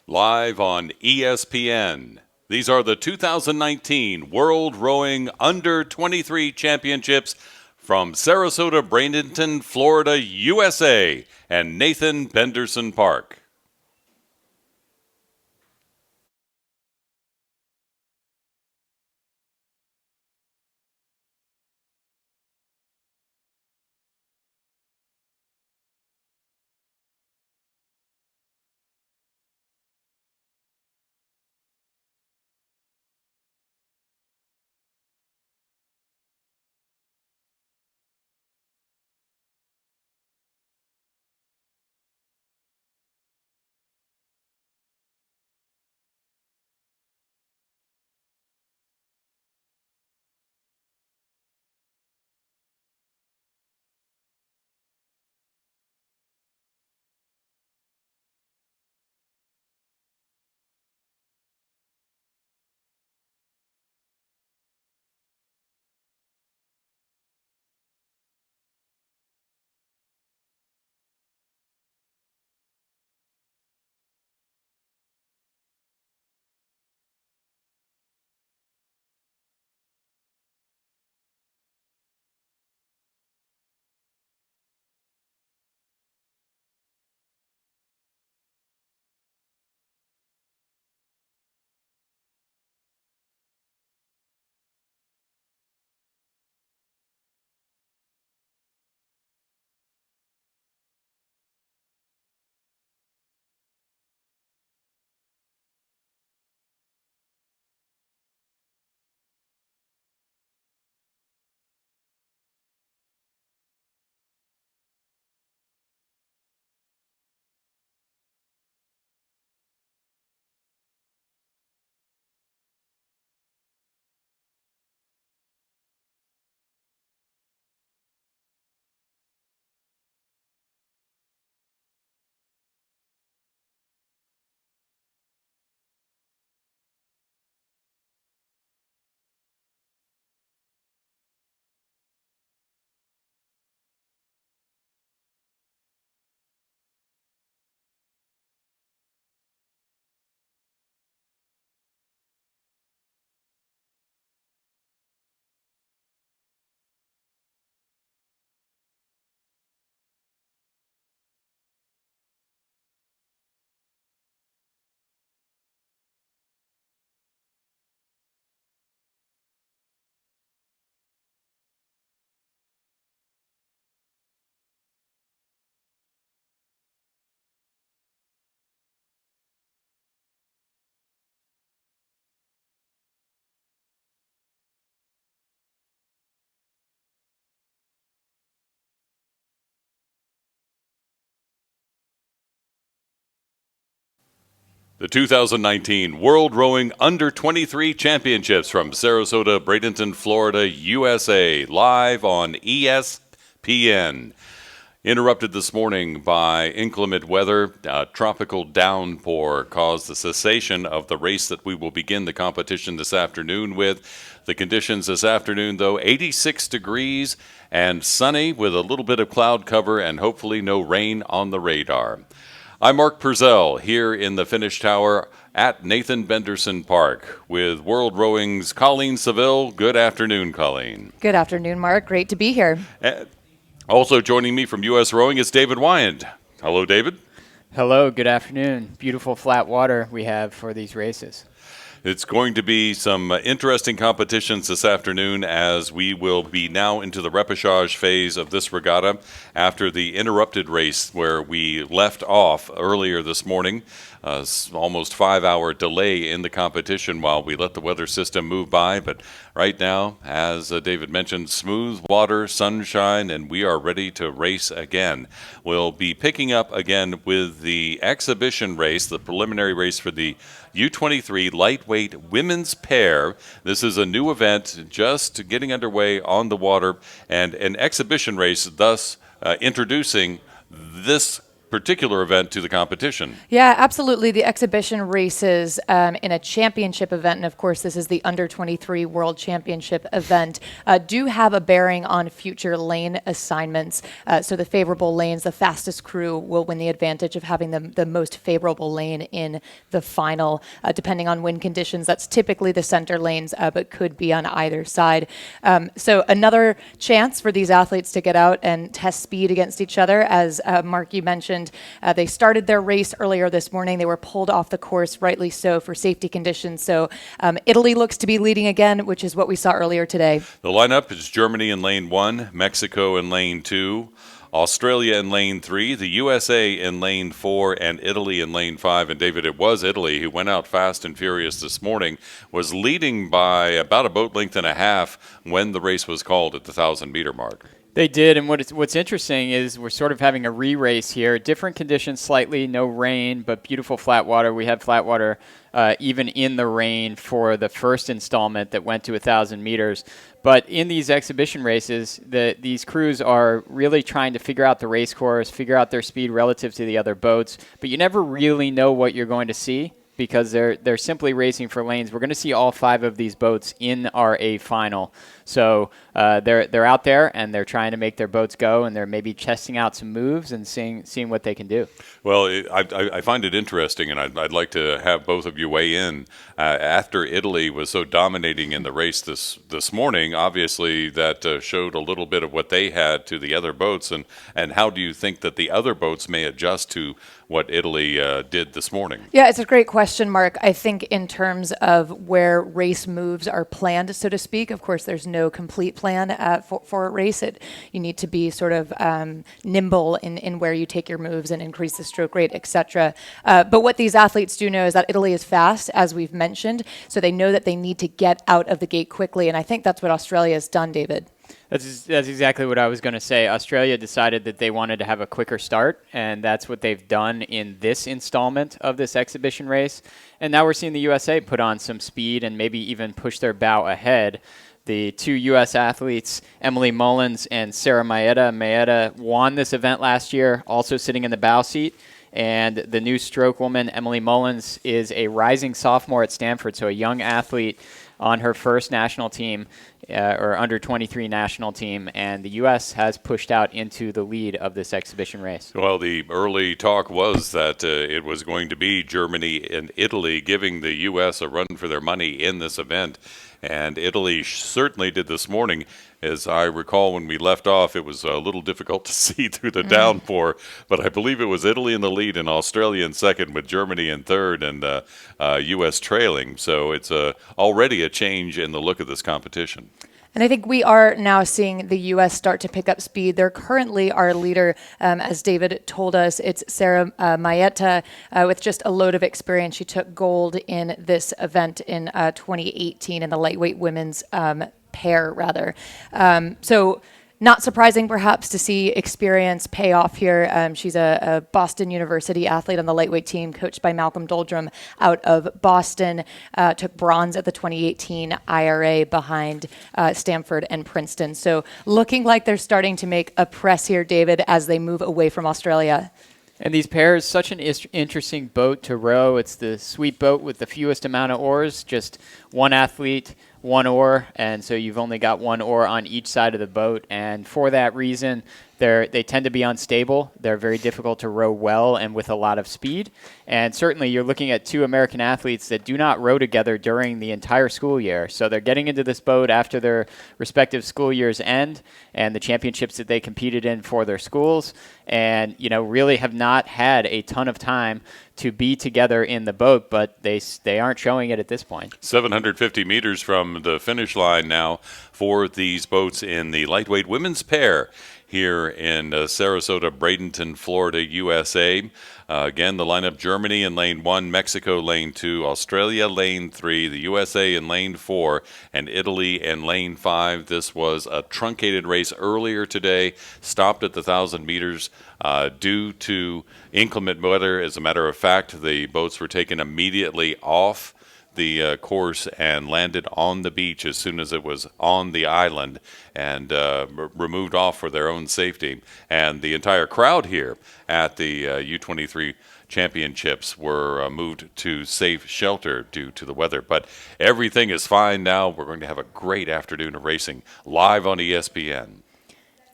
live on ESPN. These are the 2019 World Rowing Under 23 Championships from Sarasota, Bradenton, Florida, USA, and Nathan Benderson Park. The 2019 World Rowing Under 23 Championships from Sarasota, Bradenton, Florida, USA, live on ESPN. Interrupted this morning by inclement weather. A tropical downpour caused the cessation of the race that we will begin the competition this afternoon with. The conditions this afternoon, though, 86 degrees and sunny with a little bit of cloud cover and hopefully no rain on the radar. I'm Mark Purcell here in the Finish Tower at Nathan Benderson Park with World Rowing's Colleen Seville. Good afternoon, Colleen. Good afternoon, Mark. Great to be here. Also joining me from U.S. Rowing is David Wyand. Hello, David. Hello, good afternoon. Beautiful flat water we have for these races. It's going to be some interesting competitions this afternoon as we will be now into the repechage phase of this regatta after the interrupted race where we left off earlier this morning. Almost 5-hour delay in the competition while we let the weather system move by. But right now, as David mentioned, smooth water, sunshine, and we are ready to race again. We'll be picking up again with the exhibition race, the preliminary race for the U23 lightweight women's pair. This is a new event just getting underway on the water and an exhibition race, thus introducing this particular event to the competition. Yeah, absolutely. The exhibition races in a championship event, and of course this is the Under-23 World Championship event, do have a bearing on future lane assignments. So the favorable lanes, the fastest crew will win the advantage of having the most favorable lane in the final. Depending on wind conditions, that's typically the center lanes, but could be on either side. So another chance for these athletes to get out and test speed against each other. As Mark, you mentioned, they started their race earlier this morning. They were pulled off the course, rightly so, for safety conditions. So Italy looks to be leading again, which is what we saw earlier today. The lineup is Germany in lane 1, Mexico in lane 2, Australia in lane 3, the USA in lane 4, and Italy in lane 5. And David, it was Italy who went out fast and furious this morning, was leading by about a boat length and a half when the race was called at the 1,000-meter mark. They did, and what's interesting is we're sort of having a re-race here. Different conditions slightly, no rain, but beautiful flat water. We had flat water even in the rain for the first installment that went to 1,000 meters. But in these exhibition races, these crews are really trying to figure out the race course, figure out their speed relative to the other boats, but you never really know what you're going to see, because they're simply racing for lanes. We're going to see all 5 of these boats in our A final. So they're out there and they're trying to make their boats go, and they're maybe testing out some moves and seeing what they can do. Well, I find it interesting, and I'd like to have both of you weigh in. After Italy was so dominating in the race this morning, obviously that showed a little bit of what they had to the other boats, and how do you think that the other boats may adjust to what Italy did this morning? Yeah, it's a great question, Mark. I think in terms of where race moves are planned, so to speak, of course, there's no complete plan for a race. You need to be sort of nimble in where you take your moves and increase the stroke rate, etc. But what these athletes do know is that Italy is fast, as we've mentioned, so they know that they need to get out of the gate quickly, and I think that's what Australia has done, David. That's exactly what I was going to say. Australia decided that they wanted to have a quicker start, and that's what they've done in this installment of this exhibition race. And now we're seeing the USA put on some speed and maybe even push their bow ahead. The 2 U.S. athletes, Emily Mullins and Sarah Maeta. Maeta won this event last year, also sitting in the bow seat. And the new stroke woman, Emily Mullins, is a rising sophomore at Stanford, so a young athlete on her first national team, or under-23 national team, and the U.S. has pushed out into the lead of this exhibition race. Well, the early talk was that it was going to be Germany and Italy giving the U.S. a run for their money in this event, and Italy certainly did this morning. As I recall, when we left off, it was a little difficult to see through the downpour, but I believe it was Italy in the lead and Australia in second, with Germany in third and U.S. trailing. So it's already a change in the look of this competition. And I think we are now seeing the U.S. start to pick up speed. They're currently our leader, as David told us. It's Sarah Maeta with just a load of experience. She took gold in this event in 2018 in the lightweight women's pair, rather. So not surprising, perhaps, to see experience pay off here. She's a Boston University athlete on the lightweight team, coached by Malcolm Doldrum out of Boston. Took bronze at the 2018 IRA behind Stanford and Princeton. So looking like they're starting to make a press here, David, as they move away from Australia. And these pairs, such an interesting boat to row. It's the sweet boat with the fewest amount of oars, just one athlete, one oar, and so you've only got one oar on each side of the boat. And for that reason, they tend to be unstable. They're very difficult to row well and with a lot of speed. And certainly you're looking at 2 American athletes that do not row together during the entire school year. So they're getting into this boat after their respective school years end and the championships that they competed in for their schools, and really have not had a ton of time to be together in the boat, but they aren't showing it at this point. 750 meters from the finish line now for these boats in the lightweight women's pair here in Sarasota, Bradenton, Florida, USA. Again, the lineup: Germany in lane 1, Mexico lane 2, Australia lane 3, the USA in lane 4, and Italy in lane 5. This was a truncated race earlier today, stopped at the 1,000 meters due to inclement weather. As a matter of fact, the boats were taken immediately off the course and landed on the beach as soon as it was on the island and removed off for their own safety. And the entire crowd here at the U23 championships were moved to safe shelter due to the weather. But everything is fine now. We're going to have a great afternoon of racing live on ESPN.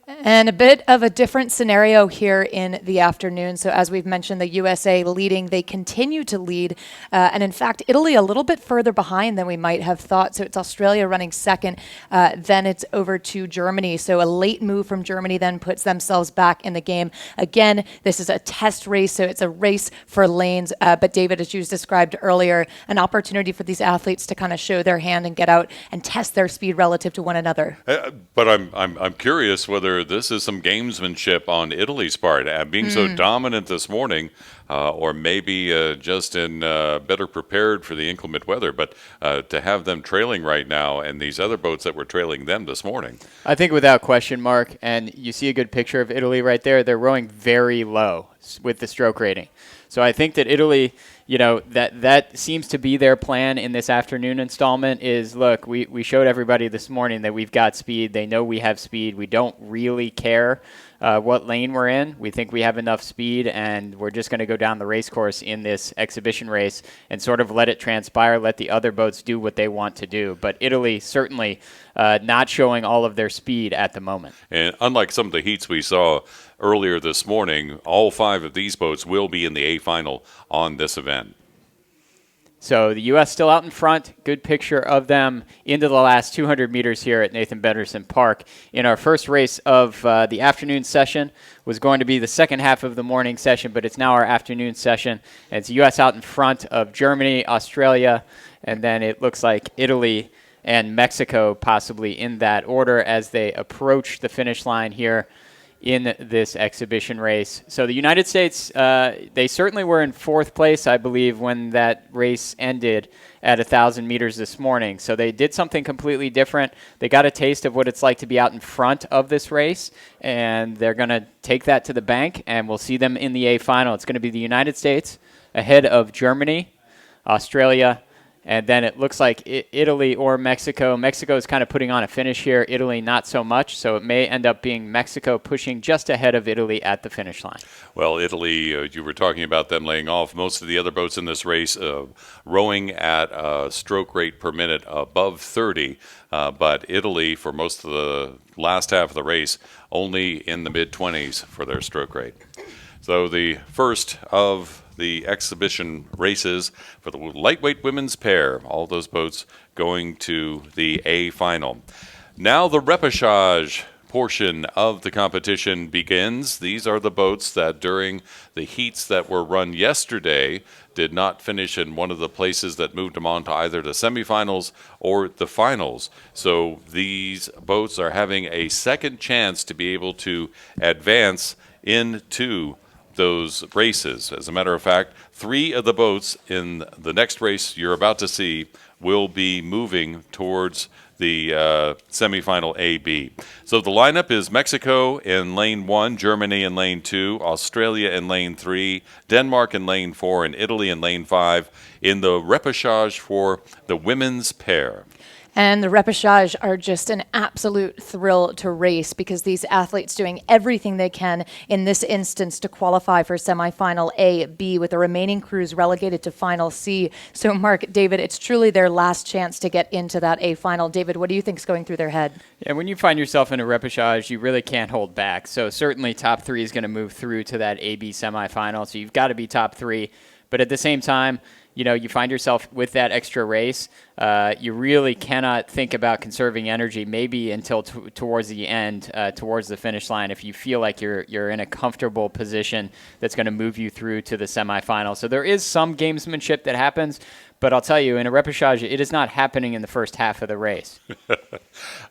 And a bit of a different scenario here in the afternoon. So as we've mentioned, the USA leading, they continue to lead. And in fact, Italy a little bit further behind than we might have thought. So it's Australia running second. Then it's over to Germany. So a late move from Germany then puts themselves back in the game. Again, this is a test race, so it's a race for lanes. But David, as you described earlier, an opportunity for these athletes to kind of show their hand and get out and test their speed relative to one another. But I'm curious whether this is some gamesmanship on Italy's part, being so dominant this morning, or maybe just in better prepared for the inclement weather. But to have them trailing right now, and these other boats that were trailing them this morning, I think without question, Mark, and you see a good picture of Italy right there. They're rowing very low with the stroke rating. So I think that Italy, you know, that seems to be their plan in this afternoon installment is, look, we showed everybody this morning that we've got speed. They know we have speed. We don't really care what lane we're in. We think we have enough speed, and we're just going to go down the race course in this exhibition race and sort of let it transpire, let the other boats do what they want to do. But Italy certainly not showing all of their speed at the moment. And unlike some of the heats we saw earlier this morning, all 5 of these boats will be in the A final on this event. So the U.S. still out in front. Good picture of them into the last 200 meters here at Nathan Benderson Park. In our first race of the afternoon session was going to be the second half of the morning session, but it's now our afternoon session. And it's U.S. out in front of Germany, Australia, and then it looks like Italy and Mexico possibly in that order as they approach the finish line here in this exhibition race. So the United States, they certainly were in 4th place, I believe, when that race ended at 1,000 meters this morning. So they did something completely different. They got a taste of what it's like to be out in front of this race, and they're going to take that to the bank, and we'll see them in the A final. It's going to be the United States ahead of Germany, Australia, and then it looks like Italy or Mexico. Mexico is kind of putting on a finish here. Italy not so much. So it may end up being Mexico pushing just ahead of Italy at the finish line. Well, Italy, you were talking about them laying off. Most of the other boats in this race rowing at a stroke rate per minute above 30. But Italy, for most of the last half of the race, only in the mid-20s for their stroke rate. So the first of the exhibition races for the lightweight women's pair, all those boats going to the A final. Now the repechage portion of the competition begins. These are the boats that during the heats that were run yesterday did not finish in one of the places that moved them on to either the semifinals or the finals. So these boats are having a second chance to be able to advance into those races. As a matter of fact, 3 of the boats in the next race you're about to see will be moving towards the semifinal A-B. So the lineup is Mexico in lane 1, Germany in lane 2, Australia in lane 3, Denmark in lane 4, and Italy in lane 5 in the repechage for the women's pair. And the repechage are just an absolute thrill to race because these athletes doing everything they can in this instance to qualify for semifinal A, B, with the remaining crews relegated to final C. So, Mark, David, it's truly their last chance to get into that A final. David, what do you think is going through their head? Yeah, when you find yourself in a repechage, you really can't hold back. So certainly top 3 is going to move through to that A-B semifinal. So you've got to be top 3. But at the same time, you know, you find yourself with that extra race, you really cannot think about conserving energy maybe until towards the end, towards the finish line, if you feel like you're in a comfortable position that's going to move you through to the semifinal. So there is some gamesmanship that happens, but I'll tell you, in a repechage, it is not happening in the first half of the race.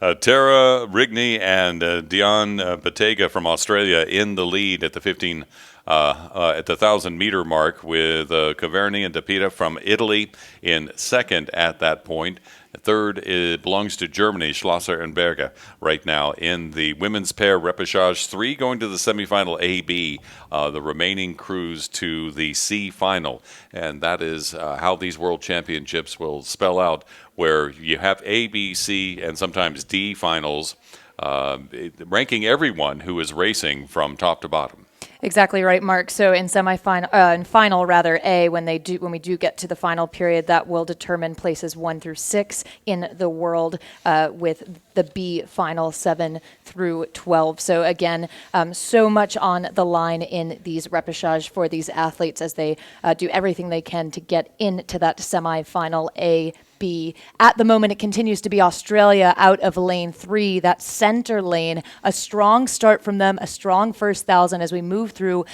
Tara Rigney and Dion Bottega from Australia in the lead at the 1,000-meter mark, with Caverni and DePita from Italy in second at that point. Third, it belongs to Germany, Schlosser and Berger, right now. In the women's pair repechage, 3 going to the semifinal A-B, the remaining crews to the C final. And that is how these World Championships will spell out, where you have A, B, C, and sometimes D finals, ranking everyone who is racing from top to bottom. Exactly right, Mark. So in semifinal, in final rather, A, when we do get to the final period, that will determine places 1 through 6 in the world, with the B final 7 through 12. So again, so much on the line in these repechage for these athletes as they do everything they can to get into that semifinal A. B. At the moment, it continues to be Australia out of lane 3, that center lane. A strong start from them, a strong first 1,000 as we move through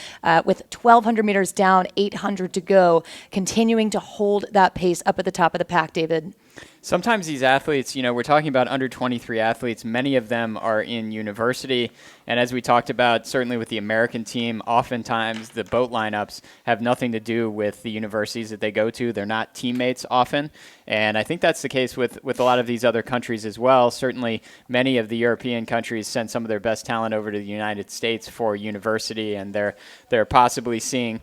with 1,200 meters down, 800 to go, continuing to hold that pace up at the top of the pack, David. Sometimes these athletes, we're talking about under 23 athletes. Many of them are in university. And as we talked about, certainly with the American team, oftentimes the boat lineups have nothing to do with the universities that they go to. They're not teammates often. And I think that's the case with a lot of these other countries as well. Certainly many of the European countries send some of their best talent over to the United States for university. And they're possibly seeing,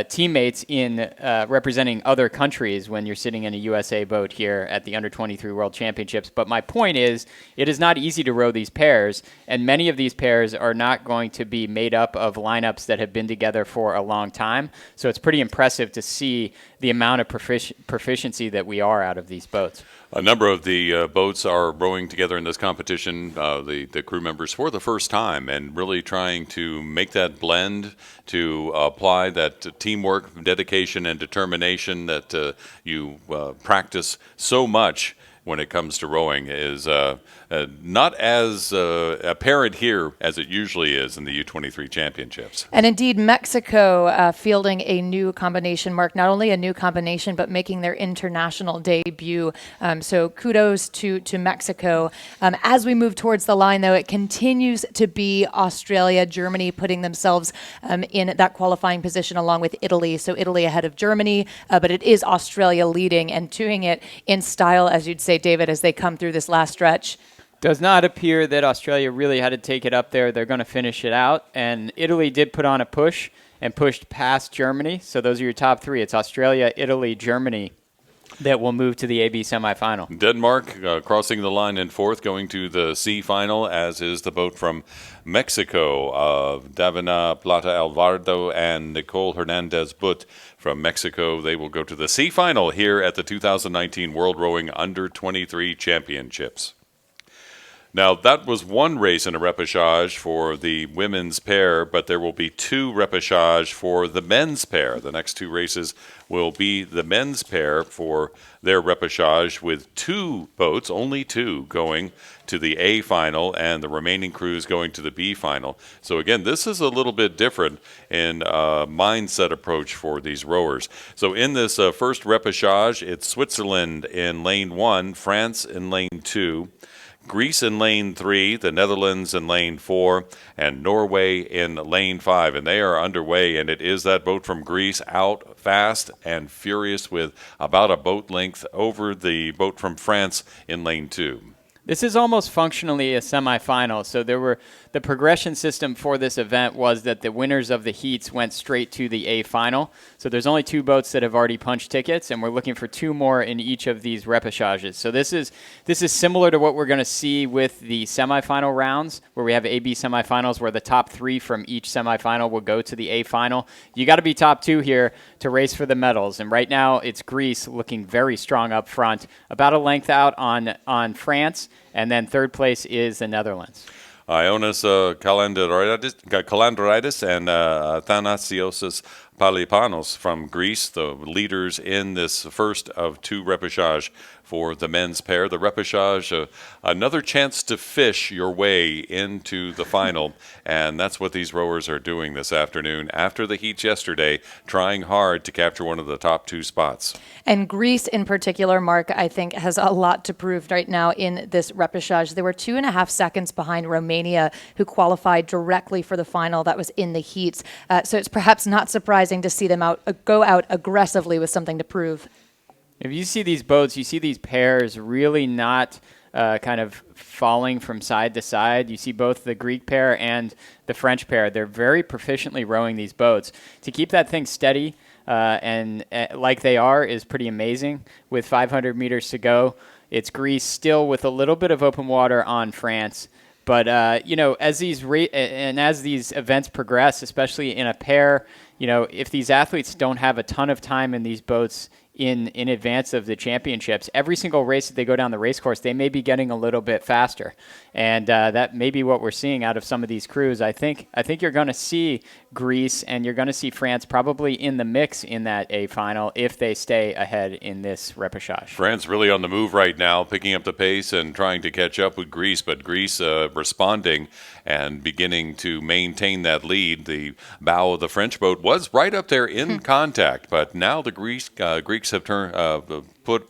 teammates in representing other countries when you're sitting in a USA boat here at the Under-23 World Championships. But my point is, it is not easy to row these pairs, and many of these pairs are not going to be made up of lineups that have been together for a long time. So it's pretty impressive to see the amount of proficiency that we are out of these boats. A number of the boats are rowing together in this competition, the crew members, for the first time, and really trying to make that blend, to apply that teamwork, dedication, and determination that you practice so much when it comes to rowing is not as apparent here as it usually is in the U23 championships. And indeed, Mexico fielding a new combination, Mark, not only a new combination, but making their international debut. So kudos to Mexico. As we move towards the line, though, it continues to be Australia, Germany putting themselves in that qualifying position along with Italy. So Italy ahead of Germany, but it is Australia leading and doing it in style, as you'd say, David, as they come through this last stretch. Does not appear that Australia really had to take it up there. They're going to finish it out. And Italy did put on a push and pushed past Germany. So those are your top 3. It's Australia, Italy, Germany that will move to the AB semifinal. Denmark crossing the line in 4th, going to the C final, as is the boat from Mexico. Davina Plata Alvarado and Nicole Hernandez Butt from Mexico. They will go to the C final here at the 2019 World Rowing Under-23 Championships. Now, that was one race in a repechage for the women's pair, but there will be 2 repechage for the men's pair. The next 2 races will be the men's pair for their repechage, with 2 boats, only 2, going to the A final and the remaining crews going to the B final. So again, this is a little bit different in mindset approach for these rowers. So in this first repechage, it's Switzerland in lane 1, France in lane 2, Greece in lane 3, the Netherlands in lane 4, and Norway in lane 5. And they are underway, and it is that boat from Greece out fast and furious with about a boat length over the boat from France in lane 2. This is almost functionally a semifinal. So the progression system for this event was that the winners of the heats went straight to the A final. So there's only 2 boats that have already punched tickets, and we're looking for 2 more in each of these repechages. So this is similar to what we're going to see with the semifinal rounds, where we have AB semifinals, where the top 3 from each semifinal will go to the A final. You got to be top 2 here to race for the medals. And right now it's Greece looking very strong up front, about a length out on France. And then 3rd place is the Netherlands. Ionis Kalandaridis and Athanasios Palipanos from Greece, the leaders in this first of 2 repechage for the men's pair. The repechage, another chance to fish your way into the final, and that's what these rowers are doing this afternoon after the heats yesterday, trying hard to capture one of the top 2 spots. And Greece in particular, Mark, I think has a lot to prove right now in this repechage. They were 2.5 seconds behind Romania, who qualified directly for the final that was in the heats. So it's perhaps not surprising to see them go out aggressively with something to prove. If you see these boats, you see these pairs really not kind of falling from side to side. You see both the Greek pair and the French pair. They're very proficiently rowing these boats. To keep that thing steady and like they are is pretty amazing. With 500 meters to go, it's Greece still with a little bit of open water on France. But, as these as these events progress, especially in a pair, if these athletes don't have a ton of time in these boats in advance of the championships, every single race that they go down the race course, they may be getting a little bit faster. And that may be what we're seeing out of some of these crews. I think you're going to see Greece and you're going to see France probably in the mix in that A final if they stay ahead in this repechage. France really on the move right now, picking up the pace and trying to catch up with Greece, but Greece responding and beginning to maintain that lead. The bow of the French boat was right up there in contact, but now the Greeks have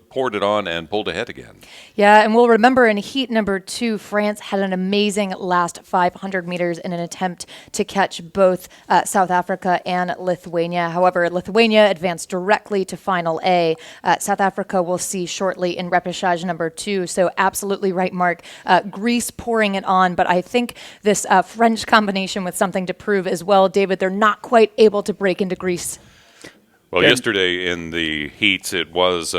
poured it on and pulled ahead again. Yeah, and we'll remember in heat number 2, France had an amazing last 500 meters in an attempt to catch both South Africa and Lithuania. However, Lithuania advanced directly to final A. South Africa we'll see shortly in repechage number 2. So absolutely right, Mark. Greece pouring it on, but I think this French combination with something to prove as well. David, they're not quite able to break into Greece. Well, yesterday in the heats, it was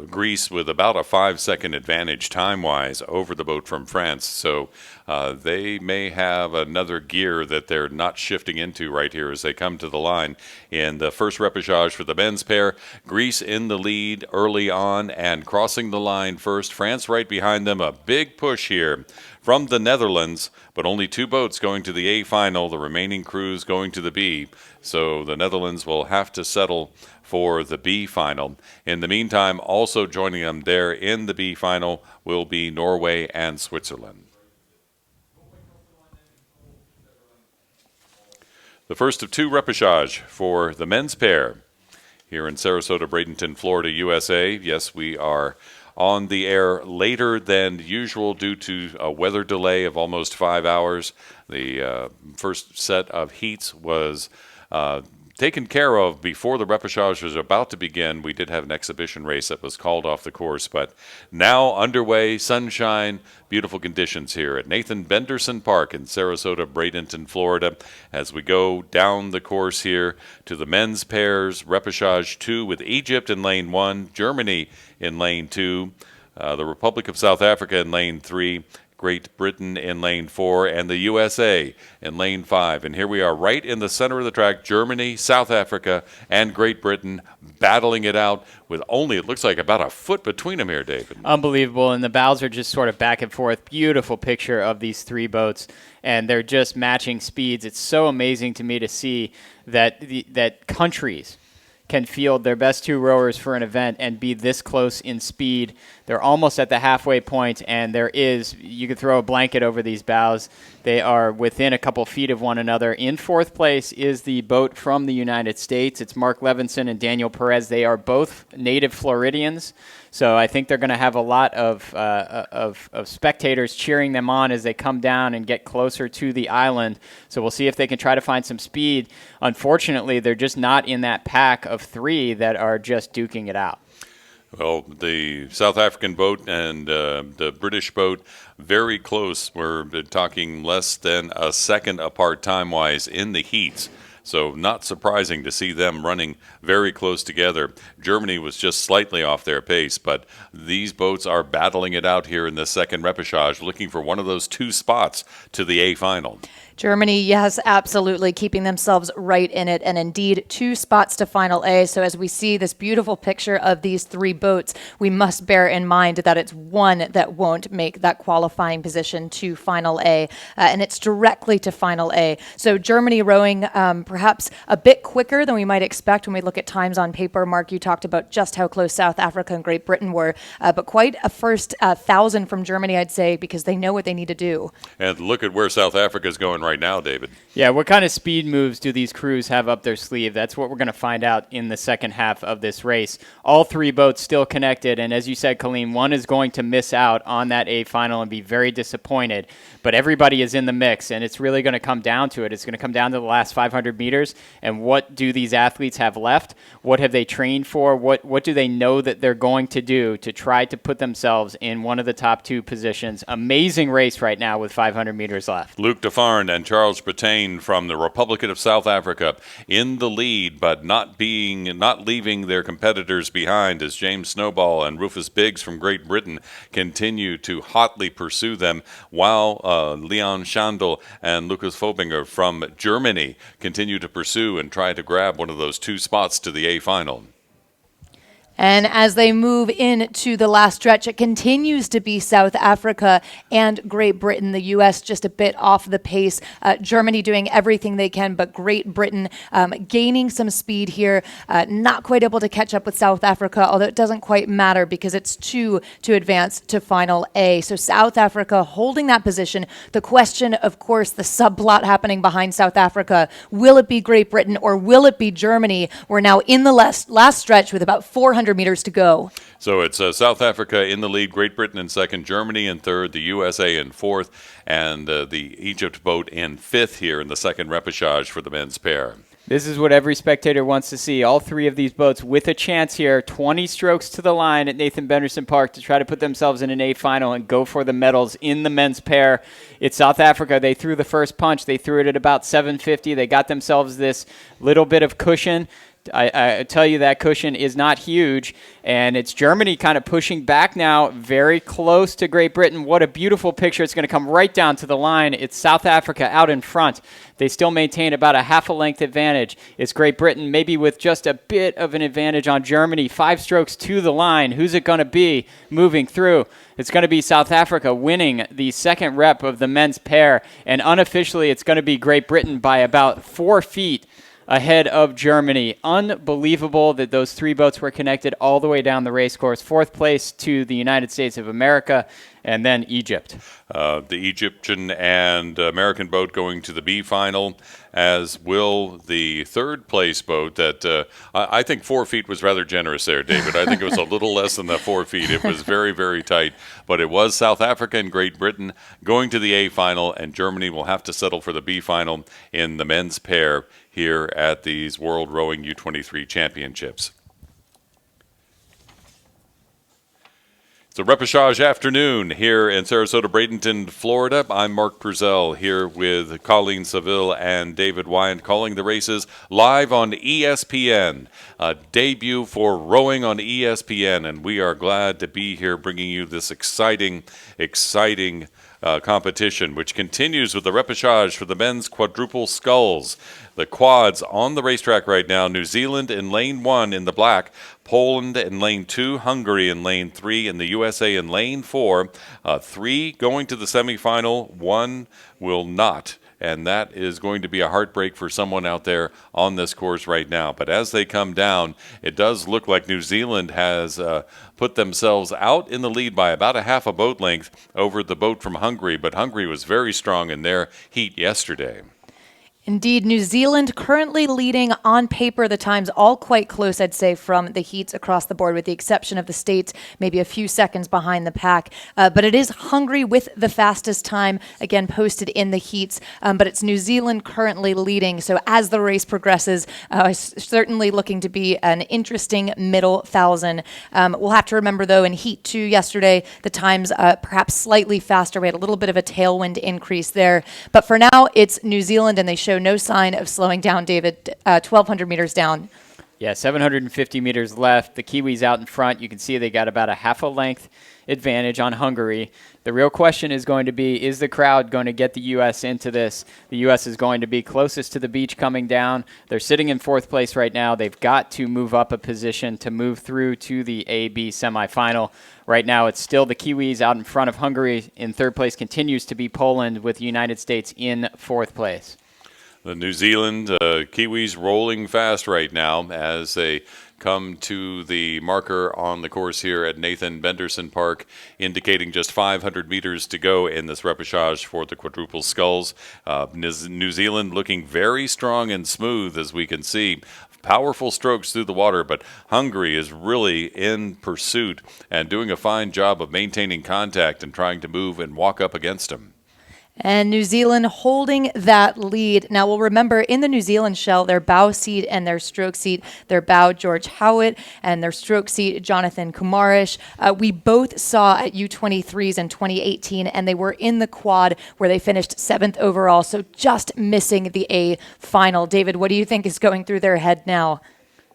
Greece with about a 5-second advantage time-wise over the boat from France. So they may have another gear that they're not shifting into right here as they come to the line. In the first repechage for the men's pair, Greece in the lead early on and crossing the line first. France right behind them. A big push here from the Netherlands, but only 2 boats going to the A final, the remaining crews going to the B. So the Netherlands will have to settle for the B final. In the meantime, also joining them there in the B final will be Norway and Switzerland. The first of 2 repechage for the men's pair here in Sarasota, Bradenton, Florida, USA. Yes, we are on the air later than usual due to a weather delay of almost 5 hours. The first set of heats was taken care of before the repechage was about to begin. We did have an exhibition race that was called off the course, but now underway, sunshine, beautiful conditions here at Nathan Benderson Park in Sarasota, Bradenton, Florida, as we go down the course here to the men's pairs, repechage 2 with Egypt in lane 1, Germany in lane 2, the Republic of South Africa in lane 3, Great Britain in lane 4, and the USA in lane 5. And here we are right in the center of the track, Germany, South Africa, and Great Britain battling it out with only, it looks like, about a foot between them here, David. Unbelievable, and the bows are just sort of back and forth. Beautiful picture of these 3 boats, and they're just matching speeds. It's so amazing to me to see that that countries can field their best 2 rowers for an event and be this close in speed. They're almost at the halfway point, and you could throw a blanket over these bows. They are within a couple feet of one another. In 4th place is the boat from the United States. It's Mark Levinson and Daniel Perez. They are both native Floridians, so I think they're going to have a lot of spectators cheering them on as they come down and get closer to the island. So we'll see if they can try to find some speed. Unfortunately, they're just not in that pack of 3 that are just duking it out. Well, the South African boat and the British boat, very close. We're talking less than a second apart time-wise in the heats. So not surprising to see them running very close together. Germany was just slightly off their pace, but these boats are battling it out here in the second repechage, looking for one of those 2 spots to the A final. Germany, yes, absolutely, keeping themselves right in it, and indeed 2 spots to final A. So as we see this beautiful picture of these 3 boats, we must bear in mind that it's one that won't make that qualifying position to final A, and it's directly to final A. So Germany rowing perhaps a bit quicker than we might expect when we look at times on paper. Mark, you talked about just how close South Africa and Great Britain were, but quite a first 1,000 from Germany, I'd say, because they know what they need to do. And look at where South Africa is going right now, David. Yeah, what kind of speed moves do these crews have up their sleeve? That's what we're going to find out in the second half of this race. All three boats still connected, and as you said, Colleen, one is going to miss out on that A final and be very disappointed. But everybody is in the mix, and it's really going to come down to it. It's going to come down to the last 500 meters, and what do these athletes have left? What have they trained for? What do they know that they're going to do to try to put themselves in one of the top two positions? Amazing race right now with 500 meters left. Luc Defarn and Charles Brattain from the Republic of South Africa in the lead, but not leaving their competitors behind as James Snowball and Rufus Biggs from Great Britain continue to hotly pursue them, while Leon Schandl and Lukas Fobinger from Germany continue to pursue and try to grab one of those two spots to the A final. And as they move into the last stretch, it continues to be South Africa and Great Britain. The U.S. just a bit off the pace. Germany doing everything they can, but Great Britain gaining some speed here. Not quite able to catch up with South Africa, although it doesn't quite matter because it's two to advance to Final A. So South Africa holding that position. The question, of course, the subplot happening behind South Africa, will it be Great Britain or will it be Germany? We're now in the last stretch with about 400 meters to go. So it's South Africa in the lead, Great Britain in second, Germany in third, the USA in fourth, and the Egypt boat in fifth here in the second repechage for the men's pair. This is what every spectator wants to see. All three of these boats with a chance here, 20 strokes to the line at Nathan Benderson Park to try to put themselves in an A final and go for the medals in the men's pair. It's South Africa. They threw the first punch. They threw it at about 750. They got themselves this little bit of cushion. I tell you that cushion is not huge, and it's Germany kind of pushing back now, very close to Great Britain. What a beautiful picture. It's going to come right down to the line. It's South Africa out in front. They still maintain about a half a length advantage. It's Great Britain maybe with just a bit of an advantage on Germany. 5 strokes to the line. Who's it going to be moving through? It's going to be South Africa winning the second rep of the men's pair, and unofficially it's going to be Great Britain by about 4 feet ahead of Germany. Unbelievable that those three boats were connected all the way down the race course. 4th place to the United States of America, and then Egypt. The Egyptian and American boat going to the B final, as will the third place boat that I think 4 feet was rather generous there, David. I think it was a little less than the 4 feet. It was very, very tight. But it was South Africa and Great Britain going to the A final, and Germany will have to settle for the B final in the men's pair here at these World Rowing U23 Championships. It's a repechage afternoon here in Sarasota, Bradenton, Florida. I'm Mark Purcell here with Colleen Seville and David Wyand calling the races live on ESPN. A debut for rowing on ESPN, and we are glad to be here bringing you this exciting competition, which continues with the repechage for the men's quadruple sculls. The quads on the racetrack right now: New Zealand in lane 1 in the black, Poland in lane 2, Hungary in lane 3, and the USA in lane 4. 3 going to the semifinal, 1 will not. And that is going to be a heartbreak for someone out there on this course right now. But as they come down, it does look like New Zealand has put themselves out in the lead by about a half a boat length over the boat from Hungary. But Hungary was very strong in their heat yesterday. Indeed, New Zealand currently leading on paper. The times all quite close, I'd say, from the heats across the board, with the exception of the States, maybe a few seconds behind the pack. But it is Hungary with the fastest time, again, posted in the heats. But it's New Zealand currently leading. So as the race progresses, certainly looking to be an interesting middle thousand. We'll have to remember, though, in Heat 2 yesterday, the times perhaps slightly faster. We had a little bit of a tailwind increase there. But for now, it's New Zealand, and they show no sign of slowing down, David. 1,200 meters down. Yeah, 750 meters left. The Kiwis out in front. You can see they got about a half a length advantage on Hungary. The real question is going to be, is the crowd going to get the U.S. into this? The U.S. is going to be closest to the beach coming down. They're sitting in 4th place right now. They've got to move up a position to move through to the A-B semifinal. Right now, it's still the Kiwis out in front of Hungary. In 3rd place continues to be Poland, with the United States in 4th place. The New Zealand Kiwis rolling fast right now as they come to the marker on the course here at Nathan Benderson Park, indicating just 500 meters to go in this repechage for the quadruple sculls. New Zealand looking very strong and smooth, as we can see. Powerful strokes through the water, but Hungary is really in pursuit and doing a fine job of maintaining contact and trying to move and walk up against him. And New Zealand holding that lead. Now, we'll remember in the New Zealand shell, their bow seat and their stroke seat, their bow George Howitt and their stroke seat Jonathan Kumarish. We both saw at U23s in 2018, and they were in the quad where they finished 7th overall, so just missing the A final. David, what do you think is going through their head now?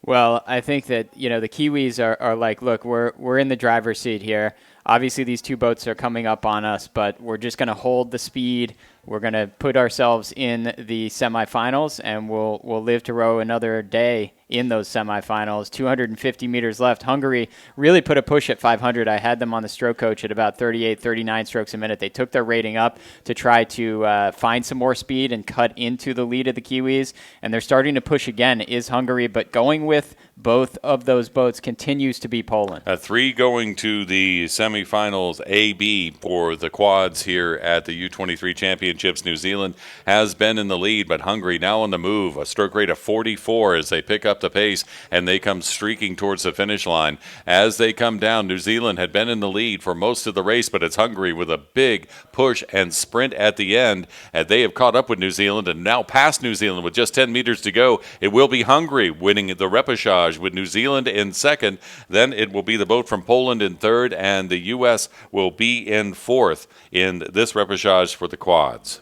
Well, I think that, the Kiwis are like, look, we're in the driver's seat here. Obviously, these two boats are coming up on us, but we're just going to hold the speed. We're going to put ourselves in the semifinals, and we'll live to row another day in those semifinals. 250 meters left. Hungary really put a push at 500. I had them on the stroke coach at about 38, 39 strokes a minute. They took their rating up to try to find some more speed and cut into the lead of the Kiwis, and they're starting to push again, is Hungary, but going with both of those boats continues to be Poland. 3 going to the semifinals A-B for the quads here at the U23 Championships. New Zealand has been in the lead, but Hungary now on the move. A stroke rate of 44 as they pick up the pace, and they come streaking towards the finish line. As they come down, New Zealand had been in the lead for most of the race, but it's Hungary with a big push and sprint at the end, and they have caught up with New Zealand and now past New Zealand with just 10 meters to go. It will be Hungary winning the repechage with New Zealand in second. Then it will be the boat from Poland in third, and the U.S. will be in fourth in this repechage for the quads.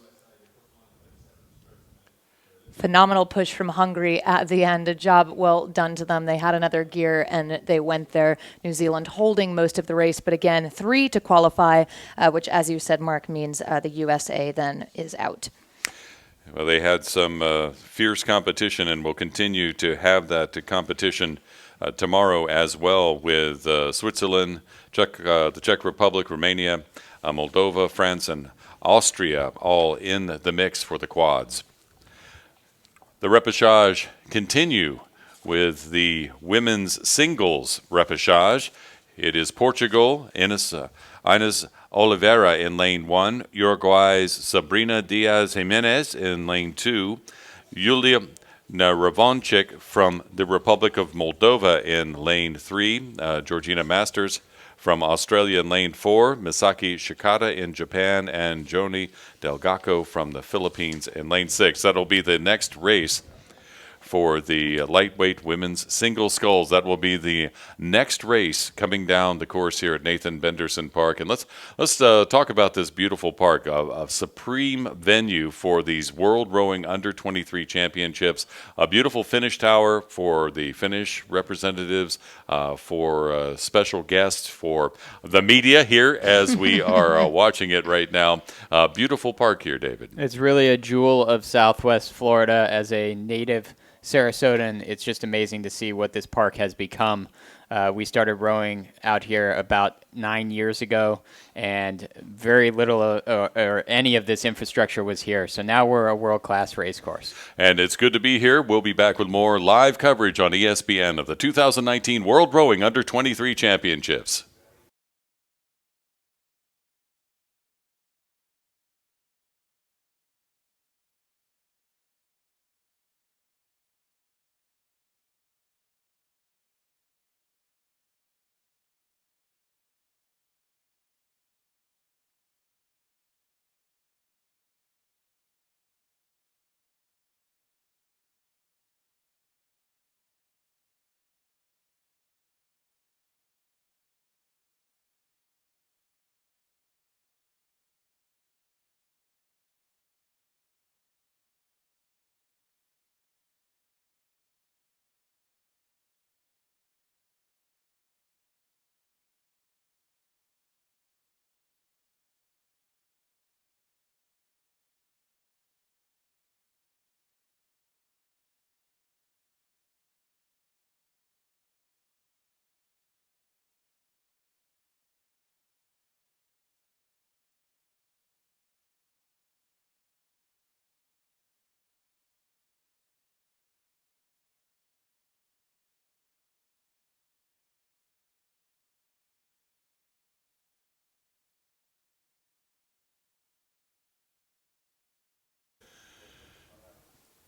Phenomenal push from Hungary at the end. A job well done to them. They had another gear and they went there. New Zealand holding most of the race, but again, 3 to qualify, which, as you said, Mark, means the USA then is out. Well, they had some fierce competition and will continue to have that competition tomorrow as well, with Switzerland, the Czech Republic, Romania, Moldova, France, and Austria all in the mix for the quads. The repechage continue with the women's singles repechage. It is Portugal, Inés Oliveira in lane 1, Uruguay's Sabrina Diaz Jimenez in lane 2, Julia Naravonchik from the Republic of Moldova in lane 3, Georgina Masters from Australia in lane 4, Misaki Shikata in Japan, and Joni Delgaco from the Philippines in lane 6. That'll be the next race for the lightweight women's single sculls. That will be the next race coming down the course here at Nathan Benderson Park. And let's talk about this beautiful park, a supreme venue for these World Rowing Under-23 Championships. A beautiful finish tower for the Finnish representatives, for special guests, for the media here as we are watching it right now. Beautiful park here, David. It's really a jewel of Southwest Florida. As a native Sarasotan, it's just amazing to see what this park has become. We started rowing out here about 9 years ago, and very little or any of this infrastructure was here. So now we're a world-class race course. And it's good to be here. We'll be back with more live coverage on ESPN of the 2019 World Rowing Under-23 Championships.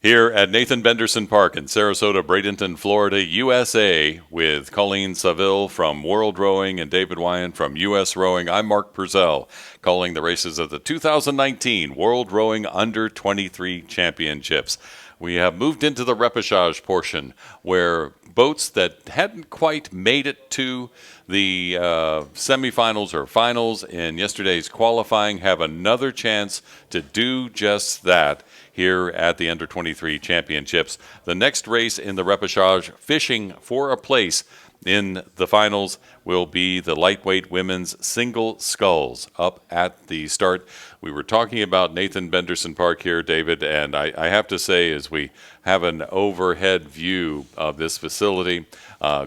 Here at Nathan Benderson Park in Sarasota, Bradenton, Florida, USA, with Colleen Saville from World Rowing and David Wyand from U.S. Rowing, I'm Mark Purcell, calling the races of the 2019 World Rowing Under-23 Championships. We have moved into the repechage portion, where boats that hadn't quite made it to the semifinals or finals in yesterday's qualifying have another chance to do just that here at the Under-23 Championships. The next race in the repechage, fishing for a place in the finals, will be the lightweight women's single sculls up at the start. We were talking about Nathan Benderson Park here, David, and I have to say, as we have an overhead view of this facility,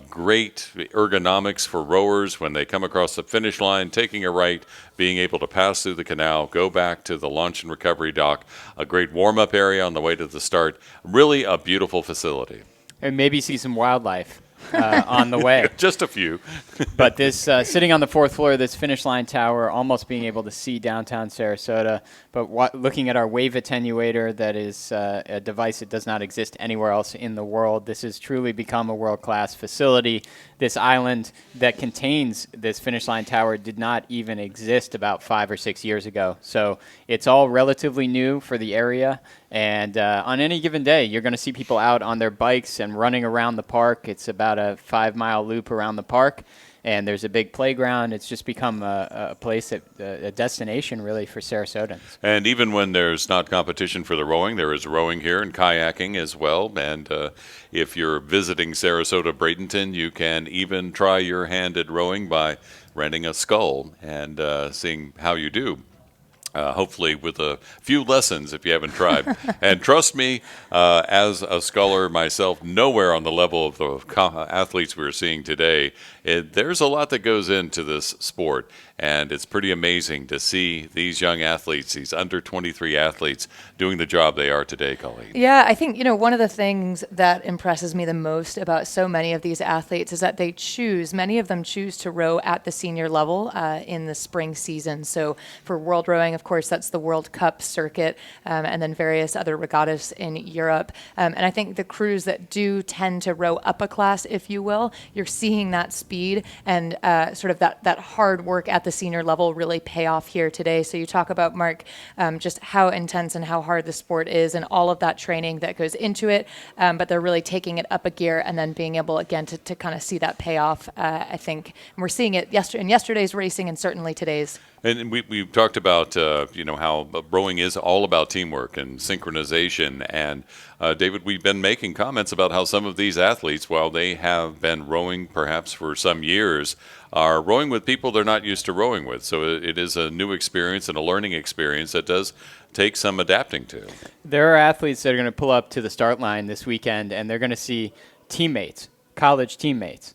great ergonomics for rowers when they come across the finish line, taking a right, being able to pass through the canal, go back to the launch and recovery dock, a great warm-up area on the way to the start. Really a beautiful facility. And maybe see some wildlife on the way. Just a few. But this, sitting on the fourth floor of this finish line tower, almost being able to see downtown Sarasota, but looking at our wave attenuator, that is a device that does not exist anywhere else in the world. This has truly become a world-class facility. This island that contains this finish line tower did not even exist about 5 or 6 years ago. So it's all relatively new for the area. And on any given day, you're going to see people out on their bikes and running around the park. It's about a 5-mile loop around the park, and there's a big playground. It's just become a place, a destination really for Sarasotans. And even when there's not competition for the rowing, there is rowing here and kayaking as well. And if you're visiting Sarasota, Bradenton, you can even try your hand at rowing by renting a scull and seeing how you do. Hopefully with a few lessons if you haven't tried. And trust me, as a sculler myself, nowhere on the level of the athletes we're seeing today. There's a lot that goes into this sport, and it's pretty amazing to see these young athletes, these under-23 athletes, doing the job they are today, Colleen. Yeah, I think, one of the things that impresses me the most about so many of these athletes is that many of them choose to row at the senior level in the spring season. So for World Rowing, of course, that's the World Cup circuit, and then various other regattas in Europe. And I think the crews that do tend to row up a class, if you will, you're seeing that speed and sort of that hard work at the senior level really pay off here today. So you talk about, Mark, just how intense and how hard the sport is and all of that training that goes into it, but they're really taking it up a gear and then being able, again, to kind of see that payoff, I think. And we're seeing it in yesterday's racing and certainly today's. And we talked about, how rowing is all about teamwork and synchronization. And, David, we've been making comments about how some of these athletes, while they have been rowing perhaps for some years, are rowing with people they're not used to rowing with. So it is a new experience and a learning experience that does take some adapting to. There are athletes that are going to pull up to the start line this weekend, and they're going to see teammates, college teammates,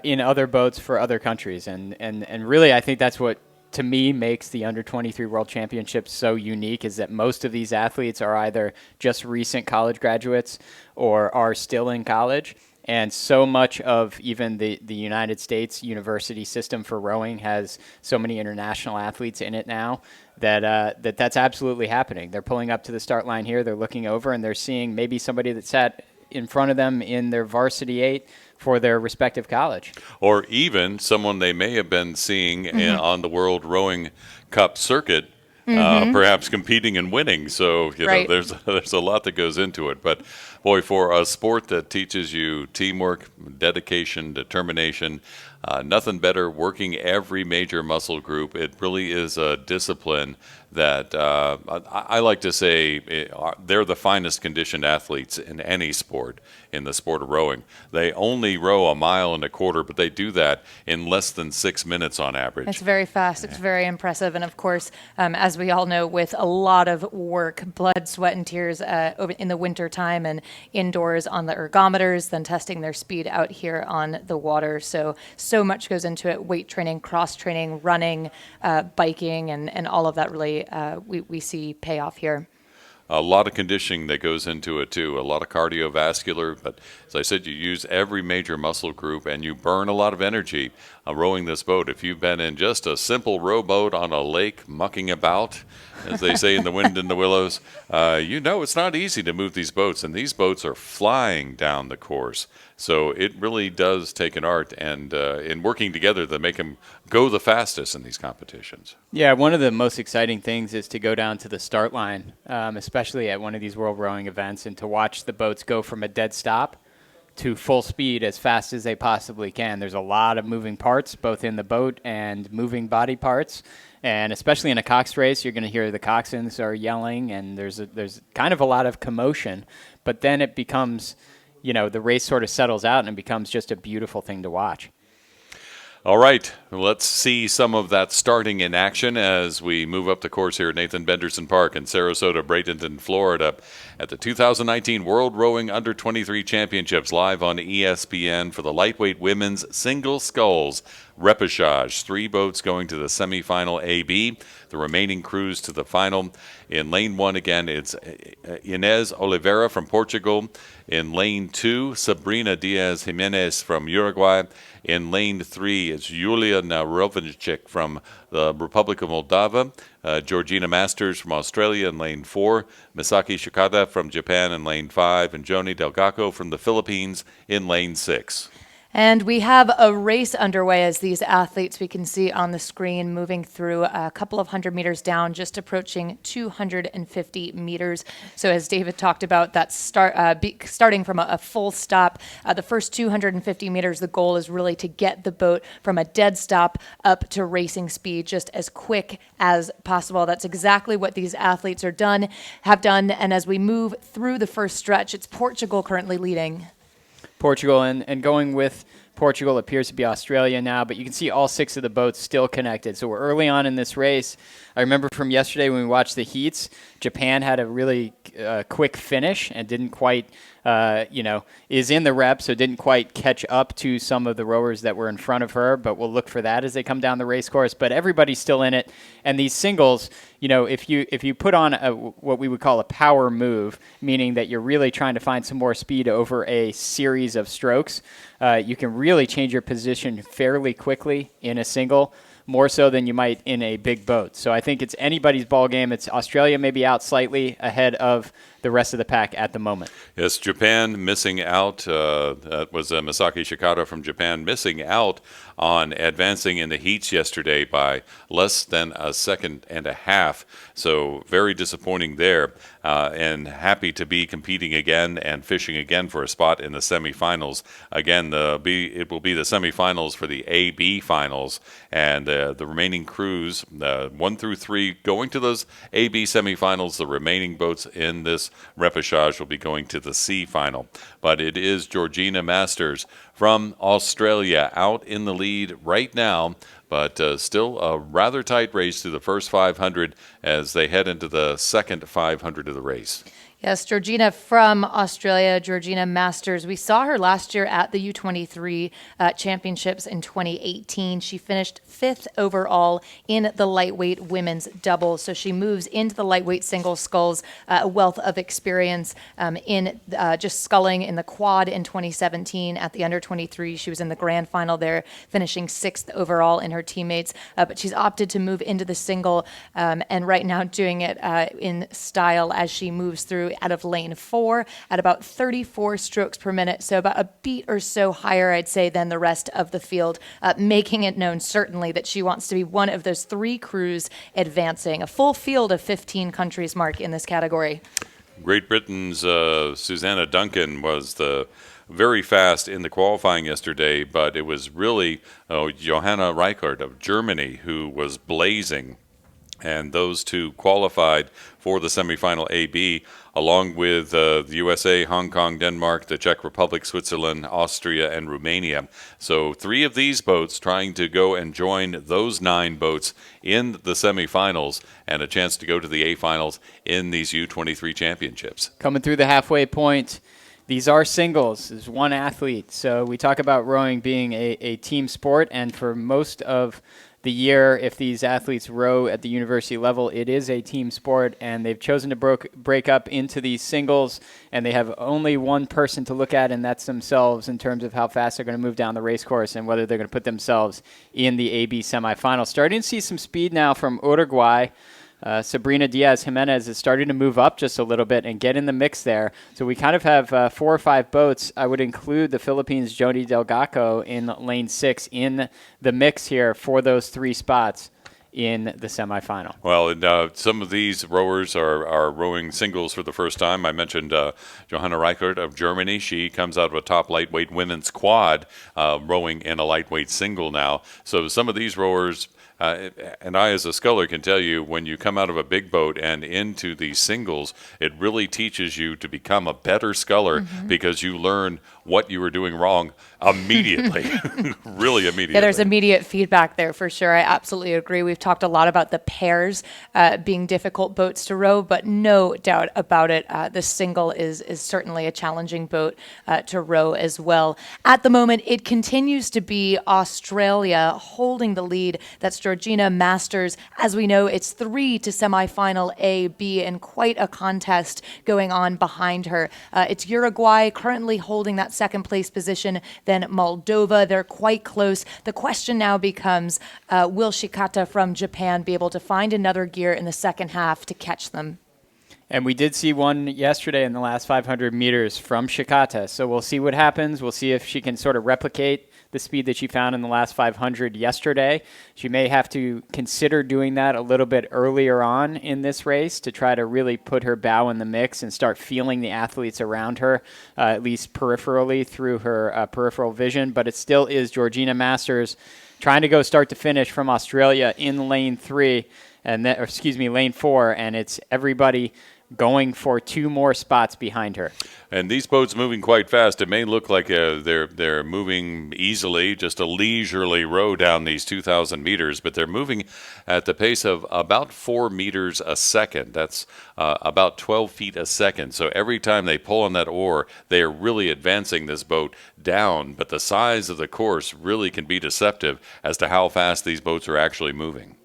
in other boats for other countries. And really, I think that's what, to me, makes the Under-23 World Championships so unique, is that most of these athletes are either just recent college graduates or are still in college. And so much of even the United States university system for rowing has so many international athletes in it now that that's absolutely happening. They're pulling up to the start line here, they're looking over, and they're seeing maybe somebody that sat in front of them in their varsity 8 for their respective college. Or even someone they may have been seeing on the World Rowing Cup circuit, perhaps competing and winning. So, Right. there's a lot that goes into it. But, boy, for a sport that teaches you teamwork, dedication, determination, nothing better, working every major muscle group. It really is a discipline that I like to say they're the finest conditioned athletes in any sport, in the sport of rowing. They only row 1.25 miles, but they do that in less than 6 minutes on average. It's very fast. It's very impressive. And of course, as we all know, with a lot of work, blood, sweat, and tears in the winter time and indoors on the ergometers, then testing their speed out here on the water. So much goes into it: weight training, cross training, running, biking, and all of that really we see pay off here. a lot of conditioning that goes into it too, a lot of cardiovascular. But as I said, you use every major muscle group and you burn a lot of energy rowing this boat. If you've been in just a simple rowboat on a lake mucking about, as they say in The Wind in the Willows, you know it's not easy to move these boats, and these boats are flying down the course. So it really does take an art and in working together to make them go the fastest in these competitions. Yeah, one of the most exciting things is to go down to the start line, especially at one of these world rowing events, and to watch the boats go from a dead stop to full speed as fast as they possibly can. There's a lot of moving parts, both in the boat and moving body parts. And especially in a Coxed race, you're going to hear the coxswains are yelling, and there's kind of a lot of commotion. But then it becomes, the race sort of settles out, and it becomes just a beautiful thing to watch. All right, let's see some of that starting in action as we move up the course here at Nathan Benderson Park in Sarasota, Bradenton, Florida, at the 2019 World Rowing Under-23 Championships, live on ESPN for the lightweight women's single sculls repechage. 3 boats going to the semifinal AB. The remaining crews to the final. In lane 1, again, it's Inez Oliveira from Portugal. In lane 2, Sabrina Diaz Jimenez from Uruguay. In lane 3, it's Julia Narovinchik from the Republic of Moldova. Georgina Masters from Australia in lane 4. Misaki Shikata from Japan in lane 5. And Joni Delgaco from the Philippines in lane 6. And we have a race underway as these athletes we can see on the screen moving through a couple of 100 meters down, just approaching 250 meters. So as David talked about, that starting from a full stop, the first 250 meters, the goal is really to get the boat from a dead stop up to racing speed just as quick as possible. That's exactly what these athletes have done. And as we move through the first stretch, it's Portugal currently leading. Portugal, and going with Portugal appears to be Australia now, but you can see all 6 of the boats still connected. So we're early on in this race. I remember from yesterday when we watched the heats, Japan had a really quick finish and didn't quite, is in the rep, so didn't quite catch up to some of the rowers that were in front of her, but we'll look for that as they come down the race course. But everybody's still in it, and these singles, if you put on what we would call a power move, meaning that you're really trying to find some more speed over a series of strokes, you can really change your position fairly quickly in a single, more so than you might in a big boat. So I think it's anybody's ball game. It's Australia maybe out slightly ahead of the rest of the pack at the moment. Yes, Japan missing out. That was Misaki Shikata from Japan missing out on advancing in the heats yesterday by less than a second and a half. So very disappointing there, and happy to be competing again and fishing again for a spot in the semifinals. Again, it will be the semifinals for the AB finals, and the remaining crews, 1 through 3, going to those AB semifinals. The remaining boats in this repechage will be going to the C final. But it is Georgina Masters from Australia out in the lead right now, but still a rather tight race through the first 500 as they head into the second 500 of the race. Yes, Georgina from Australia, Georgina Masters. We saw her last year at the U23 championships in 2018. She finished 5th overall in the lightweight women's double. So she moves into the lightweight single sculls, a wealth of experience in just sculling in the quad in 2017 at the under-23. She was in the grand final there, finishing 6th overall in her teammates. But she's opted to move into the single and right now doing it in style as she moves through out of lane 4 at about 34 strokes per minute, so about a beat or so higher, I'd say, than the rest of the field, making it known certainly that she wants to be one of those 3 crews advancing. A full field of 15 countries, Mark, in this category. Great Britain's Susanna Duncan was very fast in the qualifying yesterday, but it was really Johanna Reichert of Germany who was blazing. And those 2 qualified for the semifinal AB, along with the USA, Hong Kong, Denmark, the Czech Republic, Switzerland, Austria, and Romania. So 3 of these boats trying to go and join those 9 boats in the semifinals and a chance to go to the A finals in these U23 championships. Coming through the halfway point, These are singles. There's one athlete. So we talk about rowing being a team sport, and for most of the year, if these athletes row at the university level, it is a team sport, and they've chosen to break up into these singles, and they have only one person to look at, and that's themselves in terms of how fast they're going to move down the race course and whether they're going to put themselves in the AB semifinal. Starting to see some speed now from Uruguay. Sabrina Diaz-Jimenez is starting to move up just a little bit and get in the mix there. So we kind of have 4 or 5 boats. I would include the Philippines' Jody Delgaco in lane 6 in the mix here for those 3 spots in the semifinal. Well, and, some of these rowers are rowing singles for the first time. I mentioned Johanna Reichert of Germany. She comes out of a top lightweight women's quad rowing in a lightweight single now. So some of these rowers... and I, as a sculler, can tell you when you come out of a big boat and into these singles, it really teaches you to become a better sculler because you learn what you were doing wrong immediately, really immediately. Yeah, there's immediate feedback there for sure. I absolutely agree. We've talked a lot about the pairs being difficult boats to row, but no doubt about it, the single is certainly a challenging boat to row as well. At the moment, it continues to be Australia holding the lead. That's Georgina Masters. As we know, it's 3 to semifinal A, B, and quite a contest going on behind her. It's Uruguay currently holding that second place position, then Moldova. They're quite close. The question now becomes, will Shikata from Japan be able to find another gear in the second half to catch them? And we did see one yesterday in the last 500 meters from Shikata. So we'll see what happens. We'll see if she can sort of replicate the speed that she found in the last 500 yesterday. She may have to consider doing that a little bit earlier on in this race to try to really put her bow in the mix and start feeling the athletes around her, at least peripherally through her peripheral vision. But it still is Georgina Masters trying to go start to finish from Australia in lane 3, lane 4, and it's everybody going for 2 more spots behind her. And these boats moving quite fast. It may look like they're moving easily, just a leisurely row down these 2,000 meters, but they're moving at the pace of about 4 meters a second. That's about 12 feet a second. So every time they pull on that oar, they are really advancing this boat down. But the size of the course really can be deceptive as to how fast these boats are actually moving.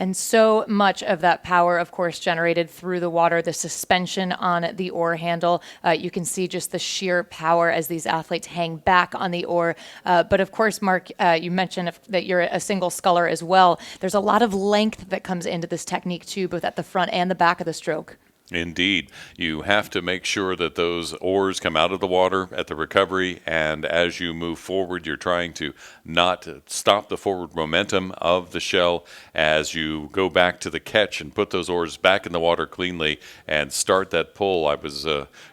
And so much of that power, of course, generated through the water, the suspension on the oar handle. You can see just the sheer power as these athletes hang back on the oar. But of course, Mark, you mentioned that you're a single sculler as well. There's a lot of length that comes into this technique too, both at the front and the back of the stroke. Indeed. You have to make sure that those oars come out of the water at the recovery, and as you move forward, you're trying to not stop the forward momentum of the shell as you go back to the catch and put those oars back in the water cleanly and start that pull. I was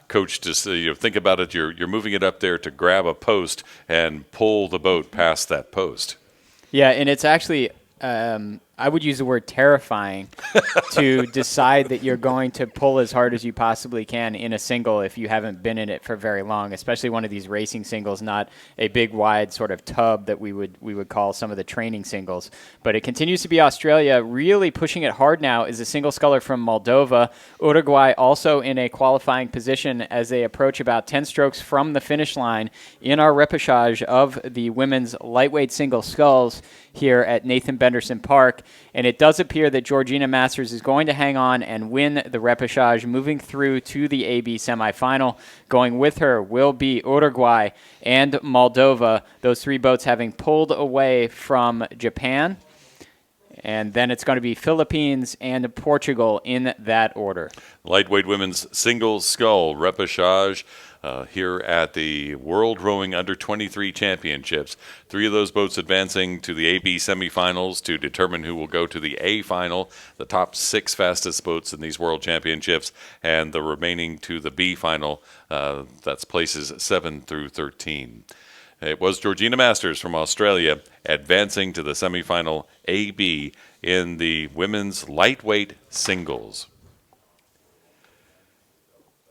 coached to say, think about it, you're moving it up there to grab a post and pull the boat past that post. Yeah, and it's actually... I would use the word terrifying to decide that you're going to pull as hard as you possibly can in a single if you haven't been in it for very long, especially one of these racing singles, not a big wide sort of tub that we would call some of the training singles. But it continues to be Australia really pushing it hard now is a single sculler from Moldova. Uruguay also in a qualifying position as they approach about 10 strokes from the finish line in our repechage of the women's lightweight single sculls here at Nathan Benderson Park. And it does appear that Georgina Masters is going to hang on and win the repechage, moving through to the AB semifinal. Going with her will be Uruguay and Moldova, those 3 boats having pulled away from Japan. And then it's going to be Philippines and Portugal in that order. Lightweight women's single scull repechage here at the World Rowing Under-23 Championships. 3 of those boats advancing to the AB semifinals to determine who will go to the A final, the top 6 fastest boats in these World Championships, and the remaining to the B final. That's places 7 through 13. It was Georgina Masters from Australia advancing to the semifinal AB in the women's lightweight singles.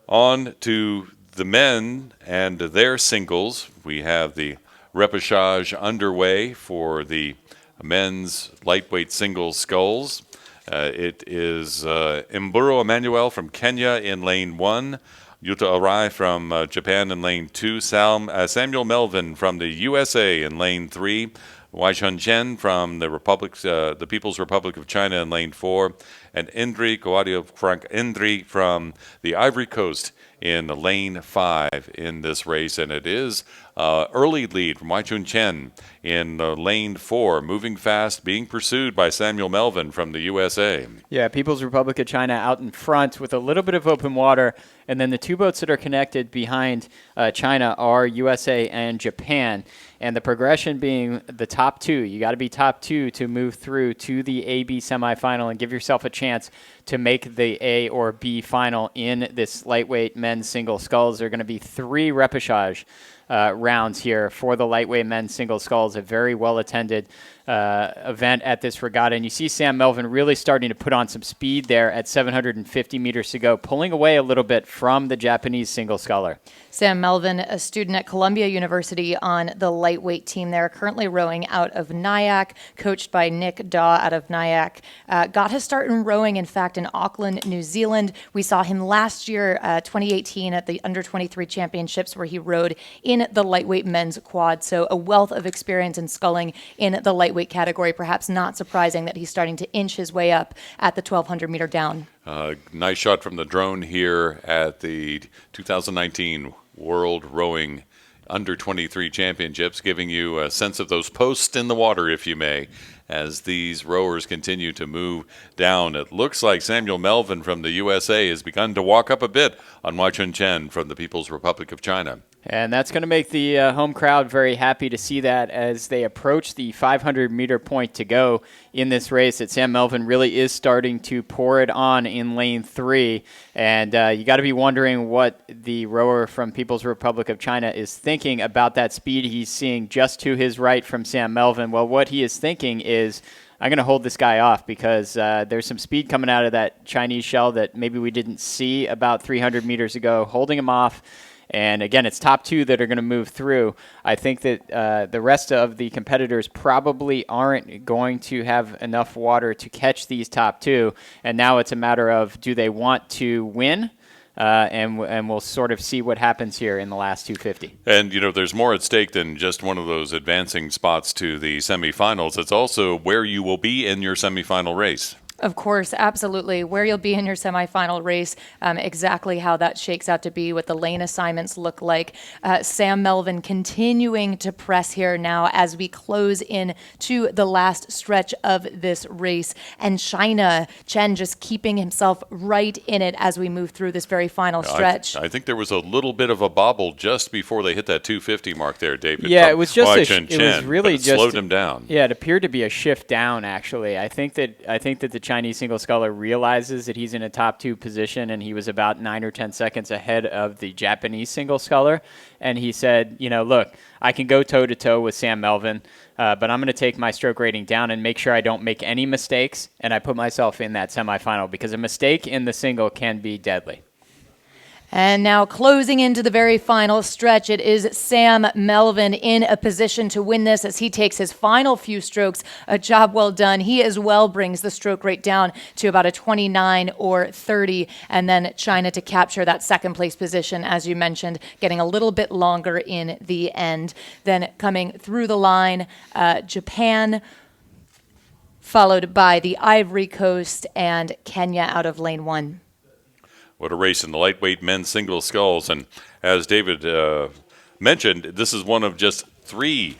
On to the men and their singles. We have the repechage underway for the men's lightweight singles sculls. It is Mburu Emmanuel from Kenya in lane 1, Yuta Arai from Japan in lane 2. Samuel Melvin from the USA in lane 3. Wai Chun-chen from the People's Republic of China in lane 4. And Indri Gaudio Frank Indri from the Ivory Coast in lane 5 in this race. And it is early lead from Wai Chun-chen in lane 4, moving fast, being pursued by Samuel Melvin from the USA. Yeah, People's Republic of China out in front with a little bit of open water. And then the two boats that are connected behind China are USA and Japan. And the progression being the top two. You got to be top two to move through to the A-B semifinal and give yourself a chance to make the A or B final in this lightweight men's single sculls. There are going to be 3 repechage rounds here for the lightweight men's single sculls, a very well-attended event at this regatta. And you see Sam Melvin really starting to put on some speed there at 750 meters to go, pulling away a little bit from the Japanese single sculler. Sam Melvin, a student at Columbia University on the lightweight team there, currently rowing out of Nyack, coached by Nick Daw out of Nyack. Got his start in rowing, in fact, in Auckland, New Zealand. We saw him last year, 2018, at the Under-23 Championships, where he rowed in the lightweight men's quad. So a wealth of experience in sculling in the lightweight category. Perhaps not surprising that he's starting to inch his way up at the 1,200 meter down. Nice shot from the drone here at the 2019 World Rowing Under-23 Championships, giving you a sense of those posts in the water, if you may, as these rowers continue to move down. It looks like Samuel Melvin from the USA has begun to walk up a bit on Wai Chun-chen from the People's Republic of China. And that's going to make the home crowd very happy to see that as they approach the 500-meter point to go in this race, that Sam Melvin really is starting to pour it on in lane 3. And you got to be wondering what the rower from People's Republic of China is thinking about that speed he's seeing just to his right from Sam Melvin. Well, what he is thinking is, I'm going to hold this guy off because there's some speed coming out of that Chinese shell that maybe we didn't see about 300 meters ago, holding him off. And again, it's top 2 that are going to move through. I think that the rest of the competitors probably aren't going to have enough water to catch these top 2. And now it's a matter of, do they want to win? And we'll sort of see what happens here in the last 250. And, you know, there's more at stake than just one of those advancing spots to the semifinals. It's also where you will be in your semifinal race. Of course, absolutely. Where you'll be in your semifinal race, exactly how that shakes out to be, what the lane assignments look like. Sam Melvin continuing to press here now as we close in to the last stretch of this race. And China, Chen just keeping himself right in it as we move through this very final stretch. I think there was a little bit of a bobble just before they hit that 250 mark there, David. Yeah, it was just it was really just slowed him down. Yeah, it appeared to be a shift down, actually. I think that the Chinese single sculler realizes that he's in a top 2 position, and he was about 9 or 10 seconds ahead of the Japanese single sculler. And he said, you know, look, I can go toe-to-toe with Sam Melvin, but I'm going to take my stroke rating down and make sure I don't make any mistakes, and I put myself in that semifinal, because a mistake in the single can be deadly. And now closing into the very final stretch, it is Sam Melvin in a position to win this as he takes his final few strokes. A job well done. He as well brings the stroke rate down to about a 29 or 30. And then China to capture that second place position, as you mentioned, getting a little bit longer in the end. Then coming through the line, Japan, followed by the Ivory Coast and Kenya out of lane 1. What a race in the lightweight men's single sculls. And as David mentioned, this is one of just 3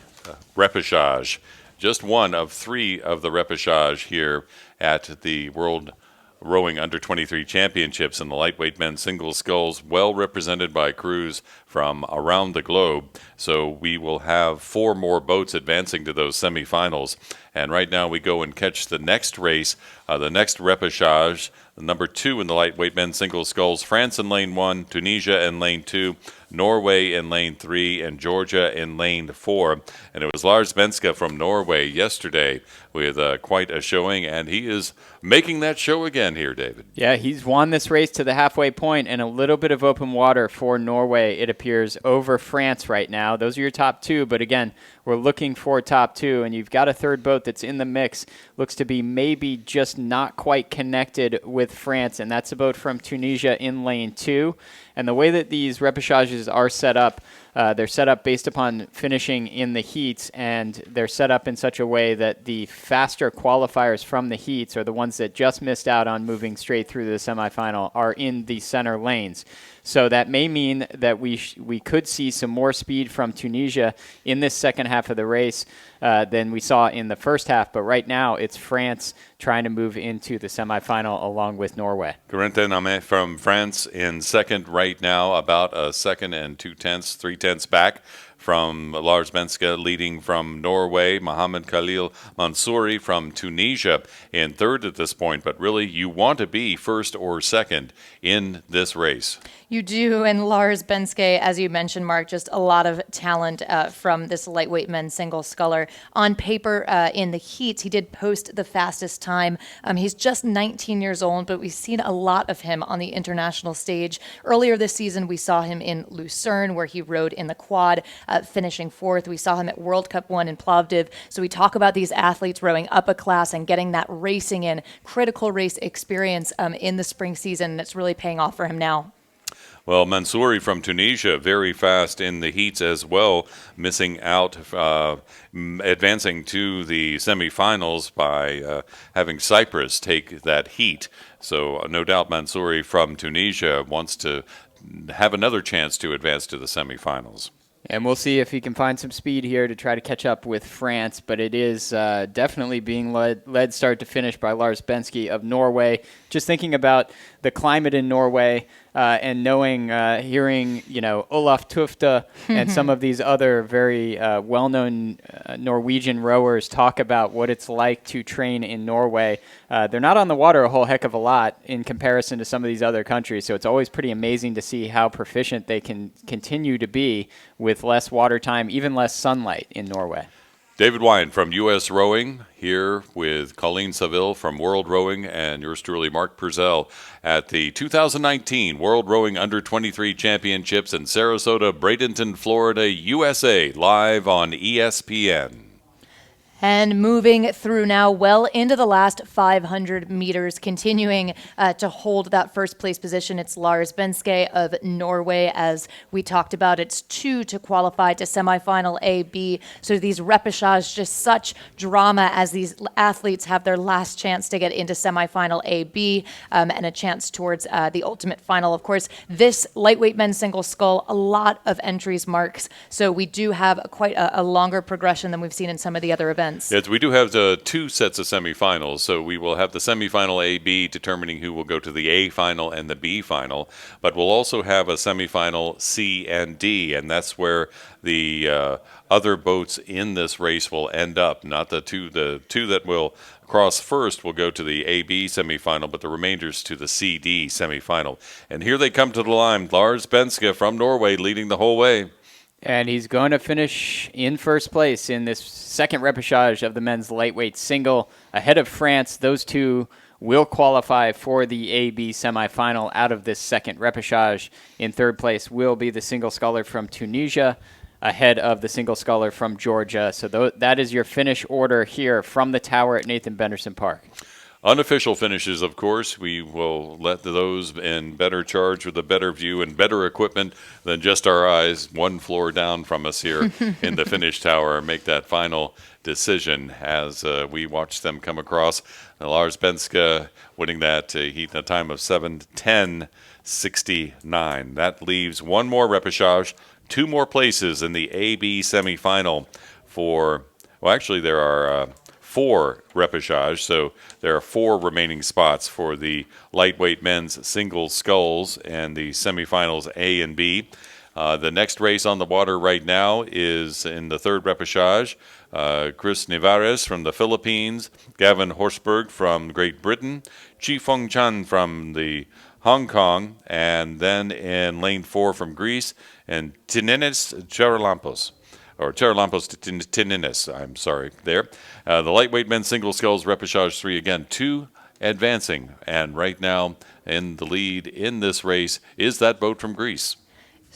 repechage. Just one of 3 of the repechage here at the World Rowing Under-23 Championships in the lightweight men's single sculls, well represented by crews from around the globe. So we will have 4 more boats advancing to those semifinals. And right now we go and catch the next race, the next repechage, number 2 in the lightweight men's single sculls. France in lane 1, Tunisia in lane 2, Norway in lane 3, and Georgia in lane 4. And it was Lars Benska from Norway yesterday with quite a showing, and he is making that show again here, David. Yeah, he's won this race to the halfway point, and a little bit of open water for Norway, it appears, over France right now. Those are your top 2, but again, we're looking for top two, and you've got a third boat that's in the mix, looks to be maybe just not quite connected with France, and that's a boat from Tunisia in lane 2. And the way that these repechages are set up, they're set up based upon finishing in the heats, and they're set up in such a way that the faster qualifiers from the heats, or the ones that just missed out on moving straight through the semifinal, are in the center lanes. So that may mean that we could see some more speed from Tunisia in this second half of the race than we saw in the first half. But right now, it's France trying to move into the semifinal along with Norway. Corentin Amé from France in second right now, about a second and 3/10 back from Lars Benske, leading from Norway. Mohamed Khalil Mansouri from Tunisia in third at this point. But really, you want to be first or second in this race. You do, and Lars Benske, as you mentioned, Mark, just a lot of talent from this lightweight men's single sculler. On paper, in the heats, he did post the fastest time. He's just 19 years old, but we've seen a lot of him on the international stage. Earlier this season, we saw him in Lucerne, where he rode in the quad, finishing fourth. We saw him at World Cup 1 in Plovdiv. So we talk about these athletes rowing up a class and getting that racing in, critical race experience in the spring season, and it's really paying off for him now. Well, Mansouri from Tunisia, very fast in the heats as well, missing out, advancing to the semifinals by having Cyprus take that heat. So no doubt Mansouri from Tunisia wants to have another chance to advance to the semifinals. And we'll see if he can find some speed here to try to catch up with France, but it is definitely being led start to finish by Lars Benske of Norway. Just thinking about the climate in Norway and knowing, hearing, Olaf Tufte and some of these other very well-known Norwegian rowers talk about what it's like to train in Norway. They're not on the water a whole heck of a lot in comparison to some of these other countries, so it's always pretty amazing to see how proficient they can continue to be with less water time, even less sunlight in Norway. David Wine from U.S. Rowing here with Colleen Saville from World Rowing and yours truly, Mark Purcell, at the 2019 World Rowing Under-23 Championships in Sarasota, Bradenton, Florida, USA, live on ESPN. And moving through now well into the last 500 meters, continuing to hold that first place position. It's Lars Benske of Norway. As we talked about, it's 2 to qualify to semifinal A, B. So these repechage, just such drama as these athletes have their last chance to get into semifinal A, B, and a chance towards the ultimate final. Of course, this lightweight men's single scull, a lot of entries, marks. So we do have quite a longer progression than we've seen in some of the other events. Yes, we do have 2 sets of semifinals, so we will have the semifinal A-B determining who will go to the A final and the B final, but we'll also have a semifinal C and D, and that's where the other boats in this race will end up. Not the two that will cross first will go to the A-B semifinal, but the remainders to the C-D semifinal. And here they come to the line. Lars Benske from Norway leading the whole way. And he's going to finish in first place in this second repechage of the men's lightweight single ahead of France. Those two will qualify for the A-B semifinal out of this second repechage. In third place will be the single sculler from Tunisia ahead of the single sculler from Georgia. So that is your finish order here from the tower at Nathan Benderson Park. Unofficial finishes, of course, we will let those in better charge with a better view and better equipment than just our eyes, one floor down from us here in the finish tower, make that final decision as we watch them come across. Lars Benske winning that heat in a time of 7:10.69. That leaves one more repechage, 2 more places in the A-B semifinal for, well, actually there are 4 repechage, so there are 4 remaining spots for the lightweight men's single sculls and the semifinals A and B. The next race on the water right now is in the third repechage. Chris Nevares from the Philippines, Gavin Horsberg from Great Britain, Chi Fong Chan from the Hong Kong, and then in lane 4 from Greece, and Tininis Charalampos. Or Charalampos Tininis, I'm sorry, there. The lightweight men's single sculls repechage 3 again, 2 advancing. And right now in the lead in this race is that boat from Greece.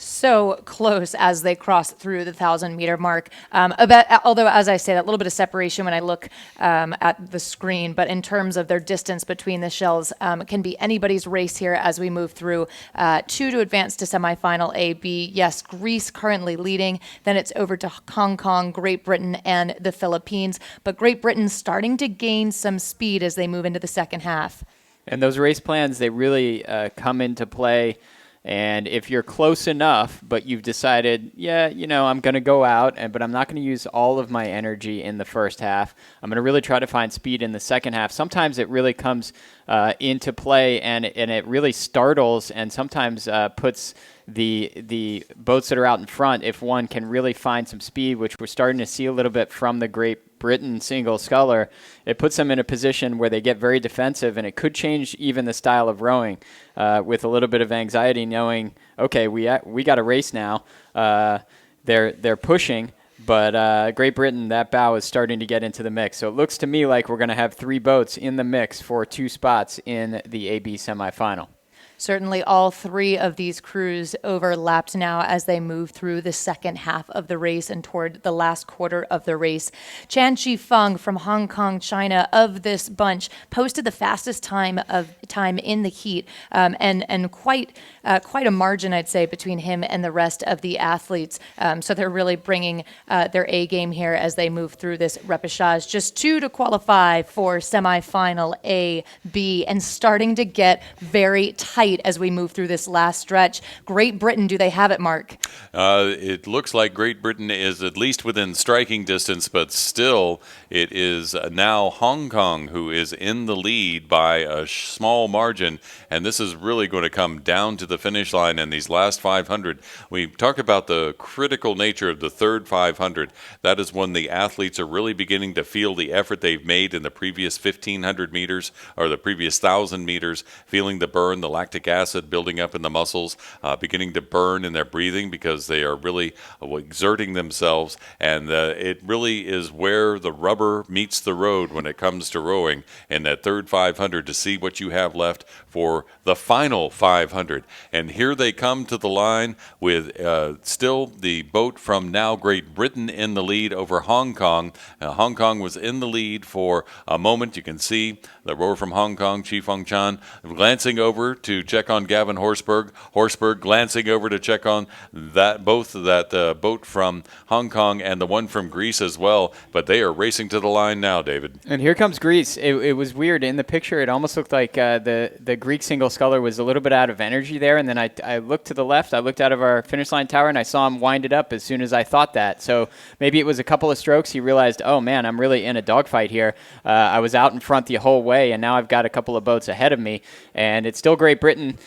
So close as they cross through the 1,000-meter mark. Although, as I say, that little bit of separation when I look at the screen, but in terms of their distance between the shells, it can be anybody's race here as we move through. 2 to advance to semifinal A, B. Yes, Greece currently leading. Then it's over to Hong Kong, Great Britain, and the Philippines. But Great Britain's starting to gain some speed as they move into the second half. And those race plans, they really come into play. And if you're close enough, but you've decided, yeah, I'm going to go out, but I'm not going to use all of my energy in the first half. I'm going to really try to find speed in the second half. Sometimes it really comes into play, and it really startles and sometimes puts the boats that are out in front, if one can really find some speed, which we're starting to see a little bit from the Great Britain single sculler, it puts them in a position where they get very defensive, and it could change even the style of rowing with a little bit of anxiety, knowing, okay, we got a race now. They're pushing, but Great Britain, that bow is starting to get into the mix. So it looks to me like we're going to have 3 boats in the mix for 2 spots in the AB semifinal. Certainly all 3 of these crews overlapped now as they move through the second half of the race and toward the last quarter of the race. Chan Chi-Feng from Hong Kong, China, of this bunch, posted the fastest time in the heat, and quite a margin, I'd say, between him and the rest of the athletes. So they're really bringing their A game here as they move through this repechage. Just 2 to qualify for semifinal A, B, and starting to get very tight as we move through this last stretch. Great Britain, do they have it, Mark? It looks like Great Britain is at least within striking distance, but still it is now Hong Kong who is in the lead by a small margin, and this is really going to come down to the finish line in these last 500. We talked about the critical nature of the third 500. That is when the athletes are really beginning to feel the effort they've made in the previous 1,500 meters or the previous 1,000 meters, feeling the burn, the lactic acid building up in the muscles, beginning to burn in their breathing because they are really exerting themselves, and it really is where the rubber meets the road when it comes to rowing in that third 500 to see what you have left for the final 500. And here they come to the line with still the boat from now Great Britain in the lead over Hong Kong. Hong Kong was in the lead for a moment. You can see the rower from Hong Kong, Chi-Feng Chan, glancing over to check on Gavin Horsberg. Horsberg glancing over to check on both that boat from Hong Kong and the one from Greece as well. But they are racing to the line now, David. And here comes Greece. It was weird. In the picture, it almost looked like the Greek single sculler was a little bit out of energy there. And then I looked to the left. I looked out of our finish line tower, and I saw him wind it up as soon as I thought that. So maybe it was a couple of strokes. He realized, oh, man, I'm really in a dogfight here. I was out in front the whole way, and now I've got a couple of boats ahead of me. And it's still Great Britain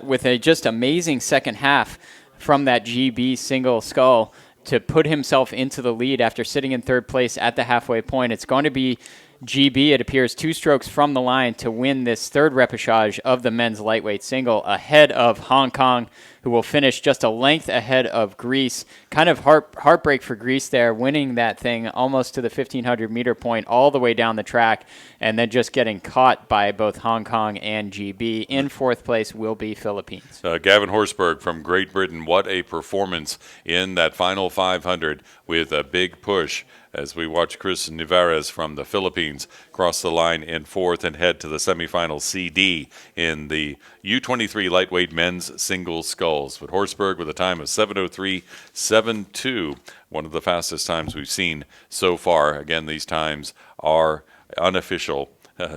with a just amazing second half from that GB single scull to put himself into the lead after sitting in third place at the halfway point. It's going to be GB, it appears, 2 strokes from the line to win this third repechage of the men's lightweight single ahead of Hong Kong, who will finish just a length ahead of Greece. Kind of heartbreak for Greece there, winning that thing almost to the 1,500-meter point all the way down the track, and then just getting caught by both Hong Kong and GB. In fourth place will be Philippines. Gavin Horsberg from Great Britain, what a performance in that final 500 with a big push as we watch Chris Nivares from the Philippines cross the line in fourth and head to the semifinal CD in the U23 lightweight men's single sculls. But Horsberg with a time of 7:03.72, one of the fastest times we've seen so far. Again, these times are unofficial,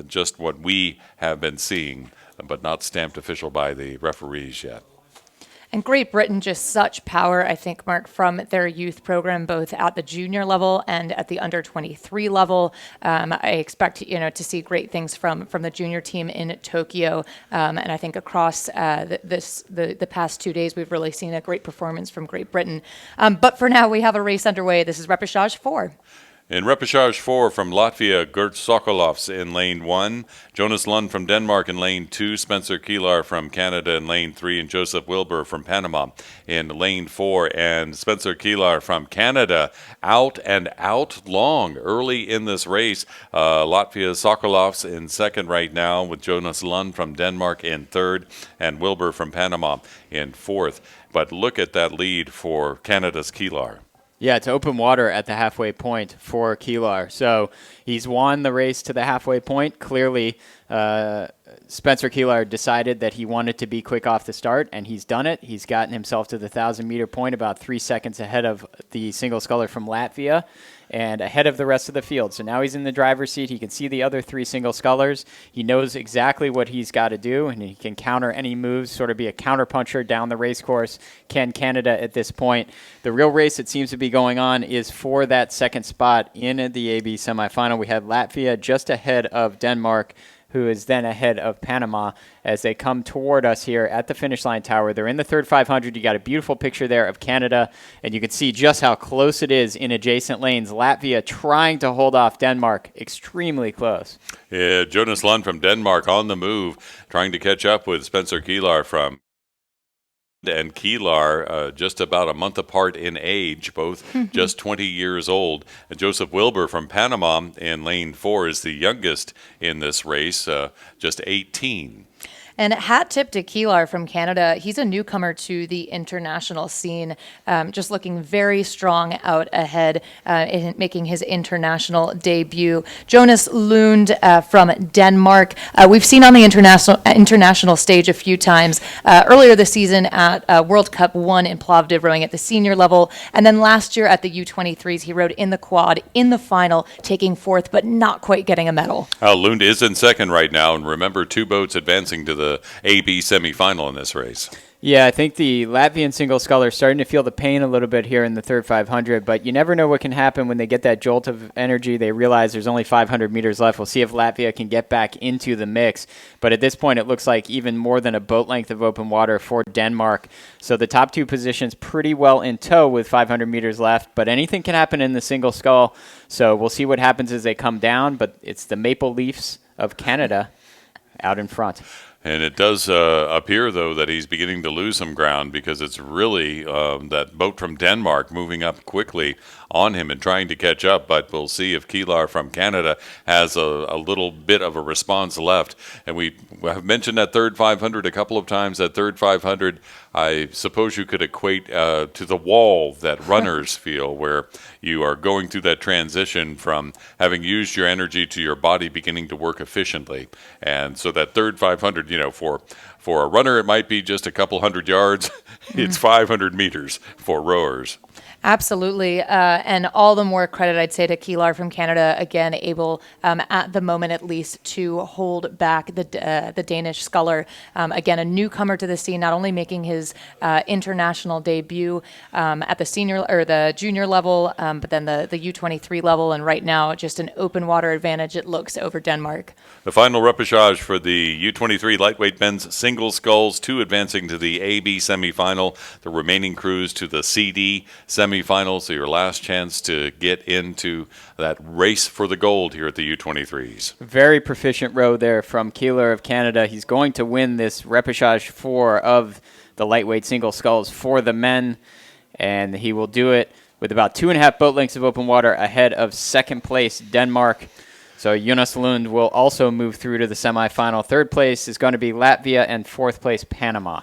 just what we have been seeing, but not stamped official by the referees yet. And Great Britain, just such power, I think, Mark, from their youth program, both at the junior level and at the under 23 level. I expect to see great things from the junior team in Tokyo, and I think across the past 2 days we've really seen a great performance from Great Britain. But for now, we have a race underway. This is Repechage 4. In repechage 4 from Latvia, Gert Sokolovs in lane 1, Jonas Lund from Denmark in lane 2, Spencer Keelar from Canada in lane 3, and Joseph Wilbur from Panama in lane 4. And Spencer Keelar from Canada out and out long early in this race. Latvia Sokolovs in second right now, with Jonas Lund from Denmark in third and Wilbur from Panama in fourth. But look at that lead for Canada's Keelar. Yeah, it's open water at the halfway point for Keelar. So he's won the race to the halfway point. Clearly, Spencer Keelar decided that he wanted to be quick off the start, and he's done it. He's gotten himself to the 1,000-meter point about 3 seconds ahead of the single sculler from Latvia and ahead of the rest of the field. So now he's in the driver's seat. He can see the other 3 single scullers. He knows exactly what he's got to do, and he can counter any moves, sort of be a counterpuncher down the race course. Can Canada at this point. The real race that seems to be going on is for that second spot in the AB semifinal. We had Latvia just ahead of Denmark, who is then ahead of Panama as they come toward us here at the finish line tower. They're in the third 500. You got a beautiful picture there of Canada, and you can see just how close it is in adjacent lanes. Latvia trying to hold off Denmark, extremely close. Yeah, Jonas Lund from Denmark on the move, trying to catch up with Spencer Keelar from and Keelar, just about a month apart in age, both just 20 years old. And Joseph Wilbur from Panama in lane 4 is the youngest in this race, just 18. And hat tip to Keelar from Canada. He's a newcomer to the international scene, just looking very strong out ahead, in making his international debut. Jonas Lund from Denmark. We've seen on the international stage a few times. Earlier this season at World Cup 1 in Plovdiv, rowing at the senior level. And then last year at the U23s, he rowed in the quad in the final, taking fourth, but not quite getting a medal. Lund is in second right now, and remember, 2 boats advancing to the AB semifinal in this race. Yeah, I think the Latvian single sculler is starting to feel the pain a little bit here in the third 500, but you never know what can happen when they get that jolt of energy. They realize there's only 500 meters left. We'll see if Latvia can get back into the mix. But at this point, it looks like even more than a boat length of open water for Denmark. So the top 2 positions pretty well in tow with 500 meters left, but anything can happen in the single scull. So we'll see what happens as they come down, but it's the Maple Leafs of Canada out in front. And it does appear, though, that he's beginning to lose some ground, because it's really that boat from Denmark moving up quickly on him and trying to catch up. But we'll see if Keelar from Canada has a little bit of a response left. And we have mentioned that third 500 a couple of times. That third 500, I suppose you could equate to the wall that runners feel, where you are going through that transition from having used your energy to your body beginning to work efficiently. And so that third 500, for a runner, it might be just a couple hundred yards. It's 500 meters for rowers. Absolutely. And all the more credit, I'd say, to Keelar from Canada, again, able, at the moment at least, to hold back the Danish sculler. Again, a newcomer to the scene, not only making his international debut at the senior or the junior level, but then the U23 level, and right now just an open water advantage, it looks, over Denmark. The final repechage for the U23 lightweight men's single sculls, 2 advancing to the AB semifinal, the remaining crews to the CD semifinal. So your last chance to get into that race for the gold here at the U23s. Very proficient row there from Keelar of Canada. He's going to win this repechage 4 of the lightweight single sculls for the men, and he will do it with about 2.5 boat lengths of open water ahead of second place Denmark. So Jonas Lund will also move through to the semifinal. Third place is going to be Latvia, and fourth place Panama.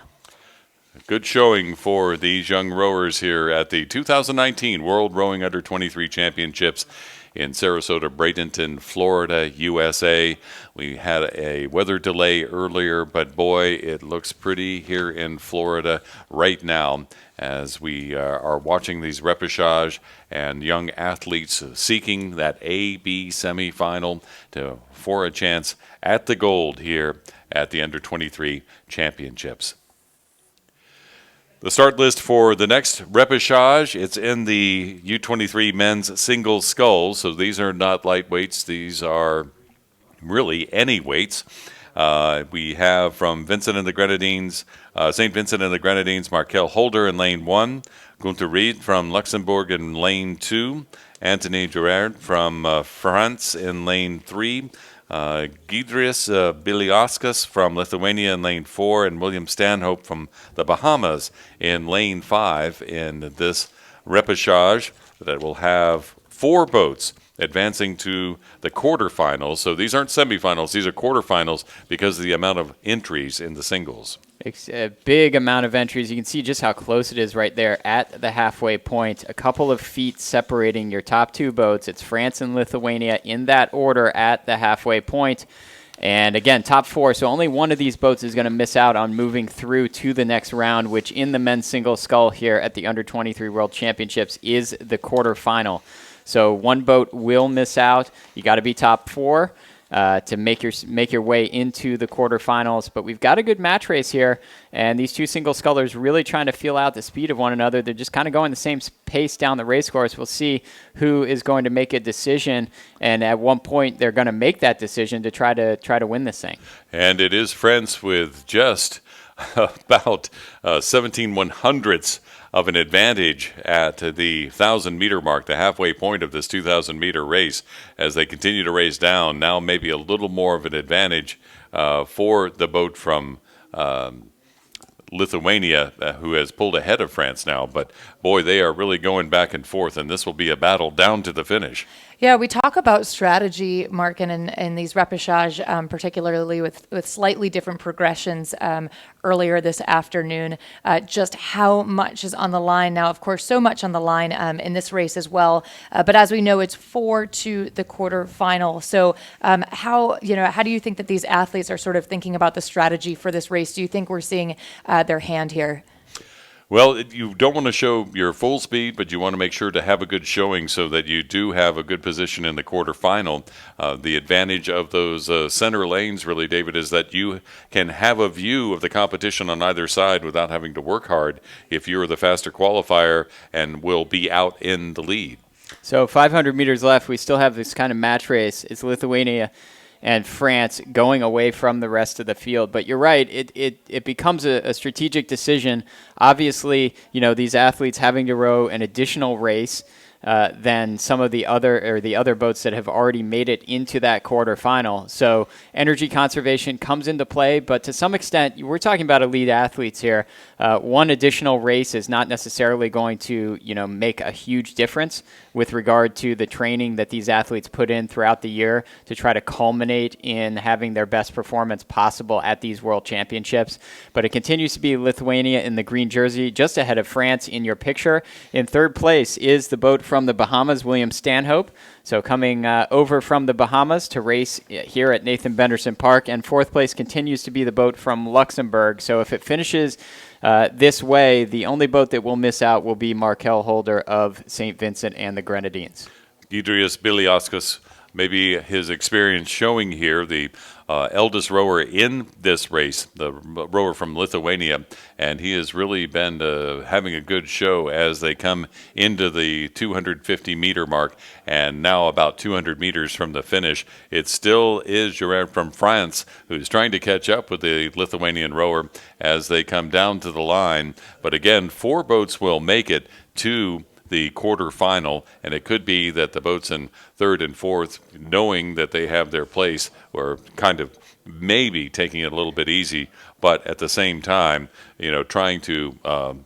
Good showing for these young rowers here at the 2019 World Rowing Under 23 Championships in Sarasota, Bradenton, Florida, USA. We had a weather delay earlier, but boy, it looks pretty here in Florida right now as we are watching these repechage and young athletes seeking that AB semifinal for a chance at the gold here at the Under 23 Championships. The start list for the next repechage, it's in the U23 men's single sculls. So these are not lightweights. These are really any weights. We have from Vincent and the Grenadines, St. Vincent and the Grenadines, Markel Holder in lane 1, Gunther Ried from Luxembourg in lane 2. Anthony Gerard from France in lane 3. Giedrius Biliauskas from Lithuania in lane 4, and William Stanhope from the Bahamas in lane 5 in this repechage that will have 4 boats advancing to the quarterfinals. So these aren't semifinals, these are quarterfinals because of the amount of entries in the singles. It's a big amount of entries. You can see just how close it is right there at the halfway point. A couple of feet separating your top 2 boats. It's France and Lithuania in that order at the halfway point. And again, top 4. So only one of these boats is going to miss out on moving through to the next round, which in the men's single scull here at the Under-23 World Championships is the quarterfinal. So one boat will miss out. You got to be top 4 to make your way into the quarterfinals. But we've got a good match race here, and these 2 single scullers really trying to feel out the speed of one another. They're just kind of going the same pace down the race course. We'll see who is going to make a decision, and at one point they're going to make that decision to try to win this thing. And it is France with just about 17/100ths of an advantage at the 1,000-meter mark, the halfway point of this 2,000-meter race. As they continue to race down, now maybe a little more of an advantage for the boat from Lithuania, who has pulled ahead of France now. But, boy, they are really going back and forth, and this will be a battle down to the finish. Yeah, we talk about strategy, Mark, and in these repechage, particularly with slightly different progressions earlier this afternoon, just how much is on the line now. Of course, so much on the line in this race as well. But as we know, it's 4 to the quarterfinal. So how do you think that these athletes are sort of thinking about the strategy for this race? Do you think we're seeing their hand here? Well, you don't want to show your full speed, but you want to make sure to have a good showing so that you do have a good position in the quarterfinal. The advantage of those center lanes, really, David, is that you can have a view of the competition on either side without having to work hard if you're the faster qualifier and will be out in the lead. So 500 meters left. We still have this kind of match race. It's Lithuania and France going away from the rest of the field. But you're right, it becomes a strategic decision. Obviously, these athletes having to row an additional race than some of the other boats that have already made it into that quarterfinal. So energy conservation comes into play, but to some extent, we're talking about elite athletes here. One additional race is not necessarily going to, make a huge difference with regard to the training that these athletes put in throughout the year to try to culminate in having their best performance possible at these World Championships. But it continues to be Lithuania in the green jersey, just ahead of France in your picture. In third place is the boat from the Bahamas, William Stanhope. So coming over from the Bahamas to race here at Nathan Benderson Park. And fourth place continues to be the boat from Luxembourg. So if it finishes this way, the only boat that will miss out will be Markel Holder of St. Vincent and the Grenadines. Giedrius Biliauskas, maybe his experience showing here, the eldest rower in this race, the rower from Lithuania, and he has really been having a good show as they come into the 250-meter mark, and now about 200 meters from the finish. It still is Gerard from France who's trying to catch up with the Lithuanian rower as they come down to the line. But again, 4 boats will make it to the quarterfinal, and it could be that the boats in third and fourth, knowing that they have their place, or kind of maybe taking it a little bit easy, but at the same time, trying to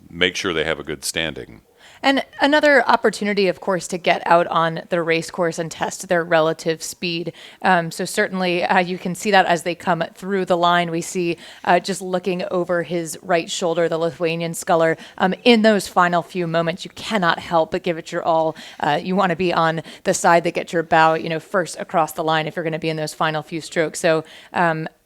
make sure they have a good standing. And another opportunity, of course, to get out on the race course and test their relative speed. So certainly you can see that as they come through the line. We see just looking over his right shoulder, the Lithuanian sculler. In those final few moments, you cannot help but give it your all. You want to be on the side that gets your bow, first across the line if you're going to be in those final few strokes. So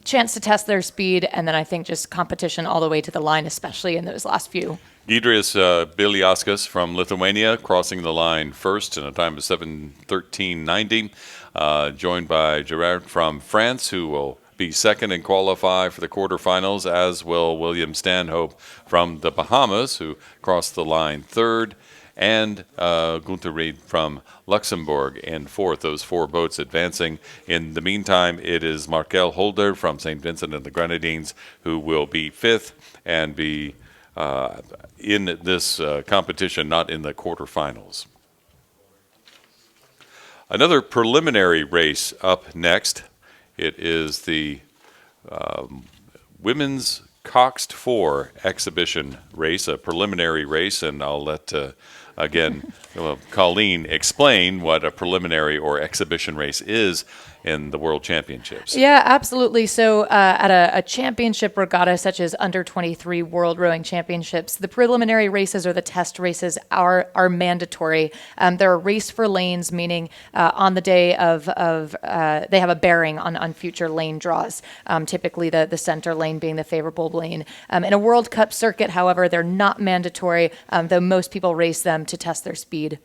chance to test their speed, and then I think just competition all the way to the line, especially in those last few. Giedrius Biliauskas from Lithuania crossing the line first in a time of 7:13.90, joined by Gerard from France, who will be second and qualify for the quarterfinals, as will William Stanhope from the Bahamas, who crossed the line third, and Gunther Ried from Luxembourg in fourth. Those 4 boats advancing. In the meantime, it is Markel Holder from St. Vincent and the Grenadines who will be fifth and be in this competition, not in the quarterfinals. Another preliminary race up next. It is the women's Coxed 4 exhibition race, a preliminary race, and I'll let, again, Colleen explain what a preliminary or exhibition race is in the World Championships. Yeah, absolutely. So at a championship regatta such as Under-23 World Rowing Championships, the preliminary races or the test races are mandatory. They're a race for lanes, meaning on the day of they have a bearing on future lane draws, typically the center lane being the favorable lane. In a World Cup circuit, however, they're not mandatory, though most people race them to test their speed.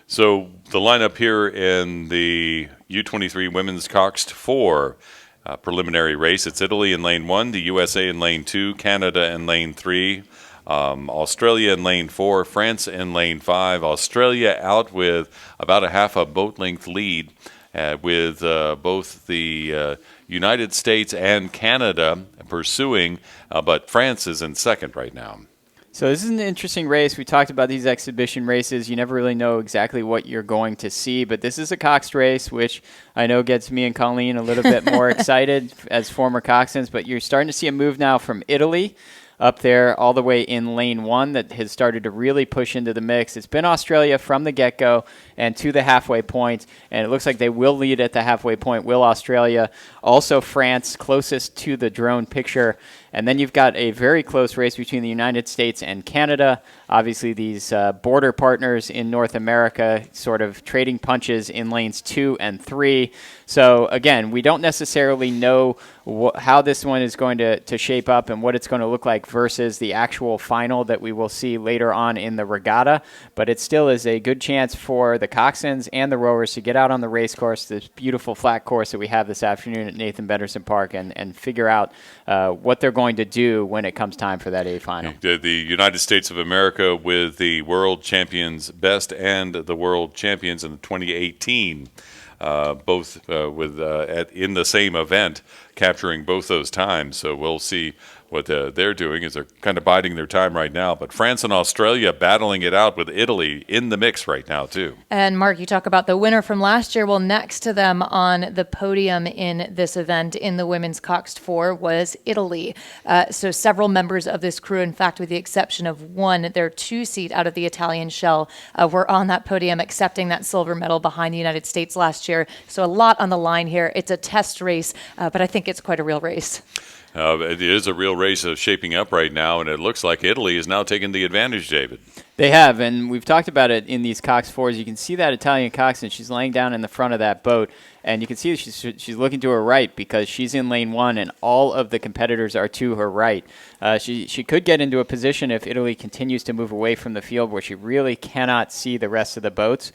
So the lineup here in the U23 Women's Coxed 4 preliminary race, it's Italy in lane 1, the USA in lane 2, Canada in lane 3, Australia in lane 4, France in lane 5, Australia out with about a half a boat length lead with both the United States and Canada pursuing, but France is in second right now. So this is an interesting race. We talked about these exhibition races. You never really know exactly what you're going to see, but this is a Coxed race, which I know gets me and Colleen a little bit more excited as former Coxsons, but you're starting to see a move now from Italy up there all the way in lane 1 that has started to really push into the mix. It's been Australia from the get-go and to the halfway point, and it looks like they will lead at the halfway point, will Australia. Also France closest to the drone picture. And then you've got a very close race between the United States and Canada. Obviously, these border partners in North America sort of trading punches in lanes 2 and 3. So, again, we don't necessarily know how this one is going to shape up and what it's going to look like versus the actual final that we will see later on in the regatta. But it still is a good chance for the Coxsons and the rowers to get out on the race course, this beautiful flat course that we have this afternoon at Nathan Benderson Park, and figure out what they're going to do when it comes time for that A final. The United States of America with the world champions best and the world champions in 2018, both in the same event, capturing both those times. So we'll see what they're doing is they're kind of biding their time right now. But France and Australia battling it out with Italy in the mix right now, too. And, Mark, you talk about the winner from last year. Well, next to them on the podium in this event in the women's Coxed 4 was Italy. So several members of this crew, in fact, with the exception of one, their 2-seat out of the Italian shell, were on that podium accepting that silver medal behind the United States last year. So a lot on the line here. It's a test race, but I think it's quite a real race. It is a real race shaping up right now, and it looks like Italy is now taking the advantage, David. They have, and we've talked about it in these Coxed 4s. You can see that Italian coxswain. She's laying down in the front of that boat, and you can see she's looking to her right because she's in lane 1, and all of the competitors are to her right. She could get into a position if Italy continues to move away from the field where she really cannot see the rest of the boats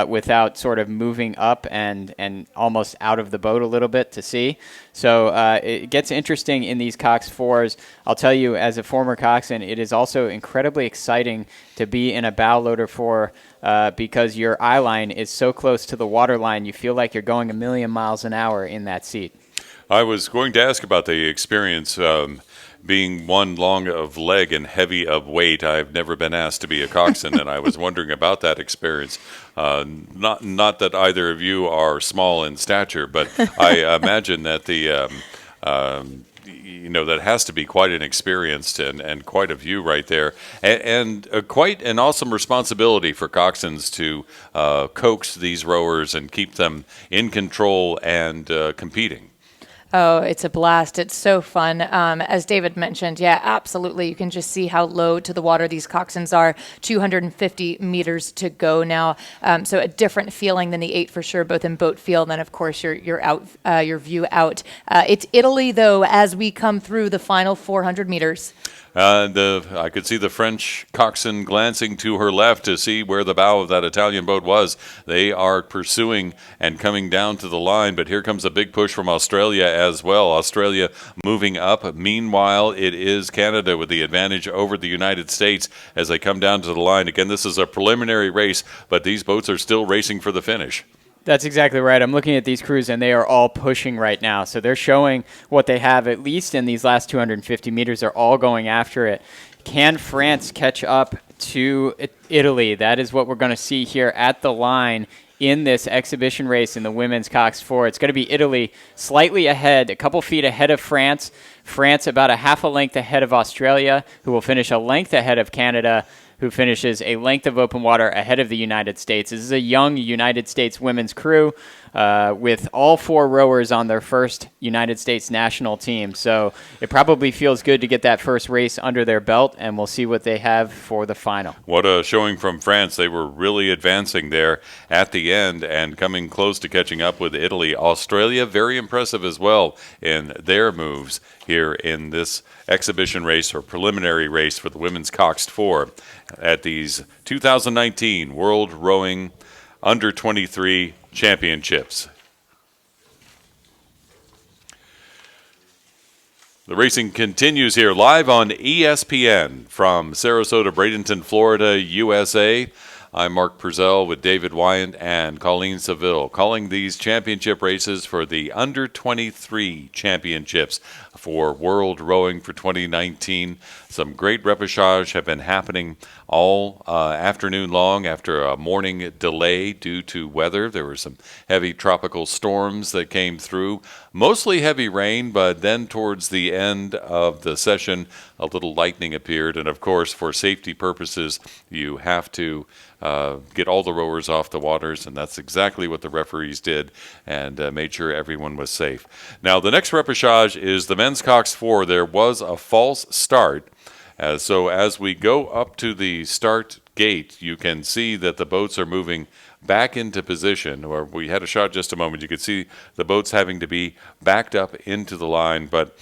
without sort of moving up and almost out of the boat a little bit to see. So it gets interesting in these Coxed 4s. I'll tell you, as a former coxswain, it is also incredibly exciting to be in a bow loader 4 because your eye line is so close to the water line, you feel like you're going a million miles an hour in that seat. I was going to ask about the experience being one long of leg and heavy of weight. I've never been asked to be a coxswain, and I was wondering about that experience. Not that either of you are small in stature, but I imagine that that has to be quite an experience and quite a view right there, and quite an awesome responsibility for coxswains to coax these rowers and keep them in control and competing. Oh, it's a blast. It's so fun. As David mentioned, yeah, absolutely. You can just see how low to the water these coxswains are. 250 meters to go now. So a different feeling than the 8 for sure, both in boat field and, of course, your view out. It's Italy, though, as we come through the final 400 meters. I could see the French coxswain glancing to her left to see where the bow of that Italian boat was. They are pursuing and coming down to the line, but here comes a big push from Australia as well. Australia moving up. Meanwhile, it is Canada with the advantage over the United States as they come down to the line. Again, this is a preliminary race, but these boats are still racing for the finish. That's exactly right. I'm looking at these crews, and they are all pushing right now. So they're showing what they have, at least in these last 250 meters. They're all going after it. Can France catch up to Italy? That is what we're going to see here at the line in this exhibition race in the women's Coxed 4. It's going to be Italy slightly ahead, a couple feet ahead of France. France about a half a length ahead of Australia, who will finish a length ahead of Canada, who finishes a length of open water ahead of the United States. This is a young United States women's crew with all 4 rowers on their first United States national team. So it probably feels good to get that first race under their belt, and we'll see what they have for the final. What a showing from France. They were really advancing there at the end and coming close to catching up with Italy. Australia, very impressive as well in their moves here in this exhibition race or preliminary race for the women's Coxed 4 at these 2019 World Rowing Under 23 Championships. The racing continues here live on ESPN from Sarasota, Bradenton, Florida, USA. I'm Mark Purcell with David Wyant and Colleen Seville, calling these championship races for the Under 23 Championships for World Rowing for 2019. Some great repechage have been happening all afternoon long after a morning delay due to weather. There were some heavy tropical storms that came through, mostly heavy rain, but then towards the end of the session, a little lightning appeared. And of course, for safety purposes, you have to get all the rowers off the waters, and that's exactly what the referees did and made sure everyone was safe. Now, the next repechage is the men's Coxed 4. There was a false start. So as we go up to the start gate, you can see that the boats are moving back into position, or we had a shot just a moment. You could see the boats having to be backed up into the line, but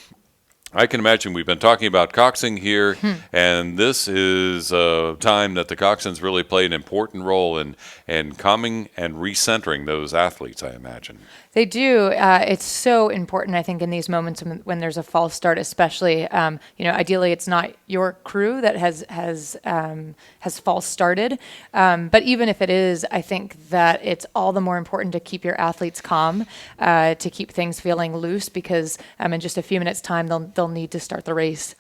I can imagine we've been talking about coxing here, and this is a time that the coxswains really play an important role in calming and recentering those athletes, I imagine. They do. It's so important, I think, in these moments when there's a false start, especially. Ideally, it's not your crew that has false started, but even if it is, I think that it's all the more important to keep your athletes calm, to keep things feeling loose, because in just a few minutes' time they'll need to start the race.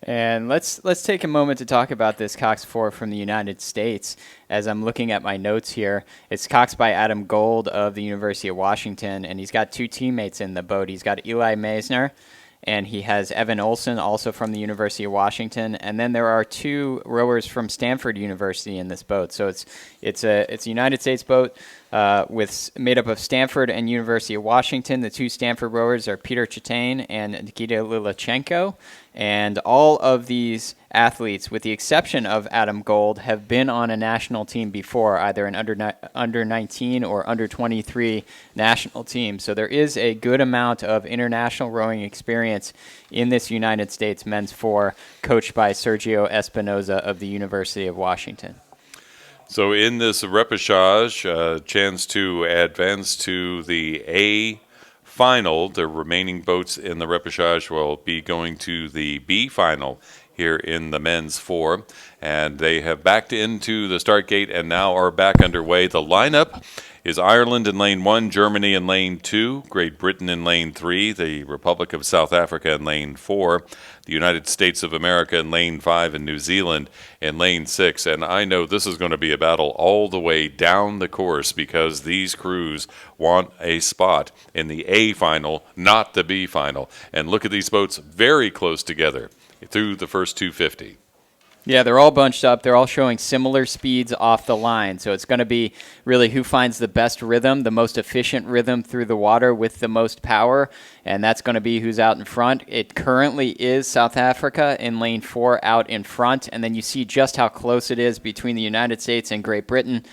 And let's take a moment to talk about this Coxed 4 from the United States. As I'm looking at my notes here, it's coxed by Adam Gold of the University of Washington, and he's got 2 teammates in the boat. He's got Eli Meisner, and he has Evan Olson, also from the University of Washington. And then there are 2 rowers from Stanford University in this boat. So it's a United States boat made up of Stanford and University of Washington. The 2 Stanford rowers are Peter Chitane and Nikita Lilachenko. And all of these athletes, with the exception of Adam Gold, have been on a national team before, either an under 19 or under 23 national team. So there is a good amount of international rowing experience in this United States men's 4, coached by Sergio Espinoza of the University of Washington. So in this repechage, chance to advance to the A final. The remaining boats in the repechage will be going to the B final here in the men's 4. And they have backed into the start gate and now are back underway. The lineup is Ireland in lane 1, Germany in lane 2, Great Britain in lane 3, the Republic of South Africa in lane 4, the United States of America in lane 5, and New Zealand in lane 6. And I know this is going to be a battle all the way down the course, because these crews want a spot in the A final, not the B final. And look at these boats very close together through the first 250. Yeah, they're all bunched up. They're all showing similar speeds off the line. So it's going to be really who finds the best rhythm, the most efficient rhythm through the water with the most power, and that's going to be who's out in front. It currently is South Africa in lane 4 out in front, and then you see just how close it is between the United States and Great Britain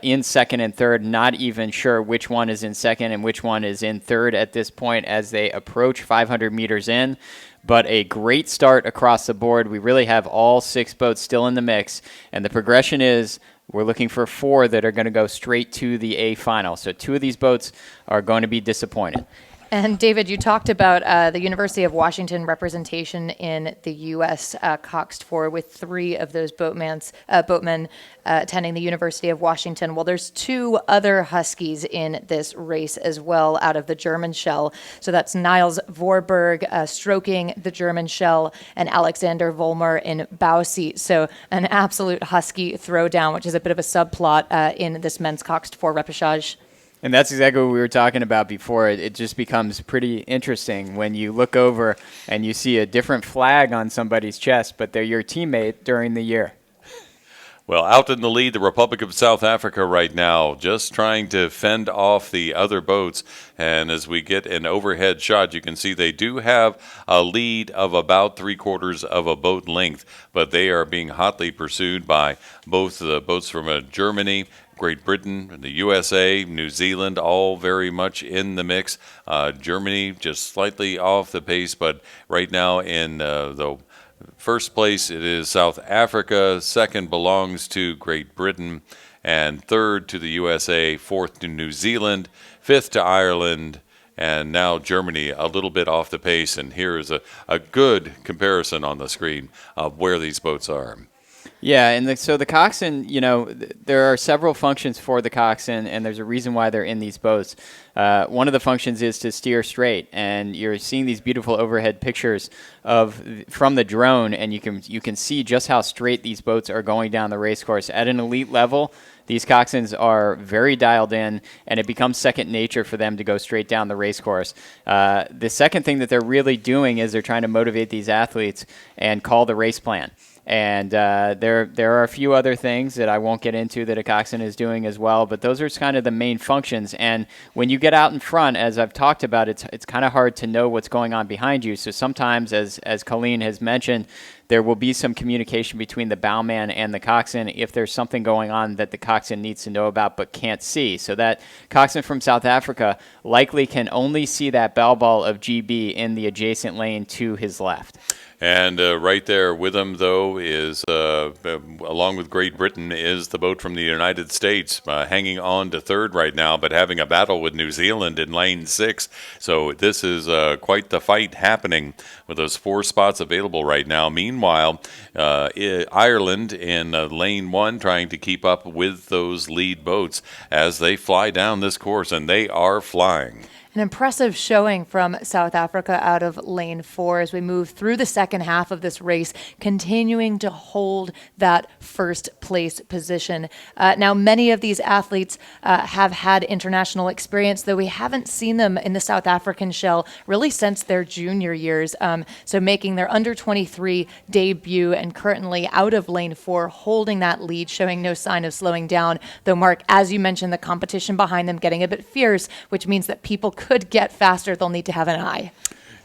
in second and third. Not even sure which one is in second and which one is in third at this point as they approach 500 meters in. But a great start across the board. We really have all 6 boats still in the mix. And the progression is we're looking for 4 that are going to go straight to the A final. So 2 of these boats are going to be disappointed. And David, you talked about the University of Washington representation in the U.S. Coxed 4 with 3 of those boatmen attending the University of Washington. Well, there's 2 other Huskies in this race as well out of the German shell. So that's Niles Vorberg stroking the German shell and Alexander Volmer in bow seat. So an absolute Husky throwdown, which is a bit of a subplot in this men's Coxed 4 repechage. And that's exactly what we were talking about before. It just becomes pretty interesting when you look over and you see a different flag on somebody's chest, but they're your teammate during the year. Well, out in the lead, the Republic of South Africa right now, just trying to fend off the other boats. And as we get an overhead shot, you can see they do have a lead of about 3/4 of a boat length, but they are being hotly pursued by both the boats from Germany, Great Britain, the USA, New Zealand, all very much in the mix. Germany just slightly off the pace, but right now in the first place it is South Africa, second belongs to Great Britain, and third to the USA, fourth to New Zealand, fifth to Ireland, and now Germany a little bit off the pace. And here is a good comparison on the screen of where these boats are. Yeah, and so the coxswain, there are several functions for the coxswain, and there's a reason why they're in these boats. One of the functions is to steer straight, and you're seeing these beautiful overhead pictures from the drone, and you can see just how straight these boats are going down the race course. At an elite level, these coxswains are very dialed in, and it becomes second nature for them to go straight down the race course. The second thing that they're really doing is they're trying to motivate these athletes and call the race plan. And there are a few other things that I won't get into that a coxswain is doing as well, but those are kind of the main functions. And when you get out in front, as I've talked about, it's kind of hard to know what's going on behind you. So sometimes, as Colleen has mentioned, there will be some communication between the bowman and the coxswain if there's something going on that the coxswain needs to know about but can't see. So that coxswain from South Africa likely can only see that bell ball of GB in the adjacent lane to his left. And right there with him, though, is, along with Great Britain, is the boat from the United States, hanging on to third right now, but having a battle with New Zealand in lane 6. So this is quite the fight happening with those 4 spots available right now. Meanwhile, Ireland in lane 1 trying to keep up with those lead boats as they fly down this course, and they are flying. An impressive showing from South Africa out of lane 4 as we move through the second half of this race, continuing to hold that first place position. Now, many of these athletes have had international experience, though we haven't seen them in the South African shell really since their junior years. So making their under-23 debut and currently out of lane 4, holding that lead, showing no sign of slowing down. Though, Mark, as you mentioned, the competition behind them getting a bit fierce, which means that people could get faster. They'll need to have an eye.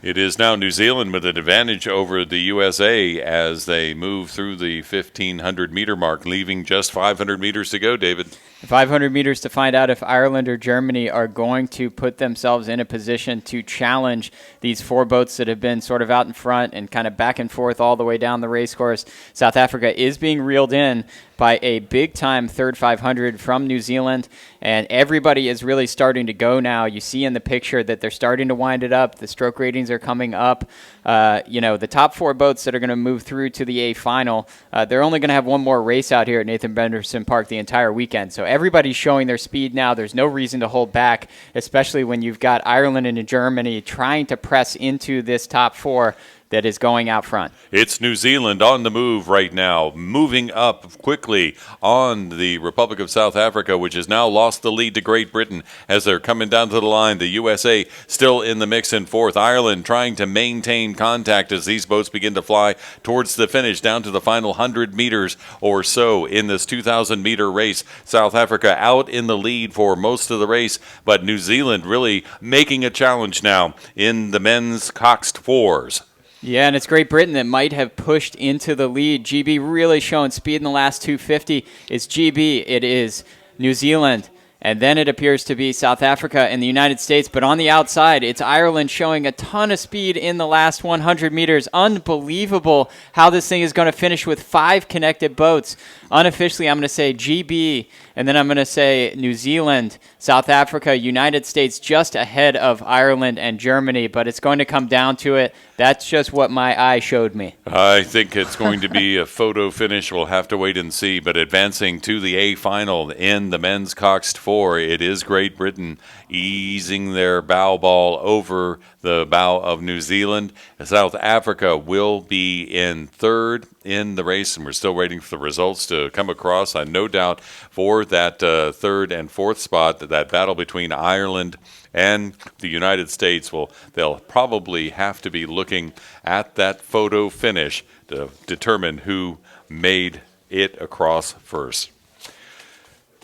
It is now New Zealand with an advantage over the USA as they move through the 1,500-meter mark, leaving just 500 meters to go, David. 500 meters to find out if Ireland or Germany are going to put themselves in a position to challenge these 4 boats that have been sort of out in front and kind of back and forth all the way down the race course. South Africa is being reeled in by a big-time third 500 from New Zealand, and everybody is really starting to go now. You see in the picture that they're starting to wind it up. The stroke ratings are coming up. The top 4 boats that are going to move through to the A final, they're only going to have one more race out here at Nathan Benderson Park the entire weekend. So everybody's showing their speed now. There's no reason to hold back, especially when you've got Ireland and Germany trying to press into this top 4 that is going out front. It's New Zealand on the move right now, moving up quickly on the Republic of South Africa, which has now lost the lead to Great Britain as they're coming down to the line. The USA still in the mix in 4th. Ireland trying to maintain contact as these boats begin to fly towards the finish, down to the final 100 meters or so in this 2,000-meter race. South Africa out in the lead for most of the race, but New Zealand really making a challenge now in the men's Coxed 4s. Yeah, and it's Great Britain that might have pushed into the lead. GB really showing speed in the last 250. It's GB. It is New Zealand. And then it appears to be South Africa and the United States. But on the outside, it's Ireland showing a ton of speed in the last 100 meters. Unbelievable how this thing is going to finish with 5 connected boats. Unofficially, I'm going to say GB, and then I'm going to say New Zealand, South Africa, United States just ahead of Ireland and Germany. But it's going to come down to it. That's just what my eye showed me. I think it's going to be a photo finish. We'll have to wait and see. But advancing to the A final in the men's Coxed 4, it is Great Britain easing their bow ball over the bow of New Zealand. South Africa will be in third in the race, and we're still waiting for the results to come across. No doubt for that third and fourth spot, that battle between Ireland and the United States, they'll probably have to be looking at that photo finish to determine who made it across first.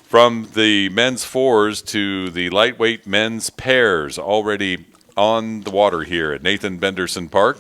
From the men's fours to the lightweight men's pairs, already on the water here at Nathan Benderson Park.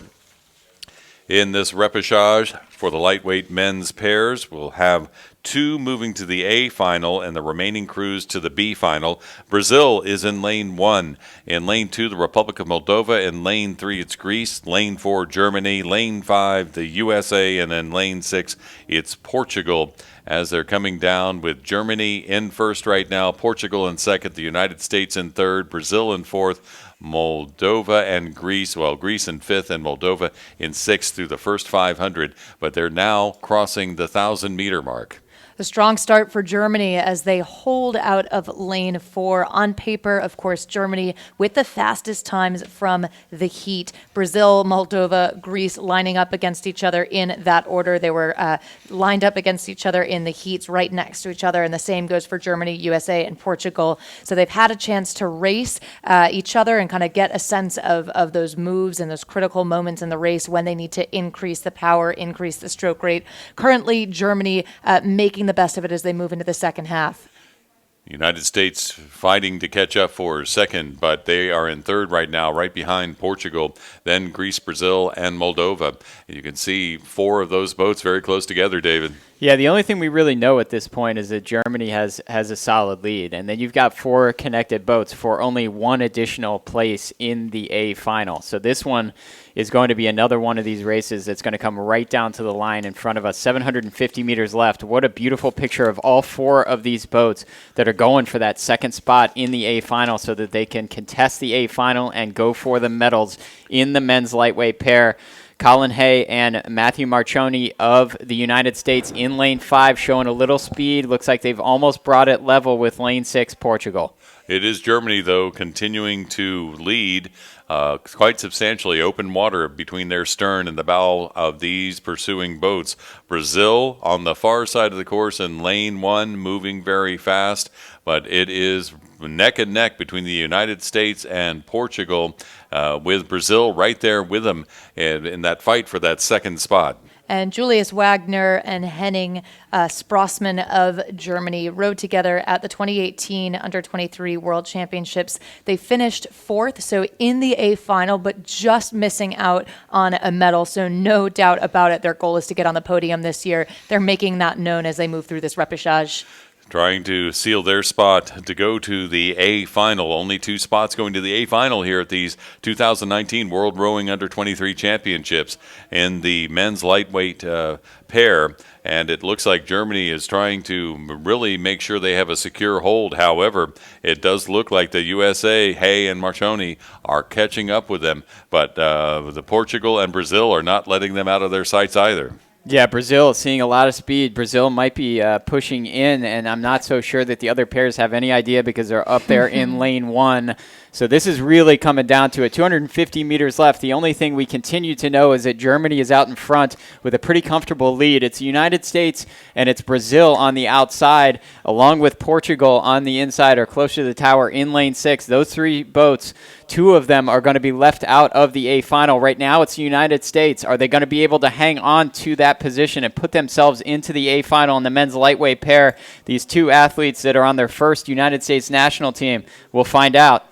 In this repechage for the lightweight men's pairs, we'll have 2 moving to the A final and the remaining crews to the B final. Brazil is in lane 1. In lane 2, the Republic of Moldova. In lane 3, it's Greece. Lane 4, Germany. Lane 5, the USA. And then lane 6, it's Portugal, as they're coming down with Germany in first right now, Portugal in second, the United States in third, Brazil in fourth, Moldova and Greece, Greece in fifth and Moldova in sixth through the first 500, but they're now crossing the 1,000-meter mark. A strong start for Germany as they hold out of lane 4. On paper, of course, Germany with the fastest times from the heat. Brazil, Moldova, Greece lining up against each other in that order. They were lined up against each other in the heats right next to each other, and the same goes for Germany, USA, and Portugal. So they've had a chance to race each other and kind of get a sense of those moves and those critical moments in the race when they need to increase the power, increase the stroke rate. Currently, Germany making the best of it as they move into the second half. United States fighting to catch up for second, but they are in third right now, right behind Portugal, then Greece, Brazil, and Moldova. And you can see 4 of those boats very close together, David. Yeah, the only thing we really know at this point is that Germany has a solid lead, and then you've got 4 connected boats for only 1 additional place in the A final. So this one is going to be another one of these races that's going to come right down to the line in front of us. 750 meters left. What a beautiful picture of all 4 of these boats that are going for that second spot in the A final so that they can contest the A final and go for the medals in the men's lightweight pair. Colin Hay and Matthew Marchoni of the United States in lane 5 showing a little speed. Looks like they've almost brought it level with lane 6, Portugal. It is Germany, though, continuing to lead quite substantially. Open water between their stern and the bow of these pursuing boats. Brazil on the far side of the course in lane 1, moving very fast, but it is neck and neck between the United States and Portugal, with Brazil right there with them in that fight for that second spot. And Julius Wagner and Henning Sprossmann of Germany rode together at the 2018 Under-23 World Championships. They finished 4th, so in the A final, but just missing out on a medal. So no doubt about it, their goal is to get on the podium this year. They're making that known as they move through this repechage. Trying to seal their spot to go to the A final. Only 2 spots going to the A final here at these 2019 World Rowing Under-23 Championships in the men's lightweight pair. And it looks like Germany is trying to really make sure they have a secure hold. However, it does look like the USA, Hay and Marchoni, are catching up with them. But the Portugal and Brazil are not letting them out of their sights either. Yeah, Brazil seeing a lot of speed. Brazil might be pushing in, and I'm not so sure that the other pairs have any idea because they're up there in lane 1. So this is really coming down to it. 250 meters left. The only thing we continue to know is that Germany is out in front with a pretty comfortable lead. It's the United States and it's Brazil on the outside, along with Portugal on the inside or closer to the tower in lane 6. Those 3 boats, 2 of them are going to be left out of the A final. Right now it's the United States. Are they going to be able to hang on to that position and put themselves into the A final in the men's lightweight pair? These 2 athletes that are on their first United States national team, we'll find out.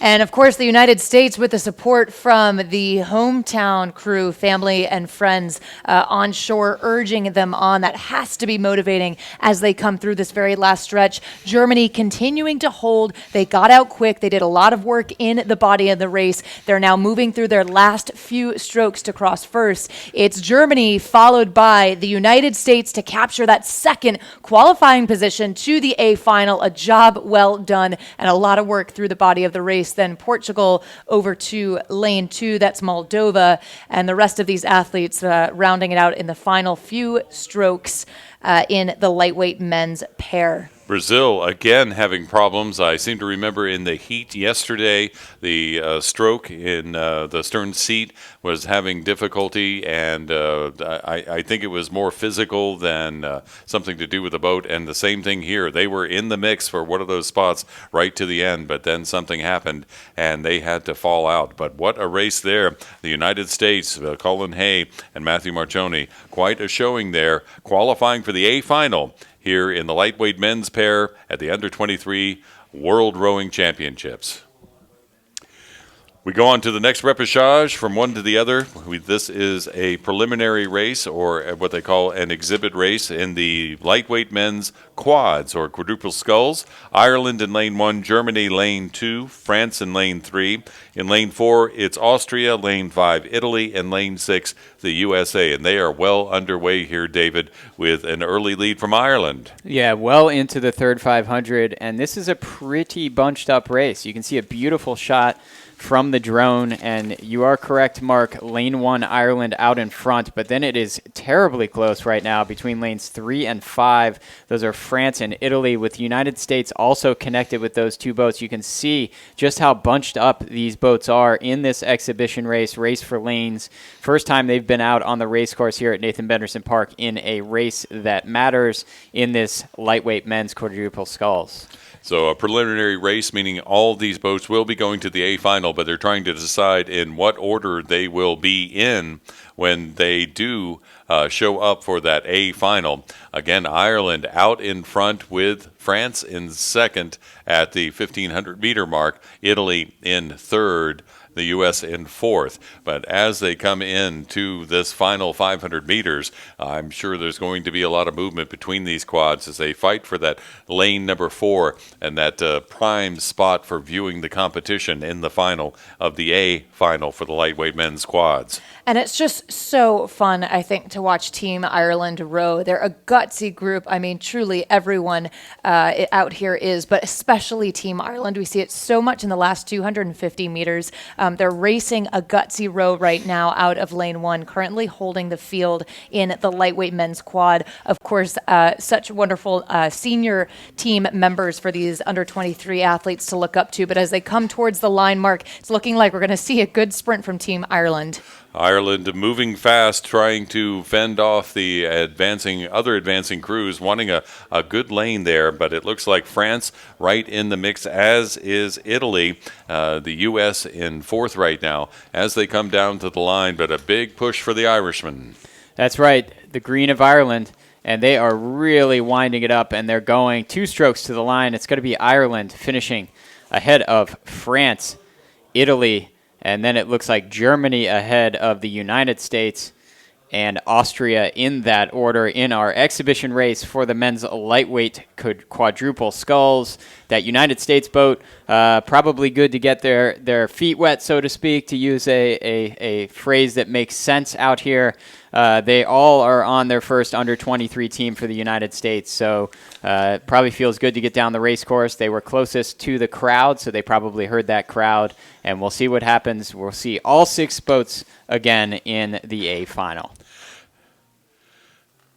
And of course, the United States, with the support from the hometown crew, family, and friends on shore, urging them on. That has to be motivating as they come through this very last stretch. Germany continuing to hold. They got out quick. They did a lot of work in the body of the race. They're now moving through their last few strokes to cross first. It's Germany followed by the United States to capture that second qualifying position to the A final. A job well done and a lot of work through the body of the race. Then Portugal over to lane 2, that's Moldova, and the rest of these athletes rounding it out in the final few strokes in the lightweight men's pair. Brazil, again, having problems. I seem to remember in the heat yesterday, the stroke in the stern seat was having difficulty, and I think it was more physical than something to do with the boat. And the same thing here. They were in the mix for one of those spots right to the end, but then something happened, and they had to fall out. But what a race there. The United States, Colin Hay and Matthew Marchoni, quite a showing there, qualifying for the A final here in the lightweight men's pair at the Under-23 World Rowing Championships. We go on to the next repechage from one to the other. This is a preliminary race, or what they call an exhibit race, in the lightweight men's quads, or quadruple sculls. Ireland in lane 1, Germany lane 2, France in lane 3. In lane 4, it's Austria, lane 5, Italy, and lane 6, the USA. And they are well underway here, David, with an early lead from Ireland. Yeah, well into the third 500, and this is a pretty bunched up race. You can see a beautiful shot from the drone, and you are correct, Mark, lane 1 Ireland out in front, but then it is terribly close right now between lanes 3 and 5. Those are France and Italy, with the United States also connected with those two boats. You can see just how bunched up these boats are in this exhibition race for lanes. First time they've been out on the race course here at Nathan Benderson Park in a race that matters in this lightweight men's quadruple sculls. So a preliminary race, meaning all these boats will be going to the A final, but they're trying to decide in what order they will be in when they do show up for that A final. Again, Ireland out in front with France in second at the 1,500-meter mark, Italy in third, the U.S. in fourth. But as they come into this final 500 meters, I'm sure there's going to be a lot of movement between these quads as they fight for that lane number 4 and that prime spot for viewing the competition in the final of the A final for the lightweight men's quads. And it's just so fun, I think, to watch Team Ireland row. They're a gutsy group. I mean, truly everyone out here is, but especially Team Ireland. We see it so much in the last 250 meters. They're racing a gutsy row right now out of lane 1, currently holding the field in the lightweight men's quad. Of course, such wonderful senior team members for these under-23 athletes to look up to. But as they come towards the line mark, it's looking like we're going to see a good sprint from Team Ireland. Ireland moving fast, trying to fend off the other advancing crews, wanting a good lane there, but it looks like France right in the mix, as is Italy. The U.S. in fourth right now as they come down to the line, but a big push for the Irishmen. That's right, the green of Ireland, and they are really winding it up, and they're going 2 strokes to the line. It's going to be Ireland finishing ahead of France, Italy, and then it looks like Germany ahead of the United States and Austria in that order in our exhibition race for the men's lightweight quadruple sculls. That United States boat, probably good to get their feet wet, so to speak, to use a phrase that makes sense out here. They all are on their first under-23 team for the United States, so probably feels good to get down the race course. They were closest to the crowd, so they probably heard that crowd, and we'll see what happens. We'll see all 6 boats again in the A final.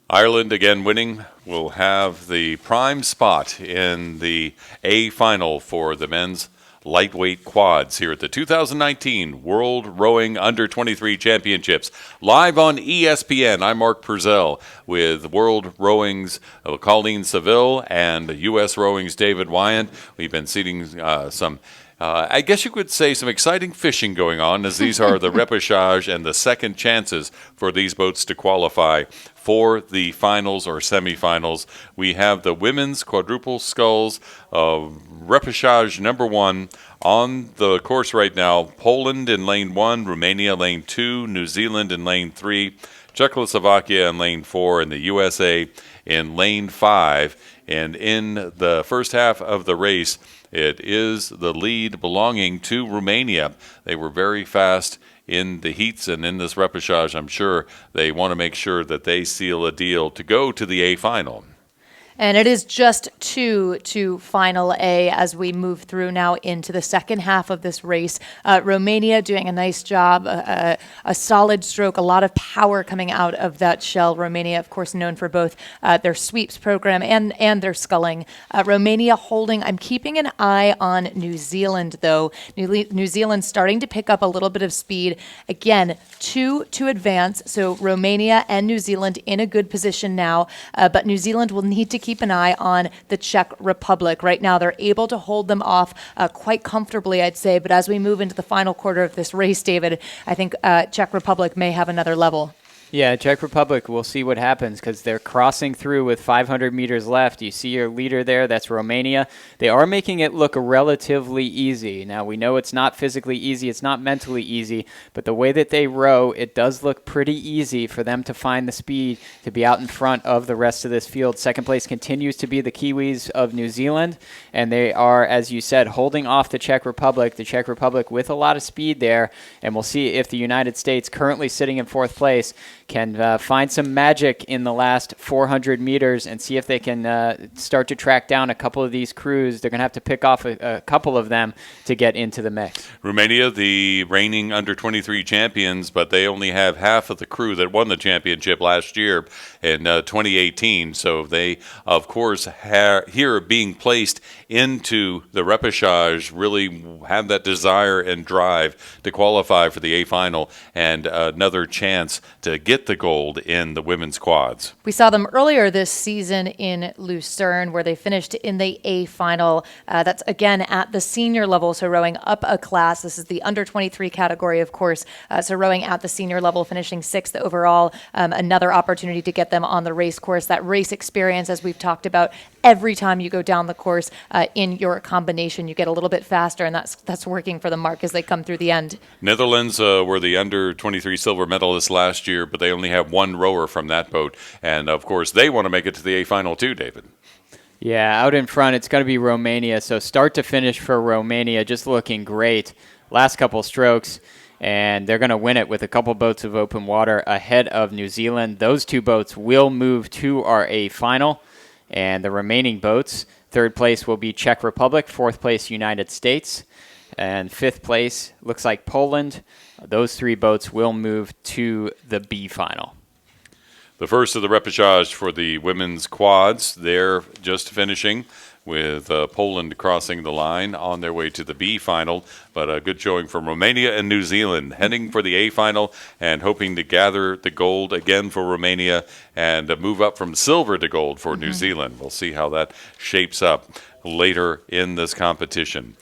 Ireland, again winning, will have the prime spot in the A final for the men's lightweight quads here at the 2019 World Rowing Under-23 Championships. Live on ESPN, I'm Mark Purcell with World Rowing's Colleen Seville and U.S. Rowing's David Wyant. We've been seeing some I guess you could say some exciting fishing going on, as these are the repechage and the second chances for these boats to qualify for the finals or semifinals. We have the women's quadruple sculls, repechage number 1 on the course right now. Poland in lane 1, Romania lane 2, New Zealand in lane 3, Czechoslovakia in lane 4, and the USA in lane 5. And in the first half of the race, it is the lead belonging to Romania. They were very fast in the heats and in this repechage. I'm sure they want to make sure that they seal a deal to go to the A final. And it is just 2 to Final A as we move through now into the second half of this race. Romania doing a nice job, a solid stroke, a lot of power coming out of that shell. Romania, of course, known for both their sweeps program and their sculling. Romania holding, I'm keeping an eye on New Zealand, though. New Zealand starting to pick up a little bit of speed. Again, 2 to advance, so Romania and New Zealand in a good position now, but New Zealand will need to keep an eye on the Czech Republic. Right now, they're able to hold them off quite comfortably, I'd say. But as we move into the final quarter of this race, David, I think Czech Republic may have another level. Yeah, Czech Republic, we'll see what happens because they're crossing through with 500 meters left. You see your leader there, that's Romania. They are making it look relatively easy. Now, we know it's not physically easy, it's not mentally easy, but the way that they row, it does look pretty easy for them to find the speed to be out in front of the rest of this field. Second place continues to be the Kiwis of New Zealand, and they are, as you said, holding off the Czech Republic with a lot of speed there, and we'll see if the United States, currently sitting in fourth place, can find some magic in the last 400 meters and see if they can start to track down a couple of these crews. They're going to have to pick off a couple of them to get into the mix. Romania, the reigning under-23 champions, but they only have half of the crew that won the championship last year in 2018. So they, of course, here being placed into the repechage, really have that desire and drive to qualify for the A final and another chance to get the gold in the women's quads. We saw them earlier this season in Lucerne, where they finished in the A final. That's again at the senior level, so rowing up a class. This is the under-23 category, of course. So rowing at the senior level, finishing 6th overall. Another opportunity to get them on the race course. That race experience, as we've talked about, every time you go down the course in your combination, you get a little bit faster, and that's working for the mark as they come through the end. Netherlands were the under-23 silver medalists last year, but they only have one rower from that boat. And, of course, they want to make it to the A final too, David. Yeah, out in front, it's going to be Romania. So start to finish for Romania, just looking great. Last couple strokes, and they're going to win it with a couple boats of open water ahead of New Zealand. Those 2 boats will move to our A final. And the remaining boats, 3rd place will be Czech Republic, 4th place United States, and 5th place looks like Poland. Those 3 boats will move to the B final. The first of the repechage for the women's quads, they're just finishing with Poland crossing the line on their way to the B final. But a good showing from Romania and New Zealand, heading for the A final and hoping to gather the gold again for Romania and move up from silver to gold for New Zealand. We'll see how that shapes up later in this competition.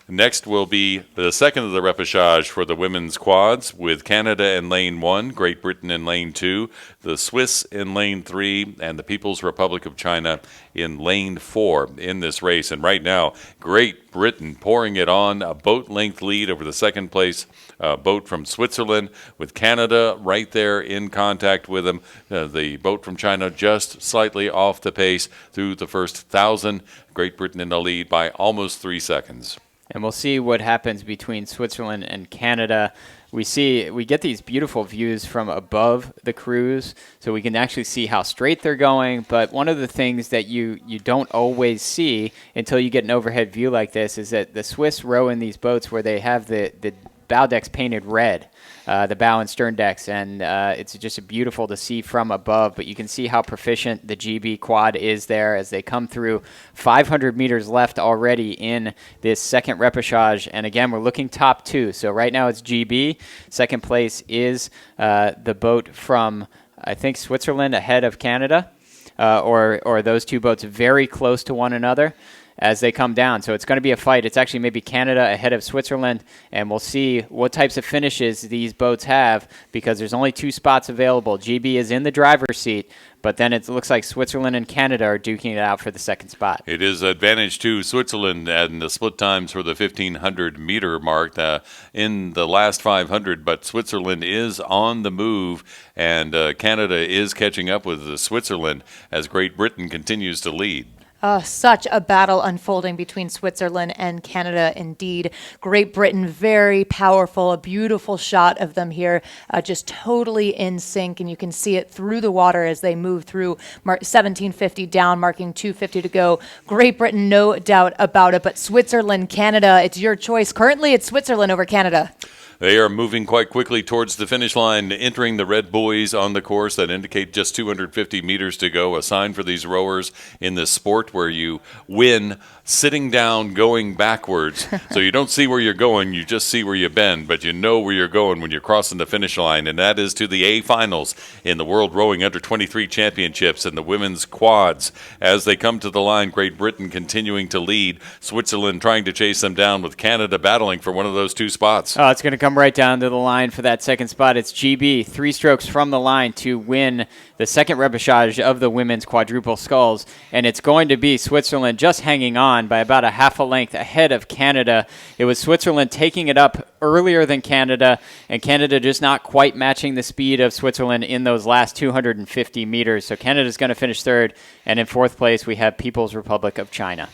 Next will be the second of the repechage for the women's quads, with Canada in lane 1, Great Britain in lane 2, the Swiss in lane 3, and the People's Republic of China in lane 4 in this race. And right now, Great Britain pouring it on, a boat-length lead over the second place boat from Switzerland, with Canada right there in contact with them. The boat from China just slightly off the pace through the first 1,000. Great Britain in the lead by almost 3 seconds. And we'll see what happens between Switzerland and Canada. We get these beautiful views from above the crews, so we can actually see how straight they're going. But one of the things that you don't always see until you get an overhead view like this is that the Swiss row in these boats where they have the bow decks painted red, the bow and stern decks, and it's just beautiful to see from above. But you can see how proficient the GB quad is there as they come through. 500 meters left already in this second repechage, and again, we're looking top 2. So right now it's GB. Second place is the boat from, I think, Switzerland ahead of Canada, or those 2 boats very close to one another. as they come down. So it's going to be a fight. It's actually maybe Canada ahead of Switzerland, and we'll see what types of finishes these boats have because there's only 2 spots available. GB is in the driver's seat, but then it looks like Switzerland and Canada are duking it out for the second spot. It is advantage to Switzerland and the split times for the 1,500-meter mark in the last 500, but Switzerland is on the move, and Canada is catching up with Switzerland as Great Britain continues to lead. Such a battle unfolding between Switzerland and Canada indeed. Great Britain, very powerful, a beautiful shot of them here, just totally in sync, and you can see it through the water as they move through 1750 down, marking 250 to go. Great Britain, no doubt about it, but Switzerland, Canada, it's your choice. Currently, it's Switzerland over Canada. They are moving quite quickly towards the finish line, entering the red buoys on the course that indicate just 250 meters to go, a sign for these rowers in this sport where you win sitting down, going backwards. So you don't see where you're going, you just see where you've been, but you know where you're going when you're crossing the finish line, and that is to the A finals in the World Rowing Under-23 Championships and the women's quads. As they come to the line, Great Britain continuing to lead, Switzerland trying to chase them down with Canada battling for one of those 2 spots. Oh, it's going to come right down to the line for that second spot. It's GB, 3 strokes from the line to win the second repechage of the women's quadruple sculls, and it's going to be Switzerland just hanging on by about a half a length ahead of Canada. It was Switzerland taking it up earlier than Canada, and Canada just not quite matching the speed of Switzerland in those last 250 meters. So Canada's going to finish third, and in fourth place we have People's Republic of China.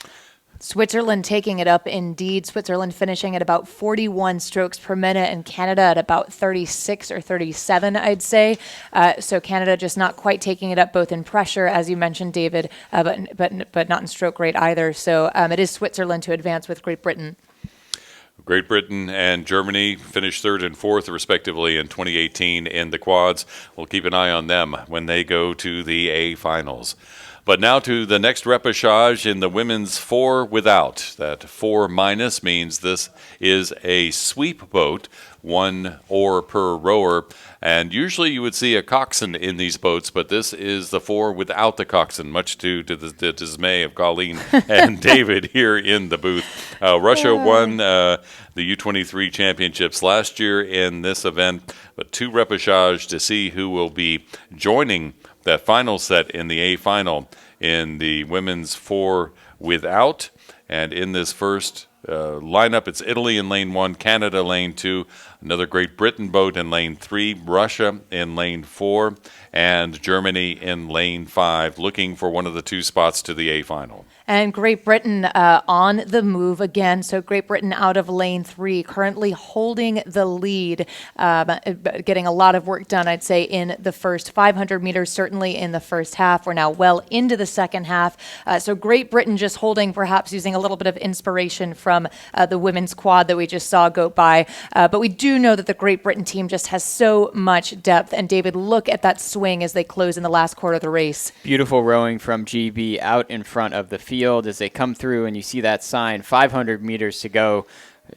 Switzerland taking it up indeed. Switzerland finishing at about 41 strokes per minute and Canada at about 36 or 37, I'd say. So Canada just not quite taking it up both in pressure, as you mentioned, David, but not in stroke rate either. So it is Switzerland to advance with Great Britain. Great Britain and Germany finished third and fourth, respectively, in 2018 in the quads. We'll keep an eye on them when they go to the A finals. But now to the next repechage in the women's 4 without. That 4 minus means this is a sweep boat, 1 oar per rower. And usually you would see a coxswain in these boats, but this is the 4 without the coxswain, much to the dismay of Colleen and David here in the booth. Russia won the U23 championships last year in this event, but 2 repechage to see who will be joining that final set in the A final in the women's 4 without. And in this first lineup, it's Italy in lane 1, Canada lane 2, another Great Britain boat in lane 3, Russia in lane 4, and Germany in lane 5, looking for one of the 2 spots to the A final. And Great Britain on the move again. So Great Britain out of lane 3, currently holding the lead, getting a lot of work done, I'd say, in the first 500 meters, certainly in the first half. We're now well into the second half. So Great Britain just holding, perhaps using a little bit of inspiration from the women's quad that we just saw go by. But we do know that the Great Britain team just has so much depth. And David, look at that swing as they close in the last quarter of the race. Beautiful rowing from GB out in front of the field as they come through, and you see that sign, 500 meters to go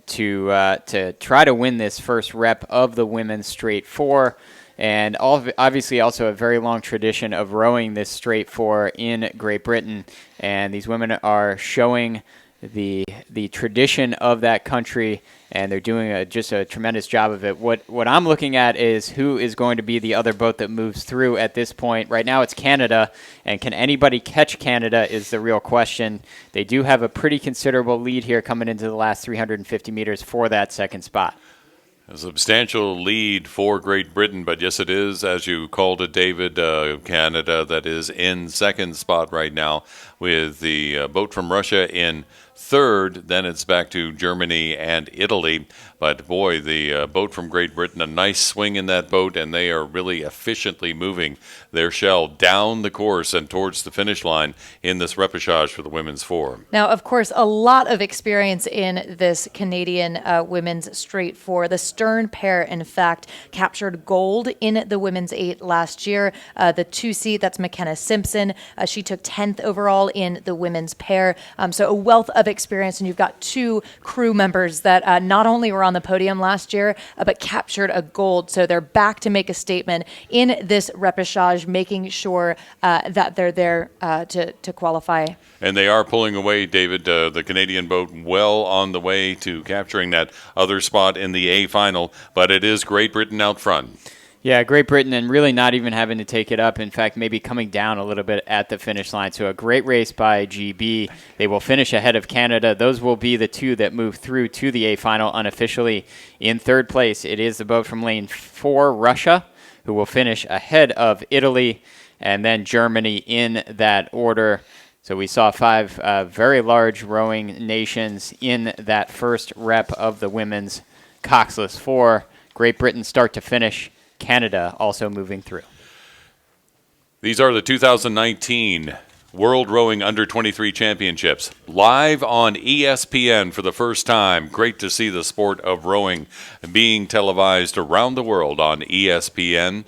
to try to win this first rep of the women's straight 4. And obviously also a very long tradition of rowing this straight 4 in Great Britain. And these women are showing the tradition of that country, and they're doing just a tremendous job of it. What I'm looking at is who is going to be the other boat that moves through at this point. Right now it's Canada, and can anybody catch Canada is the real question. They do have a pretty considerable lead here coming into the last 350 meters for that second spot. A substantial lead for Great Britain, but yes, it is, as you called it, David, Canada that is in second spot right now with the boat from Russia in third. Then it's back to Germany and Italy. But boy, the boat from Great Britain, a nice swing in that boat, and they are really efficiently moving their shell down the course and towards the finish line in this repechage for the women's 4. Now, of course, a lot of experience in this Canadian women's straight 4. The Stern pair, in fact, captured gold in the women's 8 last year. The 2 seat, that's McKenna Simpson. She took 10th overall in the women's pair. So a wealth of of experience, and you've got two crew members that not only were on the podium last year, but captured a gold. So they're back to make a statement in this repechage, making sure that they're there to qualify. And they are pulling away, David, the Canadian boat well on the way to capturing that other spot in the A final, but it is Great Britain out front. Yeah, Great Britain, and really not even having to take it up. In fact, maybe coming down a little bit at the finish line. So a great race by GB. They will finish ahead of Canada. Those will be the two that move through to the A final unofficially. In third place, it is the boat from lane 4, Russia, who will finish ahead of Italy and then Germany in that order. So we saw 5 very large rowing nations in that first rep of the women's Coxless 4. Great Britain start to finish. Canada also moving through. These are the 2019 World Rowing Under-23 Championships, live on ESPN for the first time. Great to see the sport of rowing being televised around the world on ESPN.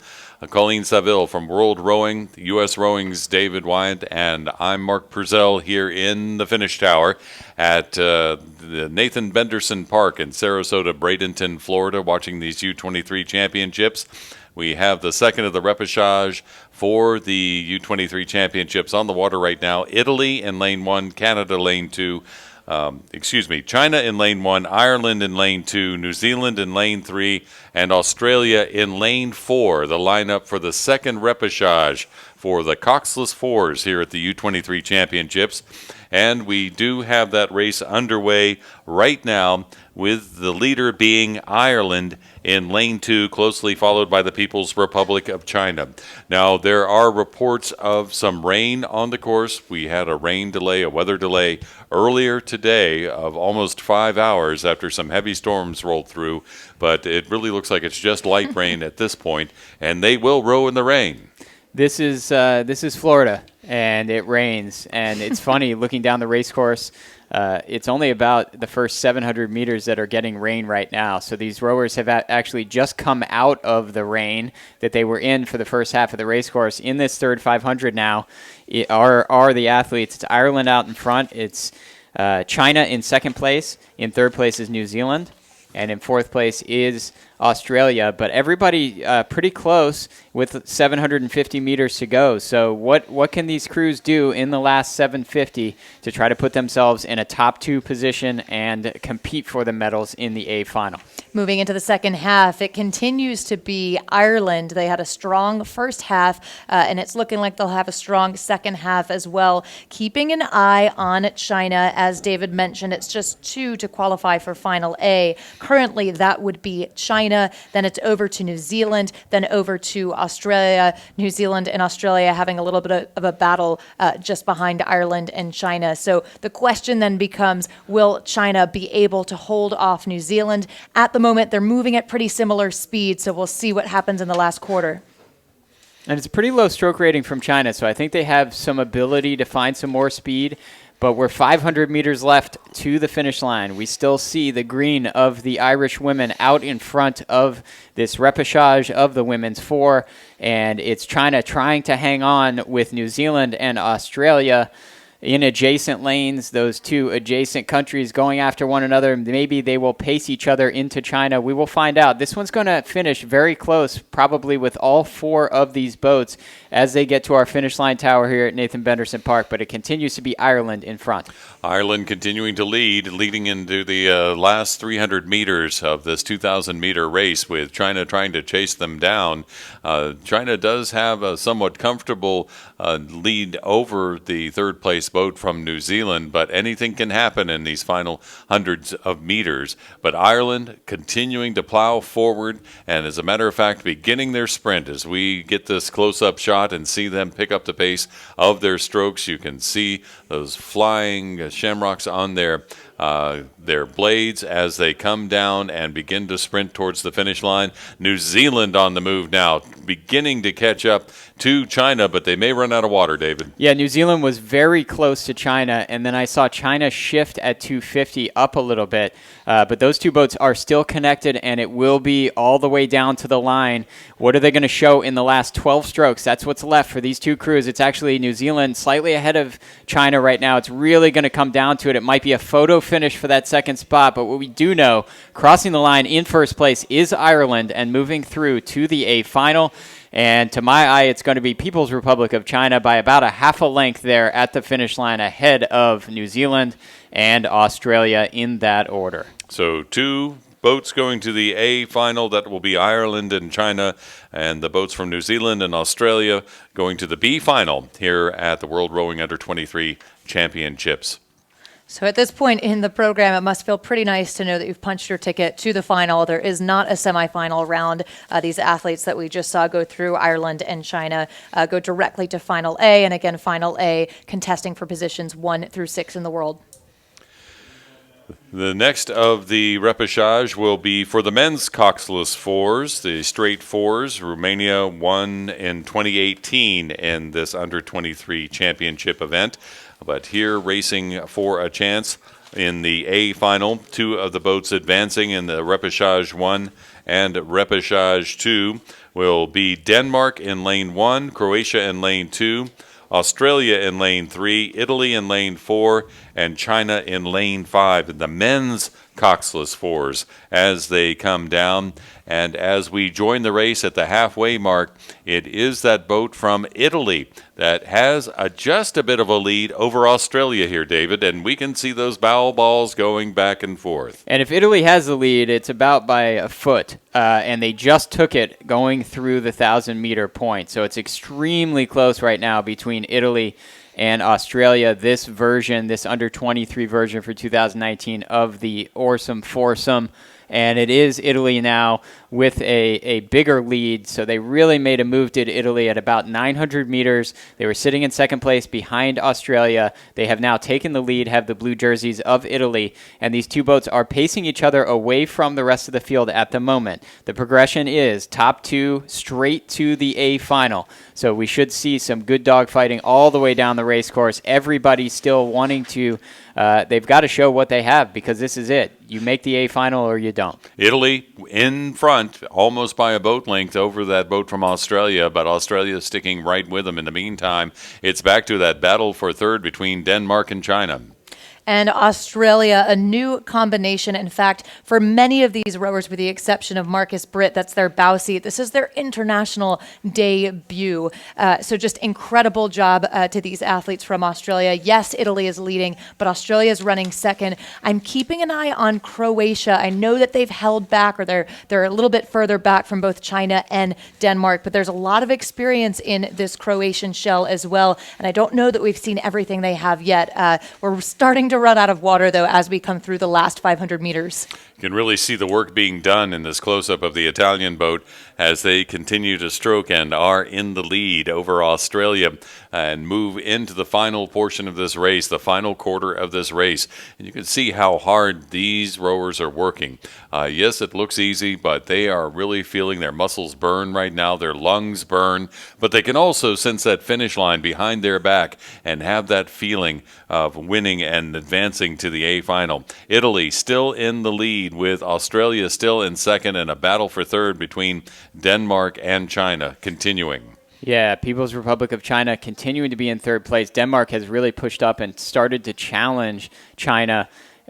Colleen Saville from World Rowing, U.S. Rowing's David Wyatt, and I'm Mark Purcell here in the finish tower at the Nathan Benderson Park in Sarasota, Bradenton, Florida, watching these U23 championships. We have the second of the repechage for the U23 championships on the water right now. Italy in lane 1, Canada lane 2. China in lane 1, Ireland in lane 2, New Zealand in lane 3, and Australia in lane 4. The lineup for the second repechage for the Coxless Fours here at the U23 Championships. And we do have that race underway right now, with the leader being Ireland in lane 2, closely followed by the People's Republic of China. Now, there are reports of some rain on the course. We had a rain delay, a weather delay earlier today of almost 5 hours after some heavy storms rolled through, but it really looks like it's just light rain at this point, and they will row in the rain. This is Florida, and it rains, and it's funny looking down the race course. It's only about the first 700 meters that are getting rain right now. So these rowers have actually just come out of the rain that they were in for the first half of the race course. In this third 500 now are the athletes. It's Ireland out in front. It's China in second place. In third place is New Zealand. And in fourth place is Australia, but everybody pretty close with 750 meters to go. So what can these crews do in the last 750 to try to put themselves in a top 2 position and compete for the medals in the A final? Moving into the second half, it continues to be Ireland. They had a strong first half, and it's looking like they'll have a strong second half as well. Keeping an eye on China, as David mentioned, it's just 2 to qualify for Final A. Currently, that would be China, then it's over to New Zealand, then over to Australia. New Zealand and Australia having a little bit of a battle just behind Ireland and China. So the question then becomes, will China be able to hold off New Zealand? At the moment, they're moving at pretty similar speed, so we'll see what happens in the last quarter. And it's a pretty low stroke rating from China, so I think they have some ability to find some more speed. But we're 500 meters left to the finish line. We still see the green of the Irish women out in front of this repechage of the women's 4. And it's China trying to hang on with New Zealand and Australia in adjacent lanes, those two adjacent countries going after one another. Maybe they will pace each other into China. We will find out. This one's going to finish very close, probably with all 4 of these boats as they get to our finish line tower here at Nathan Benderson Park, but it continues to be Ireland in front. Ireland continuing to leading into the last 300 meters of this 2,000-meter race, with China trying to chase them down. China does have a somewhat comfortable lead over the third-place boat from New Zealand, but anything can happen in these final hundreds of meters. But Ireland continuing to plow forward, and as a matter of fact, beginning their sprint. As we get this close-up shot and see them pick up the pace of their strokes, you can see those flying shamrocks on their blades as they come down and begin to sprint towards the finish line. New Zealand on the move now, beginning to catch up to China, but they may run out of water, David. Yeah, New Zealand was very close to China, and then I saw China shift at 250 up a little bit. But those two boats are still connected, and it will be all the way down to the line. What are they going to show in the last 12 strokes? That's what's left for these two crews. It's actually New Zealand slightly ahead of China right now. It's really going to come down to it. It might be a photo finish for that second spot, but what we do know, crossing the line in first place is Ireland and moving through to the A final. And to my eye, it's going to be People's Republic of China by about a half a length there at the finish line ahead of New Zealand and Australia in that order. So 2 boats going to the A final. That will be Ireland and China, and the boats from New Zealand and Australia going to the B final here at the World Rowing Under-23 Championships. So at this point in the program, it must feel pretty nice to know that you've punched your ticket to the final. There is not a semifinal round. These athletes that we just saw go through Ireland and China go directly to Final A, and again, Final A contesting for positions 1 through 6 in the world. The next of the repechage will be for the men's Coxless fours, the straight fours. Romania won in 2018 in this under-23 championship event. But here, racing for a chance in the A final, 2 of the boats advancing in the repechage 1 and repechage 2 will be Denmark in lane 1, Croatia in lane 2, Australia in lane 3, Italy in lane 4, and China in lane 5. And the men's Coxless fours as they come down. And as we join the race at the halfway mark, it is that boat from Italy that has just a bit of a lead over Australia here, David, and we can see those bow balls going back and forth. And if Italy has the lead, it's about by a foot, and they just took it going through the 1,000-meter point. So it's extremely close right now between Italy and Australia. This version, this under-23 version for 2019 of the Oarsome Foursome, and it is Italy now with a bigger lead. So they really made a move, did Italy, at about 900 meters. They were sitting in second place behind Australia. They have now taken the lead, have the blue jerseys of Italy, and these two boats are pacing each other away from the rest of the field at the moment. The progression is top 2 straight to the A final. So we should see some good dogfighting all the way down the race course. Everybody still wanting to, they've got to show what they have, because this is it. You make the A final or you don't. Italy in front, almost by a boat length over that boat from Australia, but Australia sticking right with them. In the meantime, it's back to that battle for third between Denmark and China. And Australia, a new combination. In fact, for many of these rowers, with the exception of Marcus Britt, that's their bow seat. This is their international debut. So just incredible job to these athletes from Australia. Yes, Italy is leading, but Australia is running second. I'm keeping an eye on Croatia. I know that they've held back, or they're a little bit further back from both China and Denmark, but there's a lot of experience in this Croatian shell as well. And I don't know that we've seen everything they have yet. We're starting to run out of water, though, as we come through the last 500 meters. You can really see the work being done in this close-up of the Italian boat as they continue to stroke and are in the lead over Australia and move into the final portion of this race, the final quarter of this race. And you can see how hard these rowers are working. Yes, it looks easy, but they are really feeling their muscles burn right now, their lungs burn, but they can also sense that finish line behind their back and have that feeling of winning and advancing to the A final. Italy still in the lead, with Australia still in second, and a battle for third between Denmark and China continuing. Yeah, People's Republic of China continuing to be in third place. Denmark has really pushed up and started to challenge China.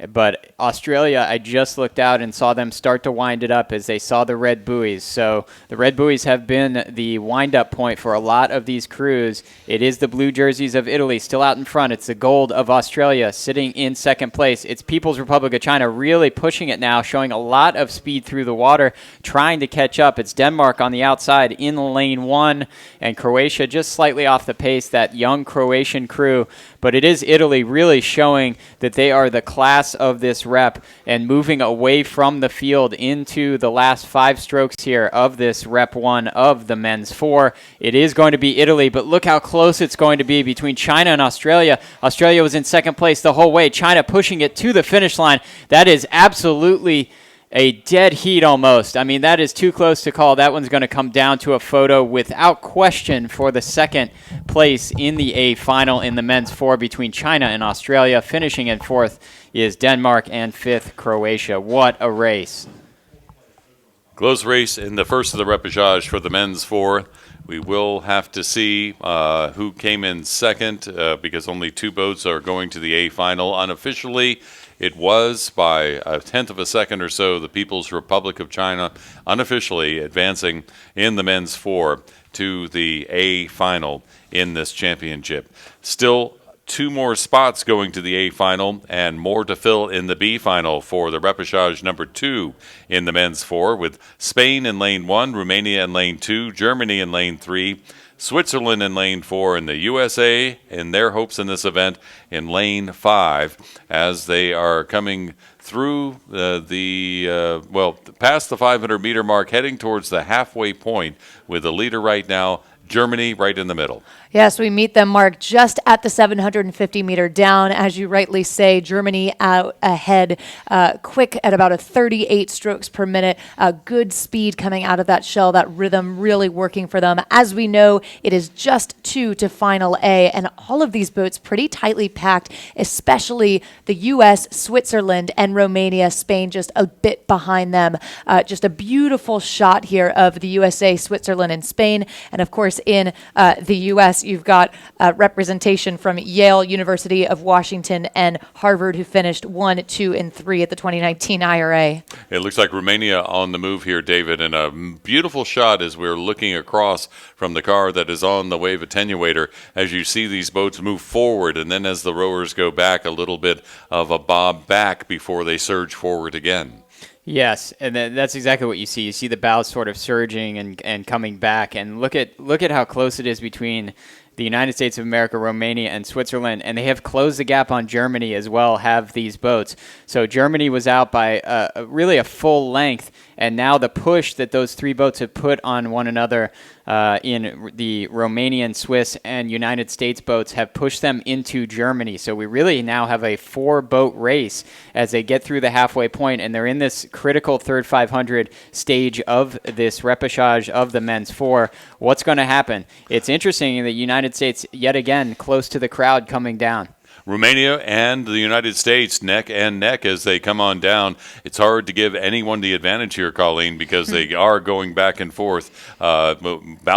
But Australia, I just looked out and saw them start to wind it up as they saw the red buoys. So the red buoys have been the wind-up point for a lot of these crews. It is the blue jerseys of Italy still out in front. It's the gold of Australia sitting in second place. It's People's Republic of China really pushing it now, showing a lot of speed through the water, trying to catch up. It's Denmark on the outside in lane 1, and Croatia just slightly off the pace, that young Croatian crew. But it is Italy really showing that they are the class of this rep and moving away from the field into the last 5 strokes here of this rep 1 of the men's 4. It is going to be Italy, but look how close it's going to be between China and Australia. Australia was in second place the whole way. China pushing it to the finish line. That is absolutely A dead heat almost. I mean, that is too close to call. That one's going to come down to a photo without question for the second place in the A final in the men's 4 between China and Australia. Finishing in 4th is Denmark and 5th Croatia. What a race. Close race in the first of the repechage for the men's 4. We will have to see who came in second because only 2 boats are going to the A final. Unofficially, it was by a tenth of a second or so the People's Republic of China unofficially advancing in the men's 4 to the A final in this championship. Still 2 more spots going to the A final and more to fill in the B final for the repechage number 2 in the men's 4, with Spain in lane 1, Romania in lane 2, Germany in lane 3, Switzerland in lane 4, and the USA in their hopes in this event in lane 5 as they are coming through past the 500-meter mark, heading towards the halfway point with the leader right now, Germany, right in the middle. Yes, we meet them, Mark, just at the 750-meter down. As you rightly say, Germany out ahead, quick at about a 38 strokes per minute. Good speed coming out of that shell, that rhythm really working for them. As we know, it is just 2 to final A, and all of these boats pretty tightly packed, especially the U.S., Switzerland, and Romania, Spain just a bit behind them. Just a beautiful shot here of the USA, Switzerland, and Spain. And, of course, in the U.S., you've got representation from Yale, University of Washington, and Harvard, who finished 1, 2, and 3 at the 2019 IRA. It looks like Romania on the move here, David, and a beautiful shot as we're looking across from the car that is on the wave attenuator as you see these boats move forward, and then as the rowers go back, a little bit of a bob back before they surge forward again. Yes, and that's exactly what you see. You see the bows sort of surging and coming back, and look at how close it is between the United States of America, Romania, and Switzerland, and they have closed the gap on Germany as well, have these boats. So Germany was out by really a full length, and now the push that those 3 boats have put on one another in the Romanian, Swiss, and United States boats have pushed them into Germany. So we really now have a 4-boat race as they get through the halfway point, and they're in this critical third 500 stage of this repechage of the men's 4. What's going to happen? It's interesting that the United States, yet again, close to the crowd coming down. Romania and the United States neck and neck as they come on down. It's hard to give anyone the advantage here, Colleen, because they are going back and forth, bow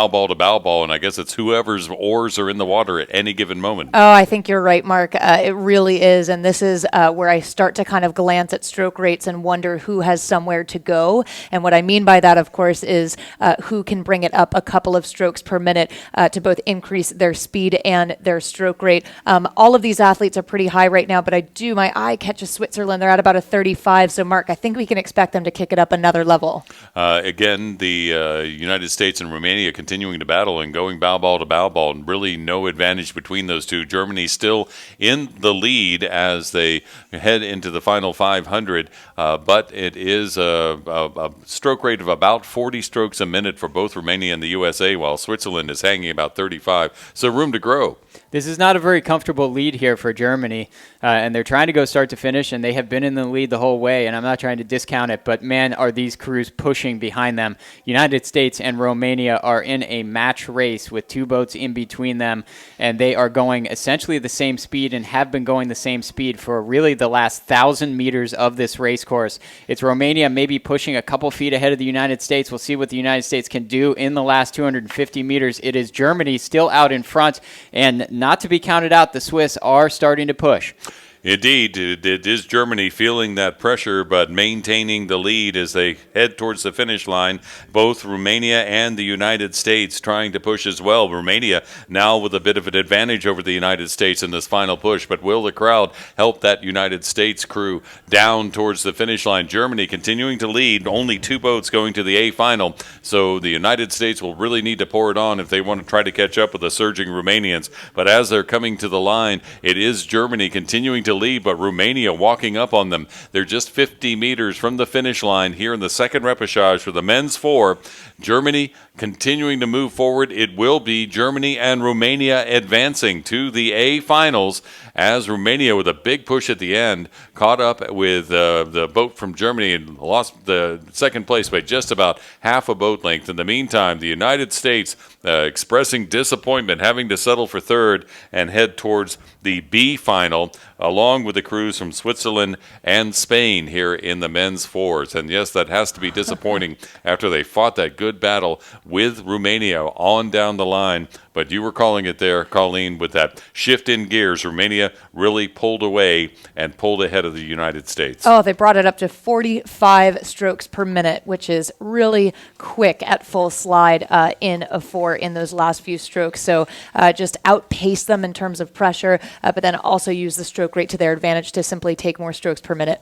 ball to bow ball, and I guess it's whoever's oars are in the water at any given moment. Oh, I think you're right, Mark. It really is, and this is where I start to kind of glance at stroke rates and wonder who has somewhere to go. And what I mean by that, of course, is who can bring it up a couple of strokes per minute to both increase their speed and their stroke rate. All of these athletes are pretty high right now, but my eye catches Switzerland. They're at about a 35. So, Mark, I think we can expect them to kick it up another level. Again, the United States and Romania continuing to battle and going bow ball to bow ball, and really no advantage between those two. Germany still in the lead as they head into the final 500, but it is a stroke rate of about 40 strokes a minute for both Romania and the USA, while Switzerland is hanging about 35. So room to grow. This is not a very comfortable lead here for Germany, and they're trying to go start to finish, and they have been in the lead the whole way, and I'm not trying to discount it, but man, are these crews pushing behind them. United States and Romania are in a match race with 2 boats in between them, and they are going essentially the same speed and have been going the same speed for really the last 1,000 meters of this race course. It's Romania maybe pushing a couple feet ahead of the United States. We'll see what the United States can do in the last 250 meters. It is Germany still out in front, and not to be counted out, the Swiss are starting to push. Indeed, it is Germany feeling that pressure, but maintaining the lead as they head towards the finish line. Both Romania and the United States trying to push as well. Romania now with a bit of an advantage over the United States in this final push, but will the crowd help that United States crew down towards the finish line? Germany continuing to lead, only 2 boats going to the A final, so the United States will really need to pour it on if they want to try to catch up with the surging Romanians. But as they're coming to the line, it is Germany continuing to to lead, but Romania walking up on them. They're just 50 meters from the finish line here in the second repechage for the men's 4. Germany continuing to move forward. It will be Germany and Romania advancing to the A finals, as Romania, with a big push at the end, caught up with the boat from Germany and lost the second place by just about half a boat length. In the meantime, the United States expressing disappointment, having to settle for third and head towards the B final, along with the crews from Switzerland and Spain here in the men's 4s. And yes, that has to be disappointing after they fought that good battle with Romania on down the line. But you were calling it there, Colleen, with that shift in gears. Romania really pulled away and pulled ahead of the United States. Oh, they brought it up to 45 strokes per minute, which is really quick at full slide in a 4 in those last few strokes. So just outpace them in terms of pressure, but then also use the stroke rate to their advantage to simply take more strokes per minute.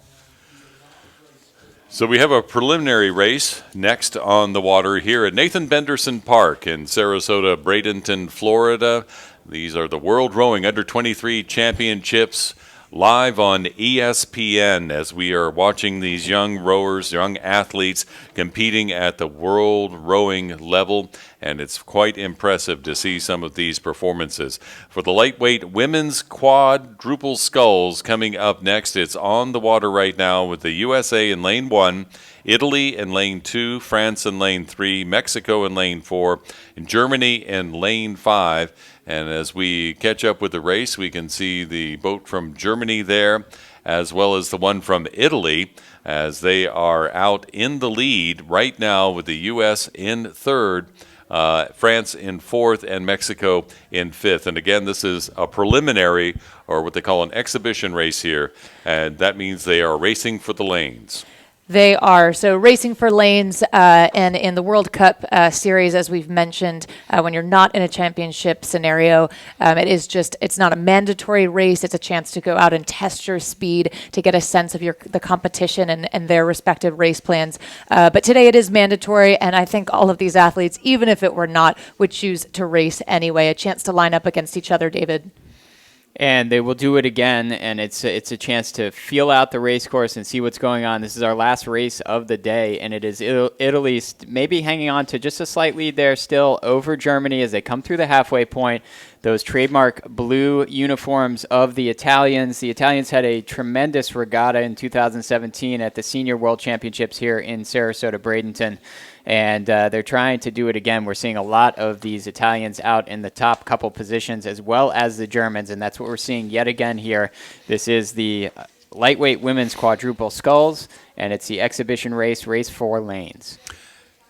So we have a preliminary race next on the water here at Nathan Benderson Park in Sarasota, Bradenton, Florida. These are the World Rowing Under-23 Championships live on ESPN as we are watching these young rowers, young athletes competing at the world rowing level, and it's quite impressive to see some of these performances. For the lightweight women's quadruple sculls coming up next, it's on the water right now with the USA in lane 1, Italy in lane 2, France in lane 3, Mexico in lane 4, and Germany in lane 5. And as we catch up with the race, we can see the boat from Germany there, as well as the one from Italy, as they are out in the lead right now with the U.S. in 3rd, France in 4th, and Mexico in 5th. And again, this is a preliminary, or what they call an exhibition race here, and that means they are racing for the lanes. They are. So racing for lanes, and in the World Cup series, as we've mentioned, when you're not in a championship scenario, it's not a mandatory race. It's a chance to go out and test your speed to get a sense of the competition and their respective race plans. But today it is mandatory, and I think all of these athletes, even if it were not, would choose to race anyway. A chance to line up against each other, David. And they will do it again, and it's a chance to feel out the race course and see what's going on. This is our last race of the day, and it is Italy maybe hanging on to just a slight lead there still over Germany as they come through the halfway point. Those trademark blue uniforms of the Italians. The Italians had a tremendous regatta in 2017 at the Senior World Championships here in Sarasota, Bradenton. And they're trying to do it again. We're seeing a lot of these Italians out in the top couple positions, as well as the Germans, and that's what we're seeing yet again here. This is the lightweight women's quadruple sculls, and it's the exhibition race 4 lanes.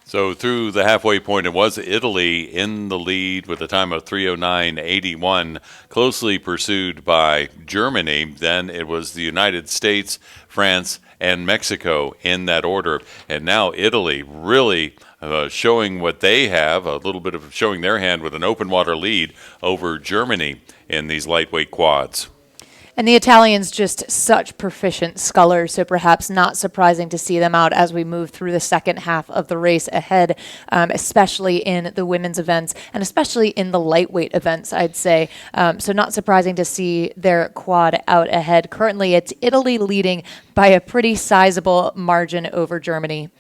So through the halfway point, it was Italy in the lead with a time of 3:09.81, closely pursued by Germany. Then it was the United States, France, and Mexico in that order. And now Italy really showing what they have, a little bit of showing their hand with an open water lead over Germany in these lightweight quads. And the Italians just such proficient scullers, so perhaps not surprising to see them out as we move through the second half of the race ahead, especially in the women's events and especially in the lightweight events, I'd say. So not surprising to see their quad out ahead. Currently, it's Italy leading by a pretty sizable margin over Germany.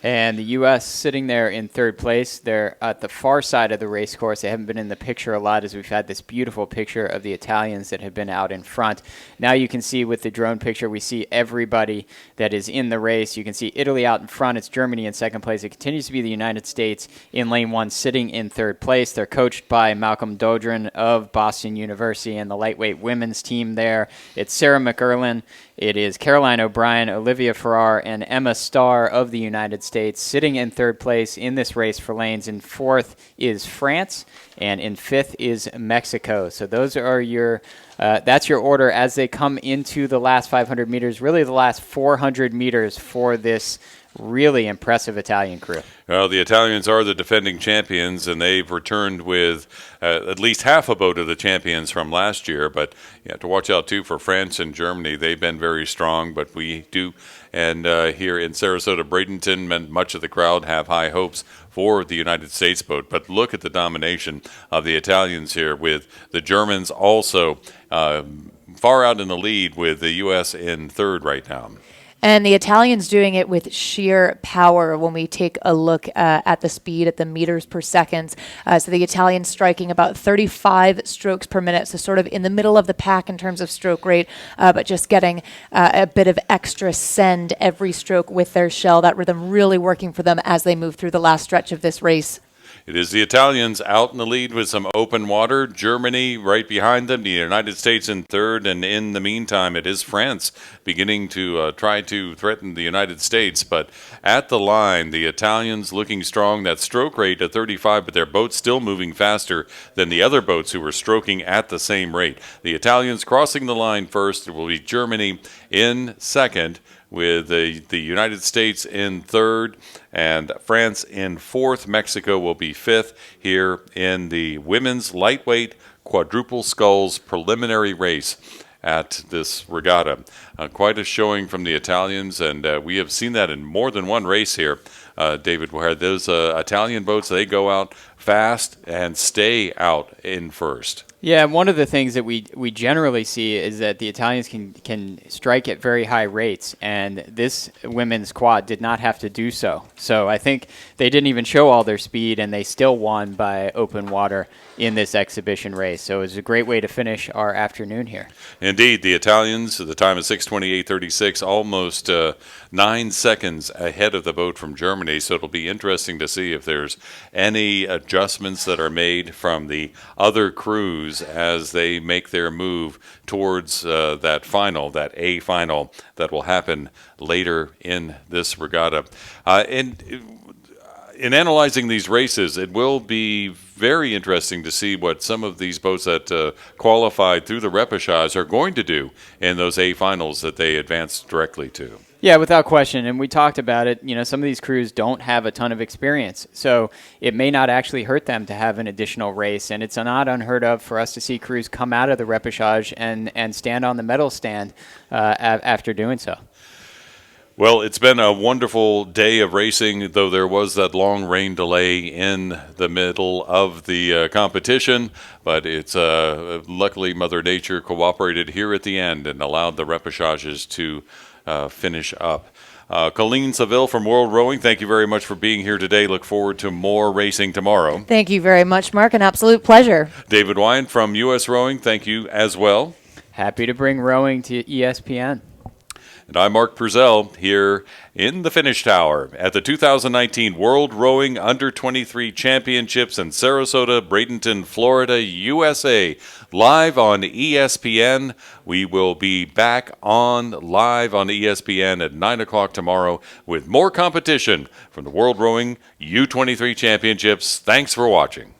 And the U.S. sitting there in 3rd place. They're at the far side of the race course. They haven't been in the picture a lot as we've had this beautiful picture of the Italians that have been out in front. Now you can see with the drone picture, we see everybody that is in the race. You can see Italy out in front. It's Germany in 2nd place. It continues to be the United States in lane 1 sitting in 3rd place. They're coached by Malcolm Dodrin of Boston University and the lightweight women's team there. It's Sarah McErlin. It is Caroline O'Brien, Olivia Farrar, and Emma Starr of the United States sitting in 3rd place in this race for lanes. In 4th is France, and in 5th is Mexico. So those are your that's your order as they come into the last 500 meters, really the last 400 meters for this really impressive Italian crew. Well, the Italians are the defending champions, and they've returned with at least half a boat of the champions from last year. But you have to watch out, too, for France and Germany. They've been very strong, but we do. And here in Sarasota, Bradenton, and much of the crowd have high hopes for the United States boat. But look at the domination of the Italians here, with the Germans also far out in the lead with the U.S. in third right now. And the Italians doing it with sheer power when we take a look at the speed, at the meters per second. So the Italians striking about 35 strokes per minute, so sort of in the middle of the pack in terms of stroke rate, but just getting a bit of extra send every stroke with their shell. That rhythm really working for them as they move through the last stretch of this race. It is the Italians out in the lead with some open water. Germany right behind them. The United States in third. And in the meantime, it is France beginning to try to threaten the United States. But at the line, the Italians looking strong. That stroke rate at 35, but their boat's still moving faster than the other boats who were stroking at the same rate. The Italians crossing the line first. It will be Germany in second, with the United States in third and France in fourth. Mexico will be fifth here in the women's lightweight quadruple sculls preliminary race at this regatta. Quite a showing from the Italians, and we have seen that in more than one race here, David, where those Italian boats, they go out fast and stay out in first. Yeah, one of the things that we generally see is that the Italians can strike at very high rates, and this women's quad did not have to do so. So I think they didn't even show all their speed, and they still won by open water in this exhibition race. So it was a great way to finish our afternoon here. Indeed, the Italians, the time is 6:28:36, almost 9 seconds ahead of the boat from Germany. So it'll be interesting to see if there's any adjustments that are made from the other crews as they make their move towards that final, that A final that will happen later in this regatta. In analyzing these races, it will be very interesting to see what some of these boats that qualified through the repechage are going to do in those A finals that they advance directly to. Yeah, without question. And we talked about it. You know, some of these crews don't have a ton of experience, so it may not actually hurt them to have an additional race. And it's not unheard of for us to see crews come out of the repechage and stand on the medal stand after doing so. Well, it's been a wonderful day of racing, though there was that long rain delay in the middle of the competition. But it's luckily Mother Nature cooperated here at the end and allowed the repechages to finish up. Colleen Seville from World Rowing, thank you very much for being here today. Look forward to more racing tomorrow. Thank you very much, Mark. An absolute pleasure. David Wine from U.S. Rowing, thank you as well. Happy to bring rowing to ESPN. And I'm Mark Purcell here in the Finish Tower at the 2019 World Rowing Under-23 Championships in Sarasota, Bradenton, Florida, USA. Live on ESPN. We will be back on live on ESPN at 9 o'clock tomorrow with more competition from the World Rowing U23 Championships. Thanks for watching.